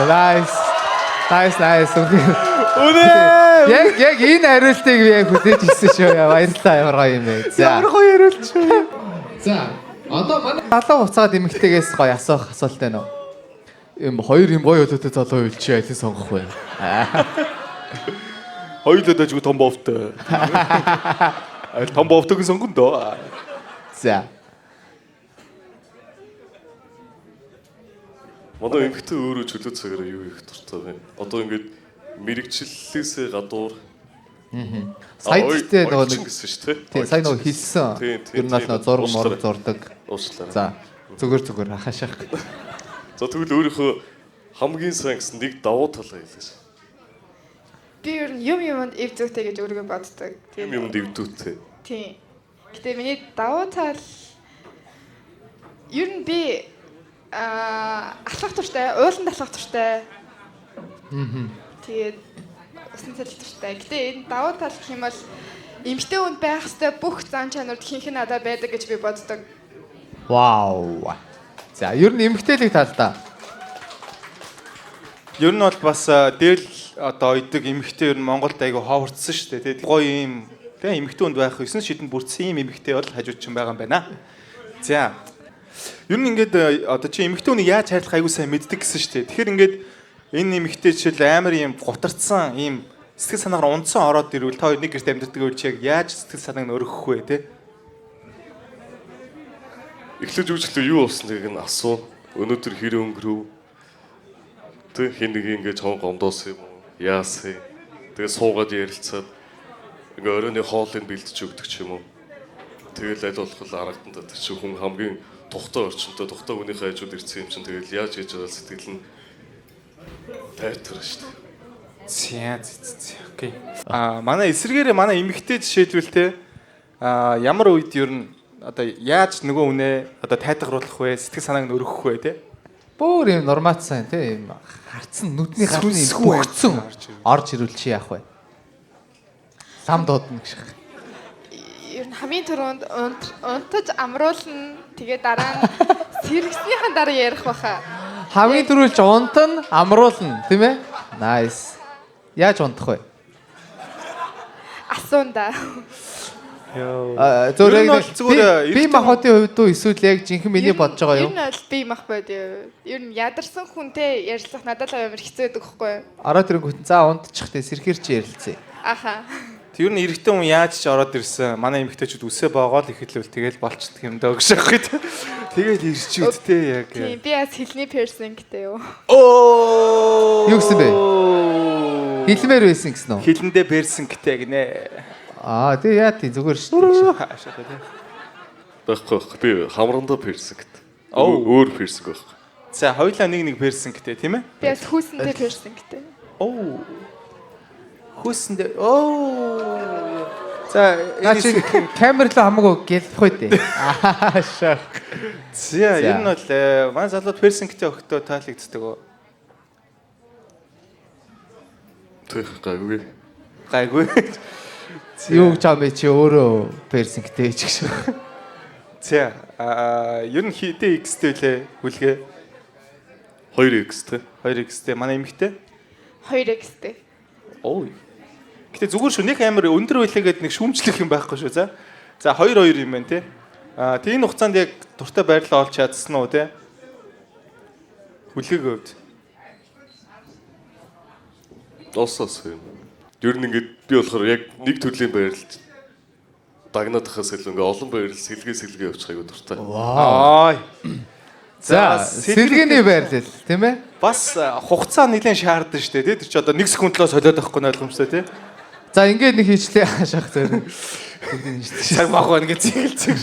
S3: Nice. Яг энэ хариултыг би яг хүлээж ирсэн шүү. Баярлалаа, ямар гоё юм бэ. За.
S4: Ямар гоё хариулт шүү.
S3: За. Одоо манай залуу уцаад эмэгтэйгээс гоё асуух асуулт байна уу? Ийм хоёр юм гоё өлөөтэй залуу үйл чи алийг сонгох вэ?
S4: Хоёулаа дажгүй том бовтой. Аль том бовтойг сонгоно доо.
S3: За.
S9: Манай эмэгтэй өөрөө чөлөө цагаараа юу их дуртай байна. Одоо ингээд мэрэгчлэлээсээ гадуур
S3: Сая гэхдээ нөгөө нэг
S9: гэсэн шүү дээ.
S3: Тийм, сая нөгөө хэлсэн. Ер нь бол зураг морог зурдаг.
S9: Уучлаарай.
S3: За. Зүгээр хашаах.
S9: За тэгвэл өөрийнхөө хамгийн сайн гэсэн нэг давуу талаа хэлээш.
S10: Би ер нь юмд эв зүйтэй гэж өөрийгөө боддог.
S9: Юмд эвдүүтэй.
S10: Тийм. Гэтэ миний давуу тал Ер нь би алхах туртай, ууланд алхах туртай. Тэгээд усан цалих туртай. Гэтэ энэ давуу тал гэх юм бол эмэгтэй хүнд байх ёстой бүх зан чанарууд ихэнх нь надад байдаг гэж би боддог.
S3: Вау. За, ер нь эмгтээлийг талдаа.
S4: Ер нь бол бас дээл одоо ойдог эмэгтэй ер нь Монголд айгу ховорцсон шүү дээ. Тэгээ гоё юм тэгээ эмэгтэй хүнд байх 9 шидэнд бүрдсэн юм эмэгтэй бол хажууд ч юм байгаа юм байна. За. Ер нь ингээд одоо чи эмэгтэй хүнийг яаж хайрлах айгу сайн мэддэг гэсэн шүү дээ. Тэгэхээр ингээд энэ эмэгтэй жишээл амар юм гутарцсан юм сэтгэл санаагаар унтсан ороод ирвэл та хоёр нэг гэрт амьддаг үйл чи яг яаж сэтгэл санааг нь өргөх вэ те?
S9: Эхлэж үжилтээ юу болсныг нь асуу. Өнөөдөр хэр өнгөрөв? Тэг хин нэг ингэ чон гомдоос юм уу? Яасан? Тэгээ суугаад ярилцаад ингээ оройны хоолыг бэлдэж өгдөг ч юм уу. Тэгэл аль болох аргаданд тэр чинь хүн хамгийн тухтай орчинтой тухтай хүнийхээ хажууд ирсэн юм чинь тэгэл яаж хийж байгаа сэтгэл нь тайтар шүү дээ.
S4: Окей. Манай эсэргээрээ манай эмэгтэй жишээлбэл те ямар үед ер нь одоо яаж нөгөө үнэ одоо тайтгаруулах вэ? Сэтгэл санааг нь өргөх вэ те?
S3: Бүр юм нормацсан тийм харцсан нүдний гарны бүгцэн орж ирвэл чи яах вэ? Лам дуудна гэж.
S10: Ер нь хамгийн түрүүнд унтаж амруулна. Тэгээ дараа нь сэргснийхэн дараа ярих баха.
S3: Хамгийн түрүүлж унтан амруулна тийм ээ? Nice. Яаж унтах вэ?
S10: Асуунда.
S3: Зүгээр би махотын хувьд уу эсвэл яг жинхэнэ миний бодож байгаа юу?
S10: Ер нь бол би мах байд. Ер нь ядарсан хүнтэй ярилцах надад амар хэцүү байдаг хгүй юу?
S3: Ороод ирэнгүүт за унтчих дээ сэрхэр чи ярилцъя.
S10: Аха.
S4: Тэр нь эрэгтэй хүн яаж ч ороод ирсэн. Манай эмэгтэйчүүд үсээ боогоод ихэдлүүл тэгэл болчдөг юм даа гэж аах гээд. Тэгэл ирчүүд те яг.
S10: Тийм би бас хэлний персонтэй юу.
S3: Юу гэсэн бэ? Хэлмээр байсан гэсэн үү?
S4: Хэлэндээ персонтэй гинэ.
S3: Тэгээ яа тий зүгээр шүү.
S9: Байхгүй би хамрандаа персонт. Өөр персон байхгүй.
S4: За хоёулаа нэг персонтэй тийм ээ?
S10: Би бас хүүсэнтэй персонтэй.
S4: Хүүсэндээ За
S3: чи камер л хамаагүй гэлбэх үү дээ. Шах.
S4: За ер нь бол манай залууд персонтэй өгтөө таалагддаг уу?
S9: Гайгүй.
S4: Гайгүй.
S3: Юу ч юм чи өөрөө персонтэй ч гэж.
S4: За ер нь хитэ X-тэй лээ хүлгээ.
S9: 2X-тэй.
S4: 2X-тэй манай эмэгтэй?
S10: 2X-тэй.
S4: Гэтэ зүгээр шүү нэг амар өндөр байлаа гэдэг нэг шүүмжлэх юм байхгүй шүү. За 2-2 юм байна те. Тийм хугацаанд яг дуртай байрлал олж чадсан уу те? Хүлгээг өвд.
S9: Осоос юм. Ер нь ингээд би болохоор яг нэг төрлийн байрлалд дагнаадахаас илүү ингээд олон байрлал сэлгээ явуучих айгу дуртай.
S3: За сэлгээний байрлал тийм ээ?
S4: Бас хугацаа нэлээд шаардсан шүү дээ. Тэр чи одоо 1 секундлоо солиод авахгүй ойлгомжтой тий.
S3: За ингээд нэг хийчлээ хашаах зэрэг.
S4: Цаг мах ингээд цэгэлцэг.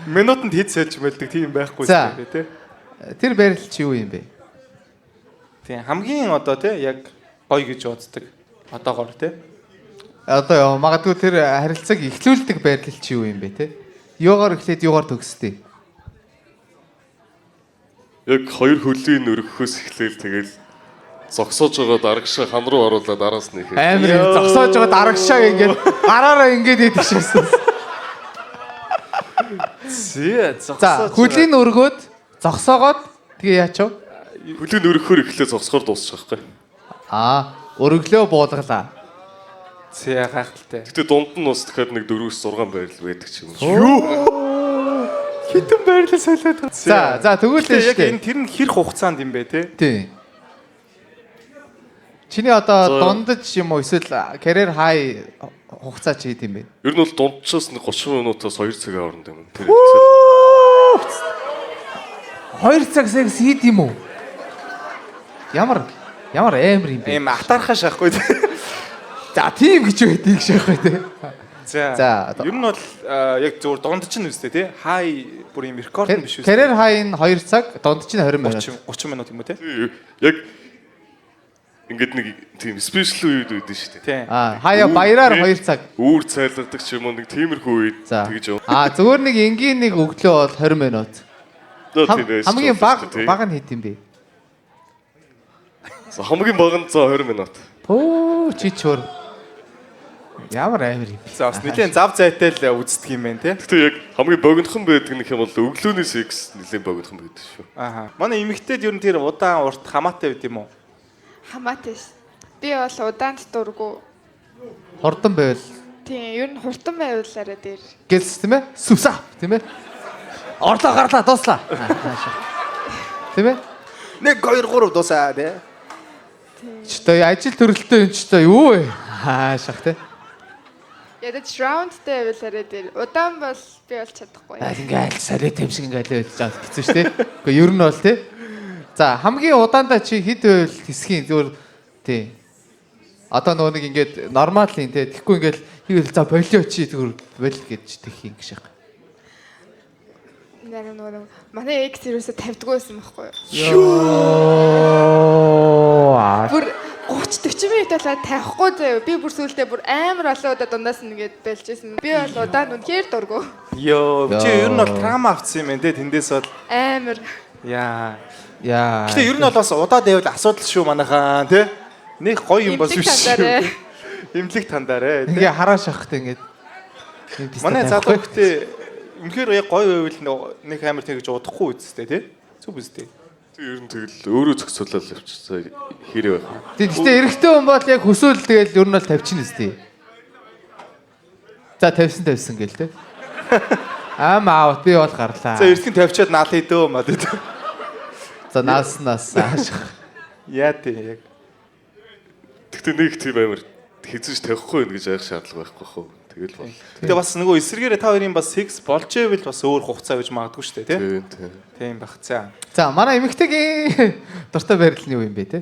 S4: Минутанд хэд сольж мэлдэг тийм байхгүй шүү дээ тий.
S3: Тэр байрлал чи юу юм бэ?
S4: Тийм хамгийн одоо тий яг гоё гэж боддог. Одоогоор тий.
S3: Одоо магадгүй тэр харилцааг эхлүүлдэг байрлал чи юу юм бэ тий? Юугаар эхлээд юугаар төгсдөө?
S9: Яг хоёр хөлийг өргөхөөс эхлээл тэгэл зогсоож байгаа дарагшаа хан руу оруулаад араас нь ихээ.
S3: Амар зогсоож байгаа дарагшааг ингээд гараараа ингээд идэх шээсэн. За хөлийн өргөөд зогсоогоод тэгээ яач вэ?
S9: Хөлийн өргөхөөр эхлээ зогсохоор дуусчих байхгүй.
S3: Өргөлөө буулгалаа.
S4: Зэ гайхалтай.
S9: Гэтэ дунд нь бас тэгэхээр нэг 4-6 байрлал байдаг ч юм.
S4: Хитэн байрлал солиод.
S3: За тэгвэл
S4: яг энэ тэр нь хэр хугацаанд юм бэ те?
S3: Тийм. Чиний одоо дундаж юм уу эсвэл career high хугацаа чи хэд юм бэ?
S9: Ер нь бол дундчаас 30 минутаас 2 цагийн хооронд юм. Тэр
S3: 2 цагаас хэд юм уу? Ямар амар юм бэ?
S4: Эм атархаа шахахгүй те.
S3: За тийм гэж байдгийг шахах те.
S4: За ер нь бол яг зөвхөн дунд чинь үстэй тий. Хай бүр юм рекорд нь биш үстэй.
S3: Career high нь 2 цаг, дунд чинь 20 минут.
S4: 30 минут юм уу тий?
S9: Яг ингээд нэг тийм спешиал үед үүдэн шүү дээ.
S3: Хаяа баяраар 2 цаг.
S9: Үүр цайлгадаг ч юм уу нэг тиймэрхүү үед тэгж.
S3: Зүгээр нэг энгийн нэг өглөө бол 20 минут. Хамгийн бага нь хэд юм бэ?
S9: Хамгийн бага нь 20 минут.
S3: Оо чи чөр. Ямар амир юм.
S4: За бас нэлийн зав зайтай л үздэг юм байна те.
S9: Гэтэ яг хамгийн богинохон байдаг нэг юм бол өглөөний секс нэлийн богинохон байдаг шүү.
S4: Аха. Манай эмэгтэйд ер нь тэр удаан урт хамаатай байд юм уу?
S10: Хамаатай ш. Би бол удаанд дургу.
S3: Хурдан байвал
S10: Тийм, ер нь хурдан байвалаараа дээр.
S3: гэлс тийм ээ? Сүвсаа тийм ээ? Орлоо гарлаа дууслаа. Тийм ээ?
S4: 1 2 3 дуусаа те.
S3: Чтой ажил төрөлтөө энэ чтой юу вэ? Хаашах те.
S10: Ядаж раундтай байвалаараа дээр. Удаан бол би бол чадахгүй.
S3: Ингээл солиот юм шиг ингээл байж байгаа хэцүү шүү те. Гэхдээ ер нь бол те. За хамгийн удаандаа чи хэд байвал хэсгийн зүгээр тий. Одоо нөгөө нэг ингээд нормал юм те. Тэгэхгүй ингээл хийвэл за болио чи зүгээр бол гэж тэх юм шиг.
S10: Нэр нөгөө манай экс юусоо тавьдгүй байсан байхгүй юу?
S3: Йоо.
S10: Бүр 30-40 минут болоод тавихгүй заяа. Би бүр сүултээ бүр амар олон удаа дундаас нэгээд байлж байсан. Би бол удаан үнэхээр дургу.
S4: Йоо, чи ер нь бол трама авцсан юм байна те. Тэндээс бол
S10: Амар.
S4: яа.
S3: Яа.
S4: Гэтэ ер нь бол бас удаад байвал асуудал шүү манайхаа те. Нэг гоё юм бас биш шүү. Имлэг тандаарэ.
S3: Ингээ харааш авахтай ингээд.
S4: Манай залуу гэхдээ үнэхээр яг гоё байвал нэг амар тэгж удахгүй үсттэй тий. Зүг үсттэй.
S9: Тэг ер нь тэгэл өөрөө зохицуулаад явчихсан хэрэг байна.
S3: Гэтэ эрэгтэй хүн бол яг хүсвэл тэгэл ер нь бол тавьчихна үстэй. За тавьсан гээл те. Аав би бол гарлаа.
S4: За эртхэн тавьчаад наал хийдөө маа тий.
S3: За наас ааших.
S4: Яа тий яг.
S9: Гэтэ нэг тийм амар хизэж тавихгүй байх гэж айх шаардлага байхгүй хөө. Тэгэл бол.
S4: Гэтэ бас нөгөө эсрэгээрээ та хоёрын бас секс болж ивэл бас өөр хугацаа байж магадгүй шүү дээ тий. Тийм баг цаа.
S3: За манай эмэгтэйгийн дуртай байрлал нь юу юм бэ те?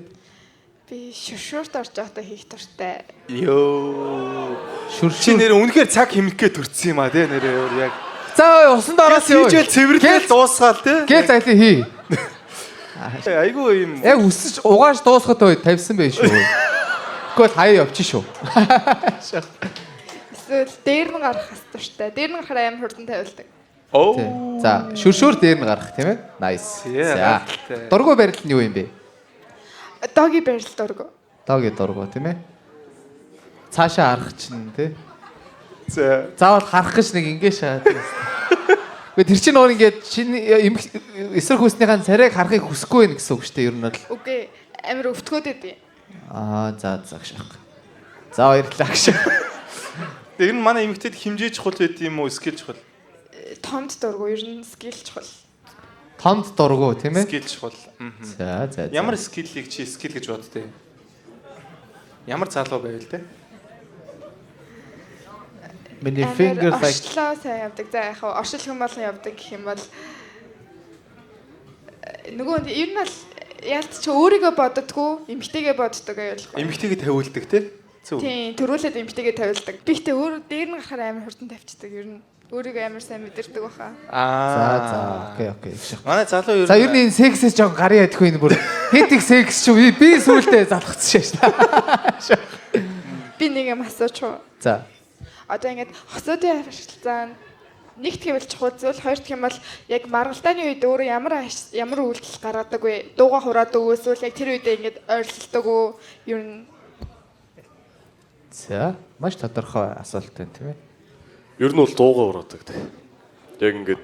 S10: Би шүршүрт орж байхдаа хийх дуртай.
S4: Йоо.
S3: Шүршүр.
S4: Чи нэр үнэхээр цаг хэмнэхгээ төрсөн юм а тий нэрээ яг.
S3: За усан доороос юу?
S4: Хийжэл цэвэрлэл дуусгаал тий.
S3: Гээл зайлаа хий.
S4: Айгу юм.
S3: Яг үсэж угааж дуусахад бай тавьсан байх шүү. Тэгвэл хаяа явчих шүү.
S10: Эсвэл дээр нь гарах хастуртай. Дээр нь гарахаар амар хурдан тавилдаг.
S4: Оо.
S3: За шүршүр дээр нь гарах тийм ээ. Nice. За. Дургу байрлал нь юу юм бэ?
S10: Доги байрлал дургу.
S3: Доги дургу тийм ээ. Цаашаа харах чинь тий.
S4: За.
S3: Заавал харах гэж нэг ингэ шаад. Гэхдээ тэр чинь өөр ингээд шинэ эсрэг хүснийхэн царайг харахыг хүсэхгүй байх гэсэн үг шүү дээ ер нь бол.
S10: Үгүй амар өвтгөөд байдیں۔
S3: За гшаах. За баярлалаа гшаах.
S4: Тэр нь манай эмэгтэйд химжээ чухал байд юм уу, скил чухал?
S10: Томд дургу ер нь скил чухал.
S3: Томд дургу тийм ээ?
S4: Скил чухал.
S3: За.
S4: Ямар скиллийг чи скил гэж боддөө? Ямар залуу байвал те?
S3: Миний finger like
S10: оршлоо сайн явдаг. За яг оршил хүм болгон явдаг гэх юм бол нөгөө ер нь бол ялт чи өөрийгөө боддгоо, эмгтэйгээ боддог аюулгүй.
S4: Эмгтэйгээ тавиулдаг те? Зөв.
S10: Тийм, төрүүлээд эмгтэйгээ тавиулдаг. Би ихтэй өөр дээр нь гарахаар амар хурдан тавьчихдаг. Ер нь өөрийгөө амар сайн мэдэрдэг баха.
S3: За. Окей.
S4: Манай залуу ер нь
S3: за ер нь энэ сексээс жоон гарын ядхгүй энэ бүр хэд их секс ч би сүүлдээ залхацсан шээ.
S10: Би нэг юм асууч уу?
S3: За.
S10: Одоо ингээд хосуудын харилцаанд нэгт гэвэл чухал зүйл, хоёрт гэх юм бол яг маргалдааны үед өөрөө ямар үйлдэл гаргадаг вэ? Дууга хураадаг уу эсвэл яг тэр үедээ ингээд ойрлолдог уу? Ер нь
S3: за маш тодорхой асуулт байна тийм ээ.
S9: Ер нь бол дуугаа ураадаг тий. Яг ингээд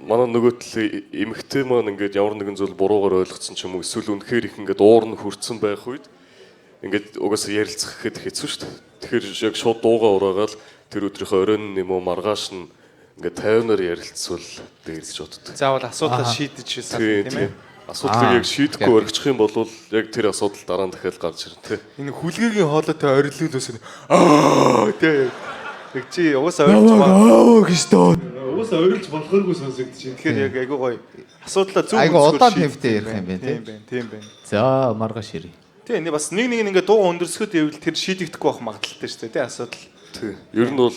S9: манай нөгөө төл эмэгтэй маань ингээд ямар нэгэн зүйл буруугаар ойлгоцсон ч юм уу эсвэл үнэхээр их ингээд уур нь хүрцэн байх үед ингээд угаасаа ярилцах гэхэд хэцүү шүү дээ. Тэгэхээр яг шууд дуугаа ураагаал тэр өдрийнхөө оройн юм уу маргааш нь ингээд 50-аар ярилцвал дээр гэж боддог.
S4: заавал асуудал шийдэж шээ тийм ээ.
S9: Асуудлыг яг шийдэхгүй өргөчих юм бол яг тэр асуудал дараа нь дахиад гарч ирнэ тий.
S4: Энэ хүлгээгийн хоолойтой ойрлол өсөнө. Тий. Тэг чи угаасаа ойрлж байгаа.
S3: Гэж доо.
S2: Уусаа ойрлж болохгүй сонсогдчих.
S4: Тэгэхээр яг айгуу гоё. Асуудлаа зөв
S3: айгуу удаан төвтэй ярих юм байна
S4: тийм байна.
S3: За маргааш ирээ.
S4: Тий, энэ бас нэг ингээ дуу өндөрсгöd ивэл тэр шийдэгдэхгүй байх магадaltaй шүү дээ тий асуудал.
S9: Тий. Ер нь бол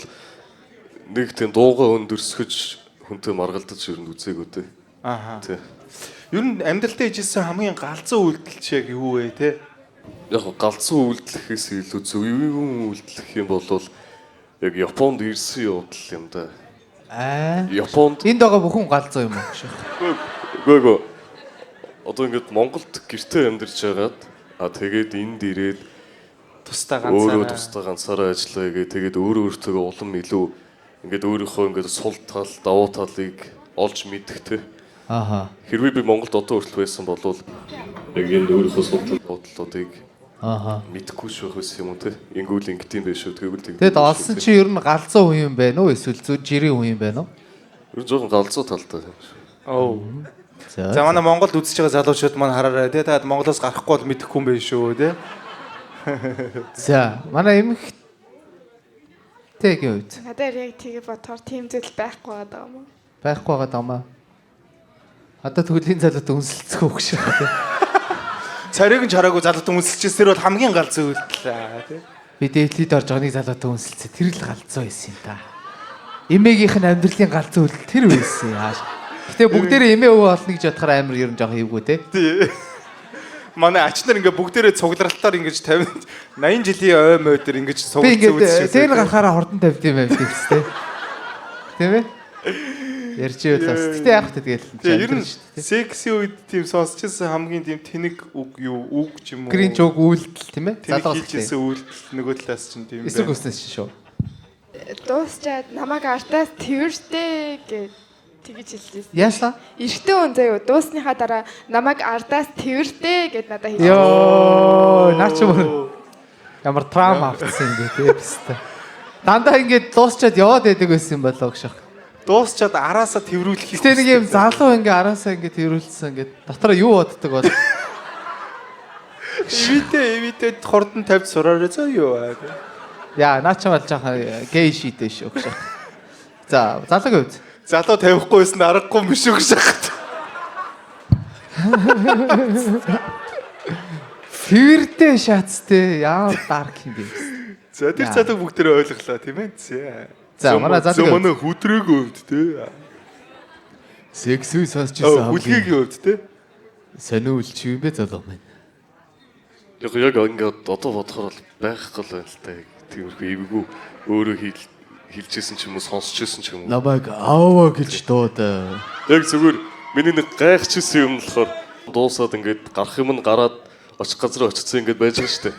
S9: нэг тийм дуугаа өндөрсгөж хүнтэй маргалдаж ер нь үзээгүй тий.
S4: Ааха.
S9: Тий.
S4: Ер нь амьдралтаа хийжсэн хамгийн галзуу үйлдэл чи яг юу вэ те?
S9: Яг галзуу үйлдэлээс илүү зөв юм үйлдэл гэх юм бол яг Японд ирсэн явдал юм да. Японд
S3: энд байгаа бүхэн галзуу юм уу шах.
S9: Гөө. Одоо ингээд Монголд гэртээ амьдарч байгаад тэгээд энд ирээд
S4: Тусдаа
S9: өөрөө
S4: ганцаараа.
S9: тусдаа ганцаараа ажиллая гээ тэгээд өөртөө улам илүү ингээд өөрийнхөө ингээд сул тал, давуу талыг олж мэдхтэй.
S3: Ааха.
S9: Хэрвээ би Монголд одоо хүртэл байсан бол яг энэ өөрийнхөө сул тал бодлоодыг мэдхгүй шүү хэвс юм уу те. Ингүүл ингэдэм байх шүү. Тэгвэл
S3: Тэгэд олсон чи ер нь галзуу хүн юм байна уу эсвэл зүг жирийн хүн юм байна уу?
S9: ер нь жоохон галзуу талтай юм шүү.
S4: Оо. За манай Монголд үзэж байгаа залуучууд маань хараарай те. Та Монголоос гарахгүй бол мэдэхгүй юм байна шүү те.
S3: За манай эмэгтэйгийн үед
S10: Надад яг тэгээ бодохоор тийм зүйл байхгүй байгаа юм уу?
S3: байхгүй байгаа даа. Одоо тэгвэл энэ залууд үнсэлцэх үг шиг байна.
S4: Царийг нь чараагүй залууд үнсэлчихсээр бол хамгийн галзуу үйлдэлээ те.
S3: Би дээдлид орж байгаа нэг залууд үнсэлцээ. Тэр л галзуу байсан юм да. Эмээгийнх нь амьдралын галзуу үйлдэл тэр байсан яаш. Гэтэ бүгдээрээ эмээ өвөө олно гэж бодохоор амар ер нь жоохон эвгүй те.
S4: Тий. Манай ач нар ингээ бүгдээрээ цугларалтаар ингэж 50 80 жилийн ой мойдэр ингэж
S3: Би
S4: цуглацсан
S3: ингээд тэр гарахаараа хурдан тавьд юм байв гэхтэй. Тийм ээ? Ярьж байлаа. Гэтэ яах вэ тэгэл.
S4: Тэгээ ер нь секси үед тийм сонсчихсан хамгийн тийм тэнэг үг юу үг ч юм уу.
S3: Гринч үг үйлдэл тийм ээ?
S4: Тэнэг хийжсэн үйлдэл нөгөө талаас чинь тийм
S3: эсрэг үснээс чинь шүү.
S10: Дуусчаад намайг артаас тэрвэртэй гэж тэгж хэлжсэн.
S3: Яасан?
S10: Эрэгтэй хүн заяа дуусныхаа дараа намайг ардаас тэрвэртэй гэд надад хэлсэн.
S3: Йоо, наач юм. Ямар траума авчихсан юм бэ те. Дандаа ингээд дуусчаад яваад байдаг байсан юм болоо гэх шах.
S4: Дуусчаад араасаа тэрврүүлэх.
S3: Гэтэ нэг юм залуу ингээ араасаа ингээ тэрвэрлсэн ингээд дотор юу боддог бол
S4: Эвитэ хурдан тавьж сураарай заа юу аа.
S3: яа наач бол жоохон гей шийдэ шүү гэх шах. За залуугийн үед
S4: Залуу тавихгүй байсан аргагүй юм биш үү гэж хахад.
S3: тэрвэртэй шаацтэй ямар дарк юм бэ.
S4: За тэр залуу бүгдээрээ ойлголоо тийм ээ.
S3: За манай залуу
S4: манай хүтрээгийн хувьд те.
S3: сексүй сонсчихсан
S4: хүлгээгийн хувьд те.
S3: сониулч юм бэ залуу маань.
S9: Яг ингээд одоо бодохоор бол байхгүй л байна л та. Тиймэрхүү эвгүй өөрөө хэлжсэн ч юм уу сонсчихсэн ч юм уу.
S3: Намайг аава гэж дуудаа.
S9: Яг зүгээр миний нэг гайхчихсан юм болохоор дуусаад ингээд гарах юм нь гараад очих газар очицсан ингээд байж байгаа шүү дээ.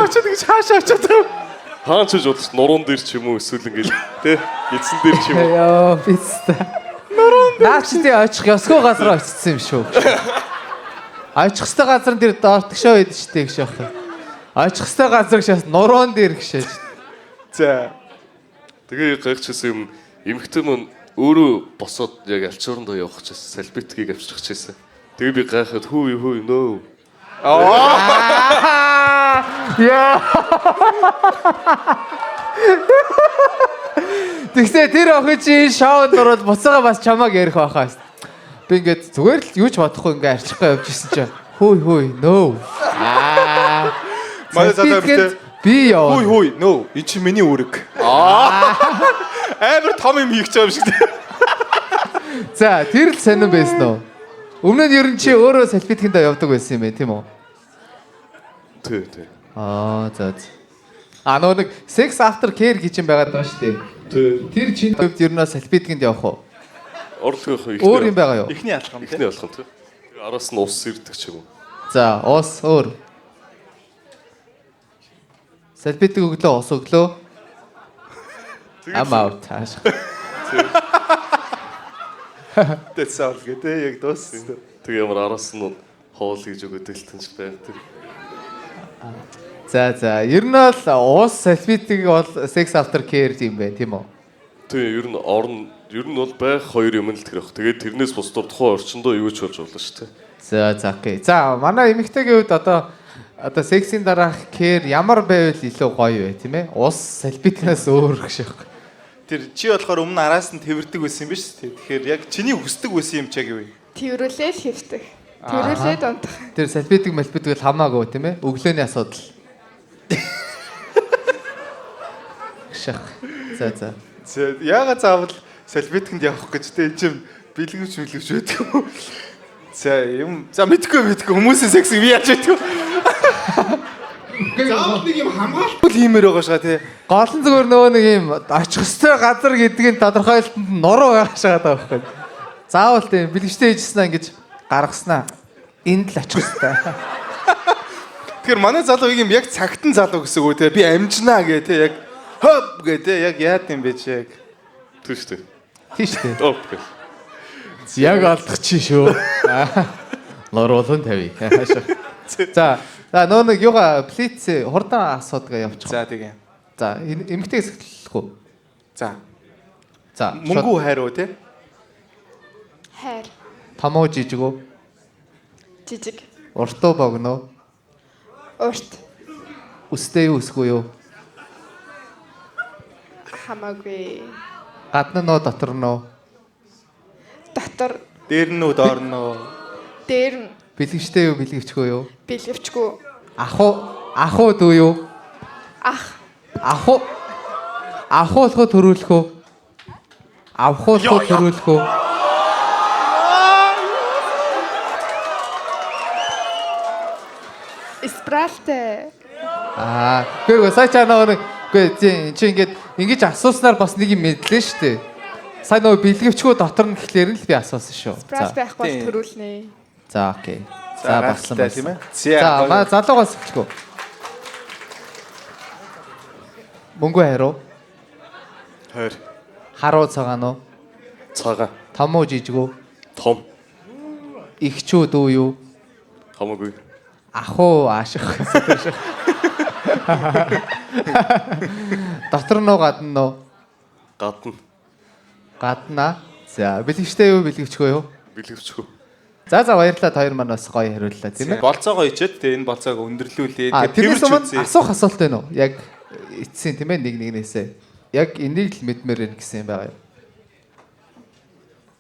S4: Очоод гэж хаашаа очоод.
S9: Хаан ч гэж бодож нуруунд дээр ч юм уу эсвэл ингээд тэ эзэн дээр ч юм уу.
S3: Яа биста. Наач тий очих ёсгүй газар очсон юм шүү. Очих хэвээр газар дээр доортгшоо байдаг шүү дээ гэж яах. Очих хэвээр газар шээс нуруунд дээр гişээж.
S4: За.
S9: Тэгээ гайхчихсан юм эмхтэн мөн өөрөө босоод яг алчуурандаа явах гэсэн салбитгийг авчрах гэсэн. Тэгээ би гайхаад хүү нөө.
S3: Яа. Тэгсээ тэр охин чи шоунд ороод буцаага бас чамааг ярих байхаас. Би ингээд зүгээр л юу ч бодохгүй ингээд арчихгаа явж исэн чинь хөөй нөө.
S4: Манай залуу бид
S3: би яа.
S4: Хөөй нөө. Энд чи миний үүрэг. Амар том юм хийх гэж байгаа юм шиг.
S3: За тэр л сонирн байсан уу? Өмнө нь ер нь чи өөрөө салфитгэндээ явдаг байсан юм байна тийм үү?
S9: Тий.
S3: За. Нөгөө нэг sex after care гэж юм байгаад байгаа шүү дээ.
S9: Тий.
S3: Тэр чинь хувьд ер нь салфитгэнд явах уу?
S9: Орлогын их.
S3: Өөр юм байгаа юу?
S4: Эхний алхам
S9: тий. Тэгээ араас нь ус ирдэг ч юм уу.
S3: За, ус өөр. Салфитик өглөө ус өглөө. I'm out.
S4: That's all гэдэг яг дуус.
S9: Тэгээ ямар араас нь хоол гэж өгöd дэлтэнч байх тэр.
S3: За, ер нь бол ус салфитик бол sex after care юм байна тийм үү?
S9: Тэгээ ер нь бол байх хоёр юм л тэр ах. Тэгээд тэрнээс бусдаар тухайн орчиндөө юу ч болж болно шүү дээ.
S3: За, окей. За, манай эмэгтэйгийн хувьд одоо сексийн дараах care ямар байвал илүү гоё вэ, тийм ээ? Ус салфитикнаас өөр гэх шиг.
S4: Тэр чи болохоор өмнө араас нь тэрвэрдэг байсан юм биш үү? Тэгэхээр яг чиний хүсдэг байсан юм ч яг юу вэ?
S10: Тэрвэрлэл хэвтэх. Тэрвэрлээд унтах.
S3: Тэр салфитик малфитик л хамаагүй тийм ээ? Өглөөний асуудал. Шах. За.
S4: Яагаад заавал салфитгэнд явах гэж тэ чим бэлгэвч байдаг юм. За мэдгүй хүмүүсийн секс би яаж байдаг. Заавал нэг юм хамгаалт хиймээр байгаа шаа тий.
S3: Гол нь зүгээр нөгөө нэг юм очих хөстэй газар гэдгийг тодорхойлолтод нуруу байгаа шагаад байгаа байхгүй. Заавал тийм бэлгэжтэй хийжснаа ингэж гаргаснаа. Энд л очих хөстэй.
S4: Тэгэхээр манай залуу юм яг цагтан залуу гэсэн үг тий. Би амжнаа гэ тий яг хоп гэ тий яг яад юм бэ чи яг.
S9: Тийш үү.
S3: Тийш үү.
S9: Оп.
S3: Яг алдах чи шүү. Нуруулан тавь. За нөгөө нэг юга плиц хурдан асуудгаа явуучих.
S4: За тэгээ.
S3: За эмгтээс эхлэх үү?
S4: За.
S3: За
S4: мөнгө хайр уу тий?
S10: Хайр.
S3: Томоо жижиг үү?
S10: Жижиг.
S3: Уртуу богно.
S10: Урт.
S3: Үстэй юу өсгүй юу?
S10: Хамаагүй.
S3: Гадна нөө дотор нөө?
S10: Дотор.
S4: Дээр нь үү доор нь үү?
S10: Дээр нь.
S3: Бэлгэвчтэй юу бэлгэвчгүй юу?
S10: Бэлгэвчгүй.
S3: Ахуу дүү юу?
S10: Ах.
S3: Ахуулахуу төрүүлэх үү? Авахуулахуу төрүүлэх үү?
S10: Спралте.
S3: Гэх сая нөгөө чи ингэж асууснаар бас нэг юм мэдлээ шүү дээ. Сая нөгөө бэлгэвчгүй дотор нь гэхлээр л би асуусан шүү.
S10: Спралт байхгүй төрүүлнэ.
S3: За окей. За баслаа
S4: тийм ээ.
S3: За маа залуугаас эхлэв. Мөнгө хайруу?
S9: Хайр.
S3: Харуу цагаан уу?
S9: Цагаан.
S3: Том уу жижиг үү?
S9: Том.
S3: Игчүү дүү юу?
S9: Хамаагүй.
S3: Ахуу ааших. Дотор нь гадна уу?
S9: Гадна.
S3: Гадна. За бэлгэвчтэй юу бэлгэвчгүй юу?
S9: Бэлгэвчгүй.
S3: За баярлалаа хоёр маань бас гоё хариуллаа тийм ээ.
S4: Болцоогоо ичээд тэгээ энэ болцоог өндөрлүүлээ.
S3: Тэрнээс өмнө асуух асуулт байна уу? Яг эцсийн тийм ээ нэг нэгнээсээ. Яг энийг л мэдмээр байна гэсэн юм байгаа юу?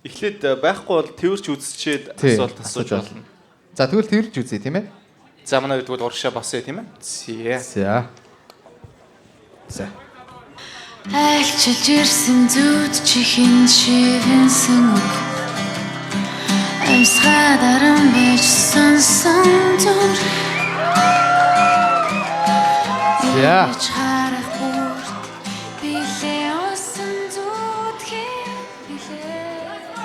S4: Эхлээд байхгүй бол тэрч үзчихэд асуулт асууж болно.
S3: За тэгвэл тэрч үзье тийм ээ.
S4: За манай гэдэг бол урагшаа басъя тийм ээ.
S3: За.
S8: Айлчилж ирсэн зүуд чихэн шивэнсэн үг Амсгаа даран байж сонсон дүр
S3: За.
S8: Харах бүр билээ осон зүудхээ билээ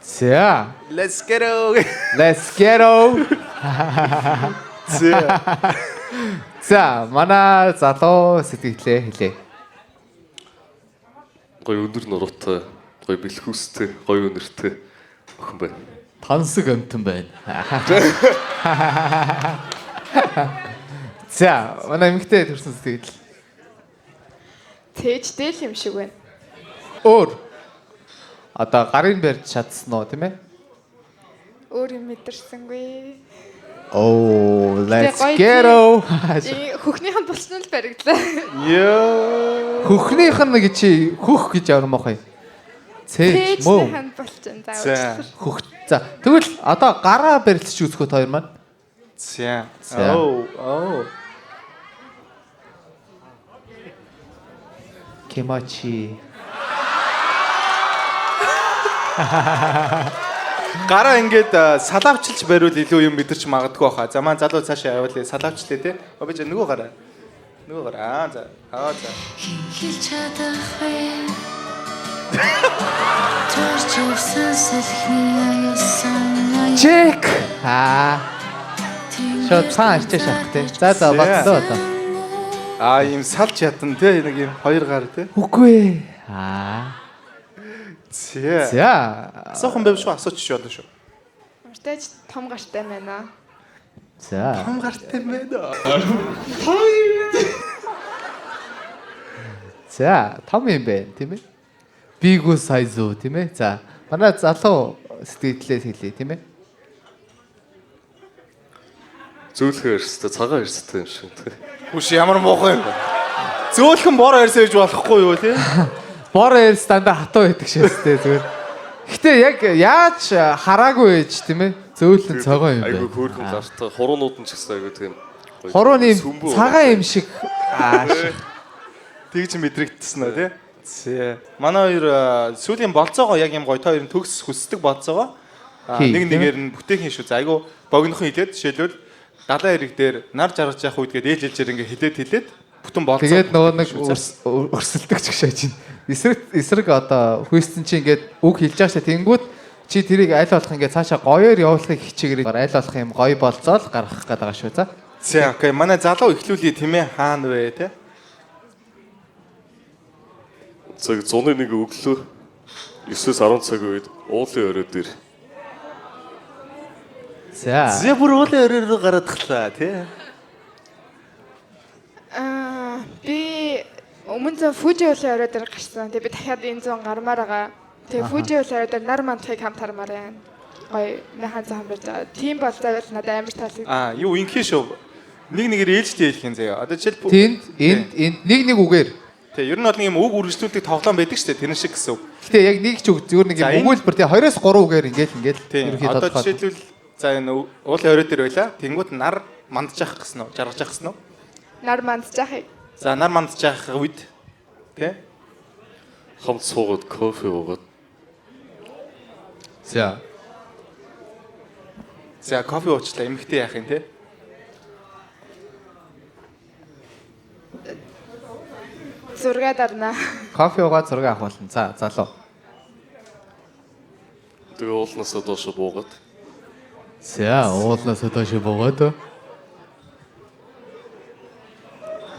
S3: За.
S4: Let's get out.
S3: За, манай залуу сэтгэлээ хэлээ.
S9: Гоё өндөр нуруутай, гоё бэлхүүстэй, гоё өнөртэй охин байна.
S3: Тансаг амтан байна. За, манай эмэгтэй төрсэн сэтгэл.
S10: Тээжтэй л юм шиг байна.
S3: Өөр. Одоо гарын барьж чадсан уу тийм ээ?
S10: Өөр юм мэдэрсэнгүй.
S3: Oh, let's get out.
S10: Хөхнийх нь булчнал баригдлаа.
S3: Хөхнийх нь гэж чи хөх гэж явармах юм. Цээж мөө.
S10: Тээжнийх нь булчин заавал.
S3: Хөх. За, тэгвэл одоо гараа барилч үзэхөт хоёр маань.
S4: За.
S3: Кимачи.
S4: Гараа ингээд салаавчилж бариул илүү юм мэдэрч магадгүй баха. За маань залуу цаашаа явуулъя. Салаавчлаа те. Би нөгөө гараа. За. За.
S8: Хэлж чадах вэ Төрчөвсөн сэлхний аясан
S3: Чек. Шот цааш шахах те. За бодлоо одоо.
S4: Ийм салж ятан те нэг юм хоёр гар те.
S3: Үгүй.
S4: За. Асуухан байв шүү асууч болно шүү.
S10: Уртаж том гартай байна.
S3: За.
S4: Том гартай байна.
S3: За, том юм байна тийм ээ. Бигүү сайз уу тийм ээ. За, манай залуу сэтгэлдээ хэлье тийм ээ.
S9: Зөөлхөн ярьстай, цагаан ярьстай юм шиг тий.
S4: Үш ямар муухай юм бэ? Зөөлхөн бор ярьсан гэж болохгүй юу тий?
S3: Бор ярь стандаа хатуу байдаг шээстэй зүгээр. Гэтэ яг яаж хараагүй ээж тийм ээ. Зөөлөн цогоо юм байна.
S9: Айгу хөөрхөн гартай, хуруунууд нь ч гэсэн айгу тийм.
S3: Хурууны цагаан юм шиг
S4: Тэгж мэдрэгдсэн үү тий? За. Манай хоёр сүүлийн болцоогоо яг юм гоё та хоёрын төгс хүсдэг болцоогоо нэг нэгээр нь бүтээхийн шүү. За айгу богинохон хэлээд жишээлбэл далайн хэрэг дээр нар жаргаж явах үед гээд ээлжээр ингээ хилээд бүтэн болцоо.
S3: Тэгээд нөгөө нэг өрсөлдөг ч гэж байна. Эсрэг одоо хүйсцэн чи ингээд үг хэлж байгаа шээ тэнгүүд чи тэрийг аль болох ингээд цаашаа гоёор явуулахыг хичээгээр аль болох юм гоё болцоол гаргах гээд байгаа шүү за.
S4: За окей манай залуу ихлүүлээ тийм ээ хаана вэ те?
S9: Цаг 101 өглөө 9-10 цагийн үед уулын орой дээр.
S3: За.
S4: Бүр уулын орой руу гараадглаа тий.
S10: Би өмнө Фужи уулын орой дээр гарсан. Тэгээ би дахиад энэ 100 гармаар байгаа. Тэгээ Фужи уулын орой дээр нар мантхыг хамт хармаар байна. Гоё нахан зам байж байгаа. Тийм бол завал надад амар таалагдав.
S4: Юу инхээ шүү. Нэг нэгээр ээлжтэй хэлэх юм заяа. Одоо жишээл
S3: тэнд энд нэг үгээр.
S4: Тэг ер нь бол нэг юм үг үргэлжлүүлдэг тоглоом байдаг шүү дээ. Тэр шиг гэсэн үг.
S3: Гэтэ яг нэг ч үг зүгээр нэг юм өгүүлбэр тий 2-3 үгээр ингээл
S4: ерөнхийдөө одоо жишээлбэл за энэ уулын орой дээр байла. Тэнгүүд нар мандж явах гэсэн үү? Жаргаж явах гэсэн үү?
S10: Нар мандж яхах.
S4: За нар мандж явах үед тий
S9: Хамт суугаад кофе уугаад.
S3: За
S4: кофе уучлаа эмхтэй яах юм тий?
S10: Зураг дарна.
S3: кофе уугаад зураг авах болно. За залуу.
S9: Тэгээ уулнасаа доош буугаад.
S3: За уулнасаа доош буугаад.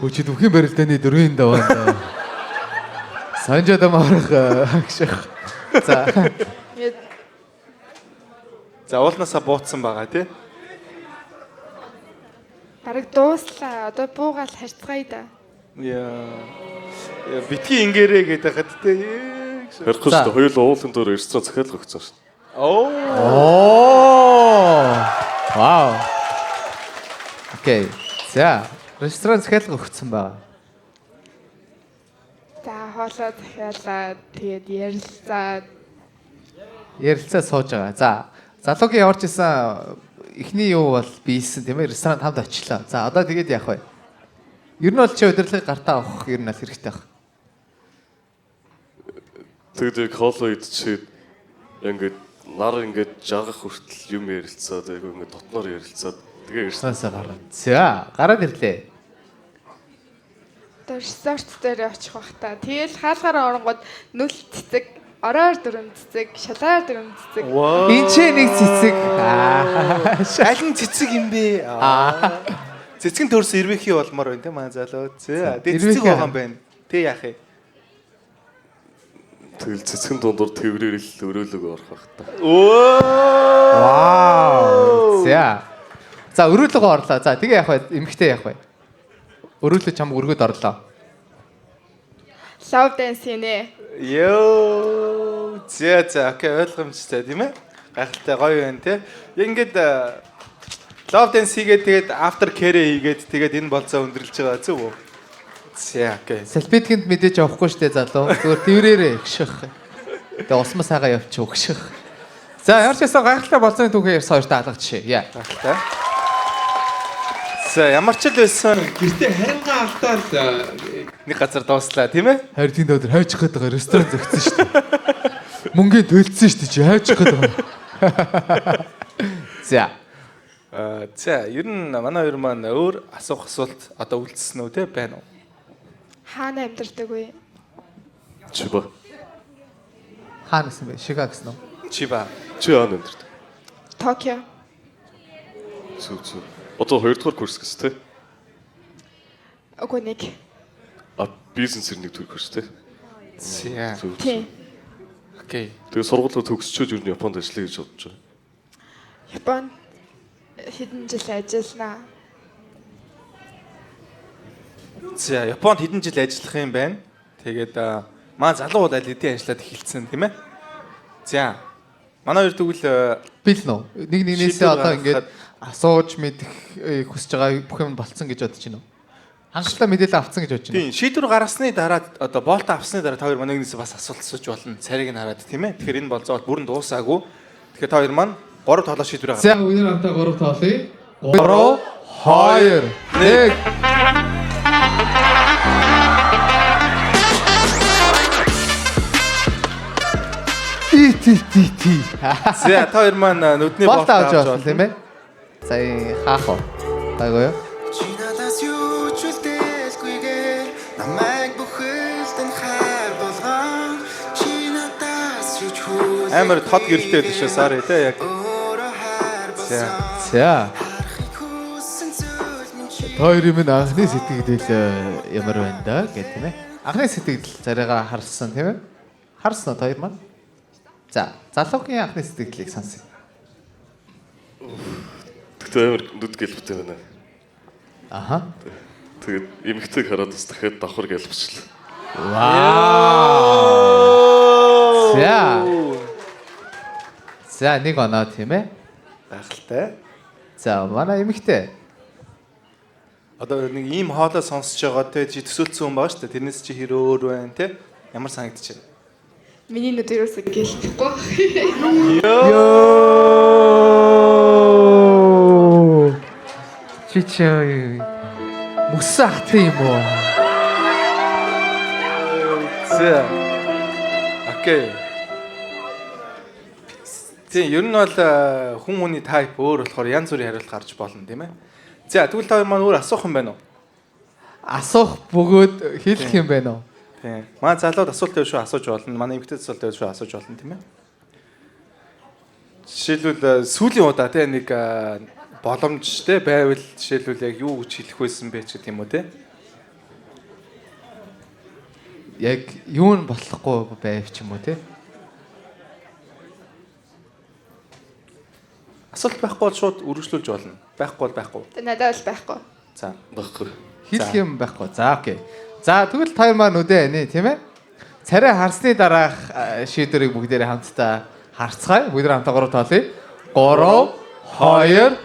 S3: Өчид бүхэн барилдааны 4-ийн даваанд. Санжаа дамаарах гэх.
S4: За уулнасаа бууцсан байгаа тий.
S10: Бараг дууслаа. Одоо буугаал харцгаая да.
S4: Яа битгий ингээрээ гэдэг хад тий.
S9: Харах шүү дээ хоёул уулын дээр ресторан захиалга өгсөн шүү.
S3: Вау. Окей. За ресторан захиалга өгсөн байгаа.
S10: За хоолоо захиалаад тэгээд
S3: ярилцаа сууж байгаа. За залуугийн яварч исэн эхний юу бол биелсэн тийм ээ ресторанд хамт очлоо. За одоо тэгээд яах вэ? Ер нь бол чи удирдлагыг гартаа авах ер нь аль хэрэгтэй баг.
S9: Тэгээд хоолоо идчихээд ингээд нар ингээд жагах хүртэл юм ярилцаад ингээд дотноор ярилцаад тэгээ ирсэн.
S3: Гараа. За гараад ирлээ.
S10: одоо resort дээр очих бах та. Тэгэл хаалгаараа оронгууд нүл цэцэг, ороор дөрөв цэцэг, шалаар дөрөв цэцэг.
S3: Энд ч нэг цэцэг.
S4: Аль нь цэцэг юм бэ? Цэцгэн төрс ирвэхий болмоор байна те манай залуу. За тэгээд цэцэг байгаа юм байна. Тэ яах вэ?
S9: Тэгэл цэцгэн дундуур тэрвэрэл өрөөлөг орох бах та.
S3: Вау. За өрөөлөг орлоо. За тэгээ яах вэ? Эмхтэй яах вэ? Өрөөлөг чамд өргөд орлоо.
S10: Love dance нэ.
S4: Йоо. За окей ойлгомжтой тийм ээ. Гайхалтай гоё байна те. Ингээд love dance хийгээд тэгээд after care хийгээд тэгээд энэ болцоо өндөрлж байгаа зүг үү? За окей.
S3: Салбитгэнд мэдээж авахгүй штэ залуу. Зүгээр тэрвэрээрээ гших. Тэгээ усмас хагаа явчих өгших. За ямар ч байсан гайхалтай болцооны түүхээ ярьсан хоёрт алгачээ. Яа.
S4: Гайхалтай. За ямар ч л байсан
S2: гэртээ харингаа автаад
S4: нэг газар дууслаа тийм ээ?
S3: Харин тийм өдөр хайчих гээд байгаа ресторан зөгцсөн шүү дээ. Мөнгөний төлцсөн шүү дээ чи хайчих гээд байгаа.
S4: За ер нь манай хоёр маань өөр асуух асуулт одоо үлдсэн үү те байна уу?
S10: Хаана амьдардаг вэ?
S9: Чиба.
S3: Хаана гэсэн бэ? Шига гэсэн үү?
S4: Чиба.
S9: Чи хаана амьдардаг?
S10: Токио.
S9: Зүг. Одоо 2 дугаар курс гэс тээ.
S10: Үгүй нэг.
S9: Бизнесээр нэг төр курс тээ.
S4: За.
S10: Тийм.
S4: Окей.
S9: Тэгээ сургуулаа төгсчөөд ер нь Японд ажиллая гэж бодож байна.
S10: Японд хэдэн жил ажилланаа.
S4: За Японд хэдэн жил ажиллах юм байна. Тэгээд маа залууд аль хэдийн ажиллаад эхэлсэн тийм ээ. За. Манай хоёр тэгвэл
S3: бил нөө. Нэг нэгнээсээ одоо ингээд асууж мэдэх хүсэж байгаа бүх юм болцсон гэж бодож байна уу? Хангалттай мэдээлэл авцсан гэж бодож байна.
S4: Тийм, шийдвэр гаргасны дараа одоо болт авсны дараа та хоёр манай нэгнээс бас асуулт асууж болно. Царийг нь хараад тийм ээ. Тэгэхээр энэ болцоо бүрэн дуусаагүй. Тэгэхээр та хоёр маань 3 тоглоо шийдвэр гаргав.
S3: За өнөр хамтаа 3 тоглоё. 3 2 1
S4: За та хоёр маань нүдний болт авч
S3: байна тийм ээ. За хаах уу. Гайгүй юу?
S11: Чинадаас юу ч үлдээлгүйгээр намайг бүхэлдэн хайр болгоо. Чинадаас юу ч хүлээн
S4: Амар тод гэрэлтэй байдаг шүү Сари те яг.
S3: За. Хоёрын минь анхны сэтгэл ямар байна да гэх тийм ээ. Анхны сэтгэл царайгаа харсан тийм ээ. Харсан уу хоёр маань? За, залуугийн анхны сэтгэлийг сонсъё.
S9: Тэгтээ амар нүд гэлбтэй байна.
S3: Аха.
S9: Тэгээд эмэгтэйг хараад бас дахиад давхар гэлбчлээ.
S3: Вау. За, нэг оноо тийм ээ.
S4: Гайхалтай.
S3: За, манай эмэгтэй.
S4: Одоо нэг ийм хоолой сонсож байгаа те чи төсөөлсөн хүн байгаа шүү дээ. Тэрнээс чи хэр өөр байна те? Ямар санагдчих вэ?
S10: Миний нүд ерөөсөө гэлтэхгүй.
S3: Йоо. Чичээ. Мөсөн хат юм уу?
S4: За. Окей. Тийм ер нь бол хүн хүний тайп өөр болохоор янз бүрийн хариулт гарч болно тийм ээ. За тэгвэл та хоёр маань өөр асуух юм байна уу?
S3: Асуух бөгөөд хэлэх юм байна уу?
S4: Тийм. Манай залууд асуулт тавьж шүү асууж болно. Манай эмэгтэй асуулт тавьж шүү асууж болно тийм ээ. Жишээлбэл сүүлийн удаа тийм нэг боломжтой байвал жишээлбэл яг юу гэж хэлэх байсан бэ ч гэдэг юм уу тийм.
S3: Яг юу нь болохгүй байв ч юм уу тийм.
S4: Асуулт байхгүй бол шууд үргэлжлүүлж болно. Байхгүй бол байхгүй.
S10: Тэ надад бол байхгүй.
S4: За.
S9: Баггүй.
S3: Хэлэх юм байхгүй. За окей. За тэгвэл та хоёр маань үдээ нэ тийм ээ. Царай харсны дараах шийдвэрийг бүгдээрээ хамтдаа харцгаая. Бүгд хамтдаа 3 тоолъё. 3 2 1.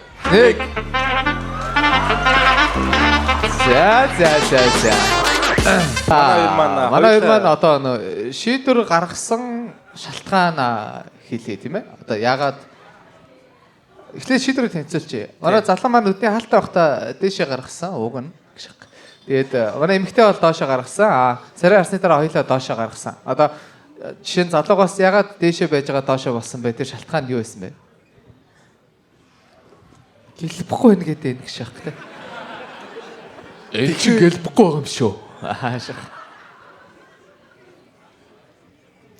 S3: За. Манай хоёр маань одоо шийдвэр гаргасан шалтгаан хэлье тийм ээ. Одоо яагаад эхлээд шийдвэрийг тэнцүүлчихье. Манай залуу маань өдний хаалтаа байхдаа дээшээ гаргасан уг нь гэж. Тэгээд манай эмэгтэй бол доошоо гаргасан. Царай харсны дараа хоёулаа доошоо гаргасан. Одоо жишээ нь залуугаас ягаад дээшээ байж байгаа доошоо болсон бэ? Тэр шалтгаан юу байсан бэ? Гэлбэхгүй байна гэдэг энэ гэж шахах тийм. Энэ чи гэлбэхгүй байгаа юм шүү. Хаашаа.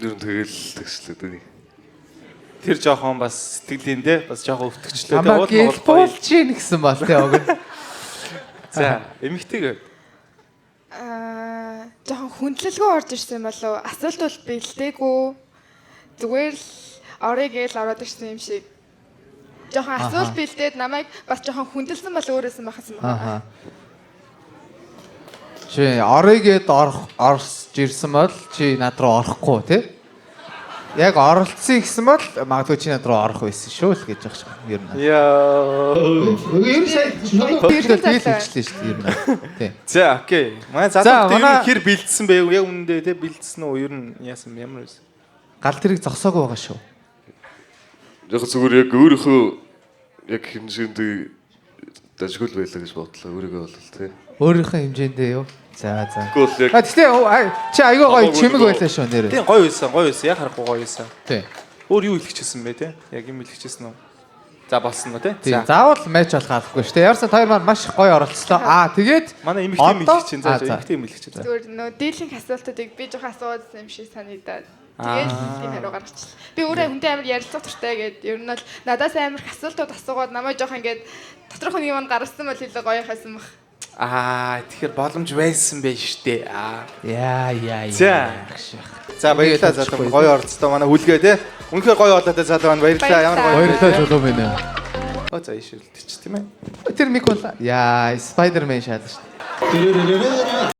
S9: Ер нь тэгэл тэгслээ дээ.
S4: Тэр жоохон бас сэтгэлийн дээ бас жоохон өвтгчлээ.
S3: Амаа гэлбүүлж чинь гэсэн бол тийм үг.
S4: За, эмэгтэйг
S10: Жоохон хүндлэлгүй орж ирсэн болов асуулт бол бэлдээгүй. Зүгээр л орё гээл ороод ирсэн юм шиг. Жоохон асуулт бэлдээд намайг бас жоохон хүндэлсэн бол өөрөөс нь бахсан байна.
S3: Чи оройгээд орж ирсэн бол чи над руу орохгүй тий? Яг оролцсон гэсэн бол магадгүй чи над руу орох байсан шүү л гэж байгаа шүү. Ер нь.
S4: Яа.
S3: Ер нь тэгэл хэлчихлээ шүү дээ ер нь. Тий.
S4: За, окей. Манай залууг ер нь хэр бэлдсэн бэ? Яг үнэндээ тий бэлдсэн үү? Ер нь яасан ямар вэ?
S3: Гал тэрийг зогсоогүй байгаа шүү.
S9: Яг зүгээр яг өөрийнхөө яг хэмжээнд дажгуул байлаа гэж бодлоо. Өөрийгөө бол тий.
S3: Өөрийнхөө хэмжээндээ юу? За.
S9: Тэгвэл яг
S3: Гэтэ чи айгүй гоё чимэг байлаа шүү нэр.
S4: Тий гоё байсан. Яг харахгүй гоё байсан.
S3: Тий.
S4: Өөр юу хэлчихсэн бэ тий? Яг юм хэлчихсэн үү? За болсон нь тий.
S3: За. Заавал матч болох албагүй шүү дээ. Ярсан та хоёр маань маш гоё оролцлоо. Тэгээд
S4: манай эмэгтэй хэлчихсэн. За эмэгтэй хэлчихсэн.
S10: Зүгээр нөө дийлэнх асуултуудыг би жоохон асуусан юм шиг санагдаад. Тэгээд тийм хариу гаргачихлаа. Би өөрөө хүнтэй амар ярилцах туртай гээд ер нь бол надаас амар их асуултууд асуугаад намайг жоохон ингээд доторх нэг юм гаргасан бол илүү гоё хайсан баг.
S4: Тэгэхээр боломж байсан байж штэ.
S3: Яа.
S4: За баярлалаа залуу гоё орцтой манай хүлгээ те. Үнэхээр гоё болоод залуу маань баярлалаа. Ямар гоё.
S3: Баярлалаа залуу минь.
S4: За ишүүлчих тийм ээ.
S3: Тэр мик бол яа, Spider-Man шаалж штэ.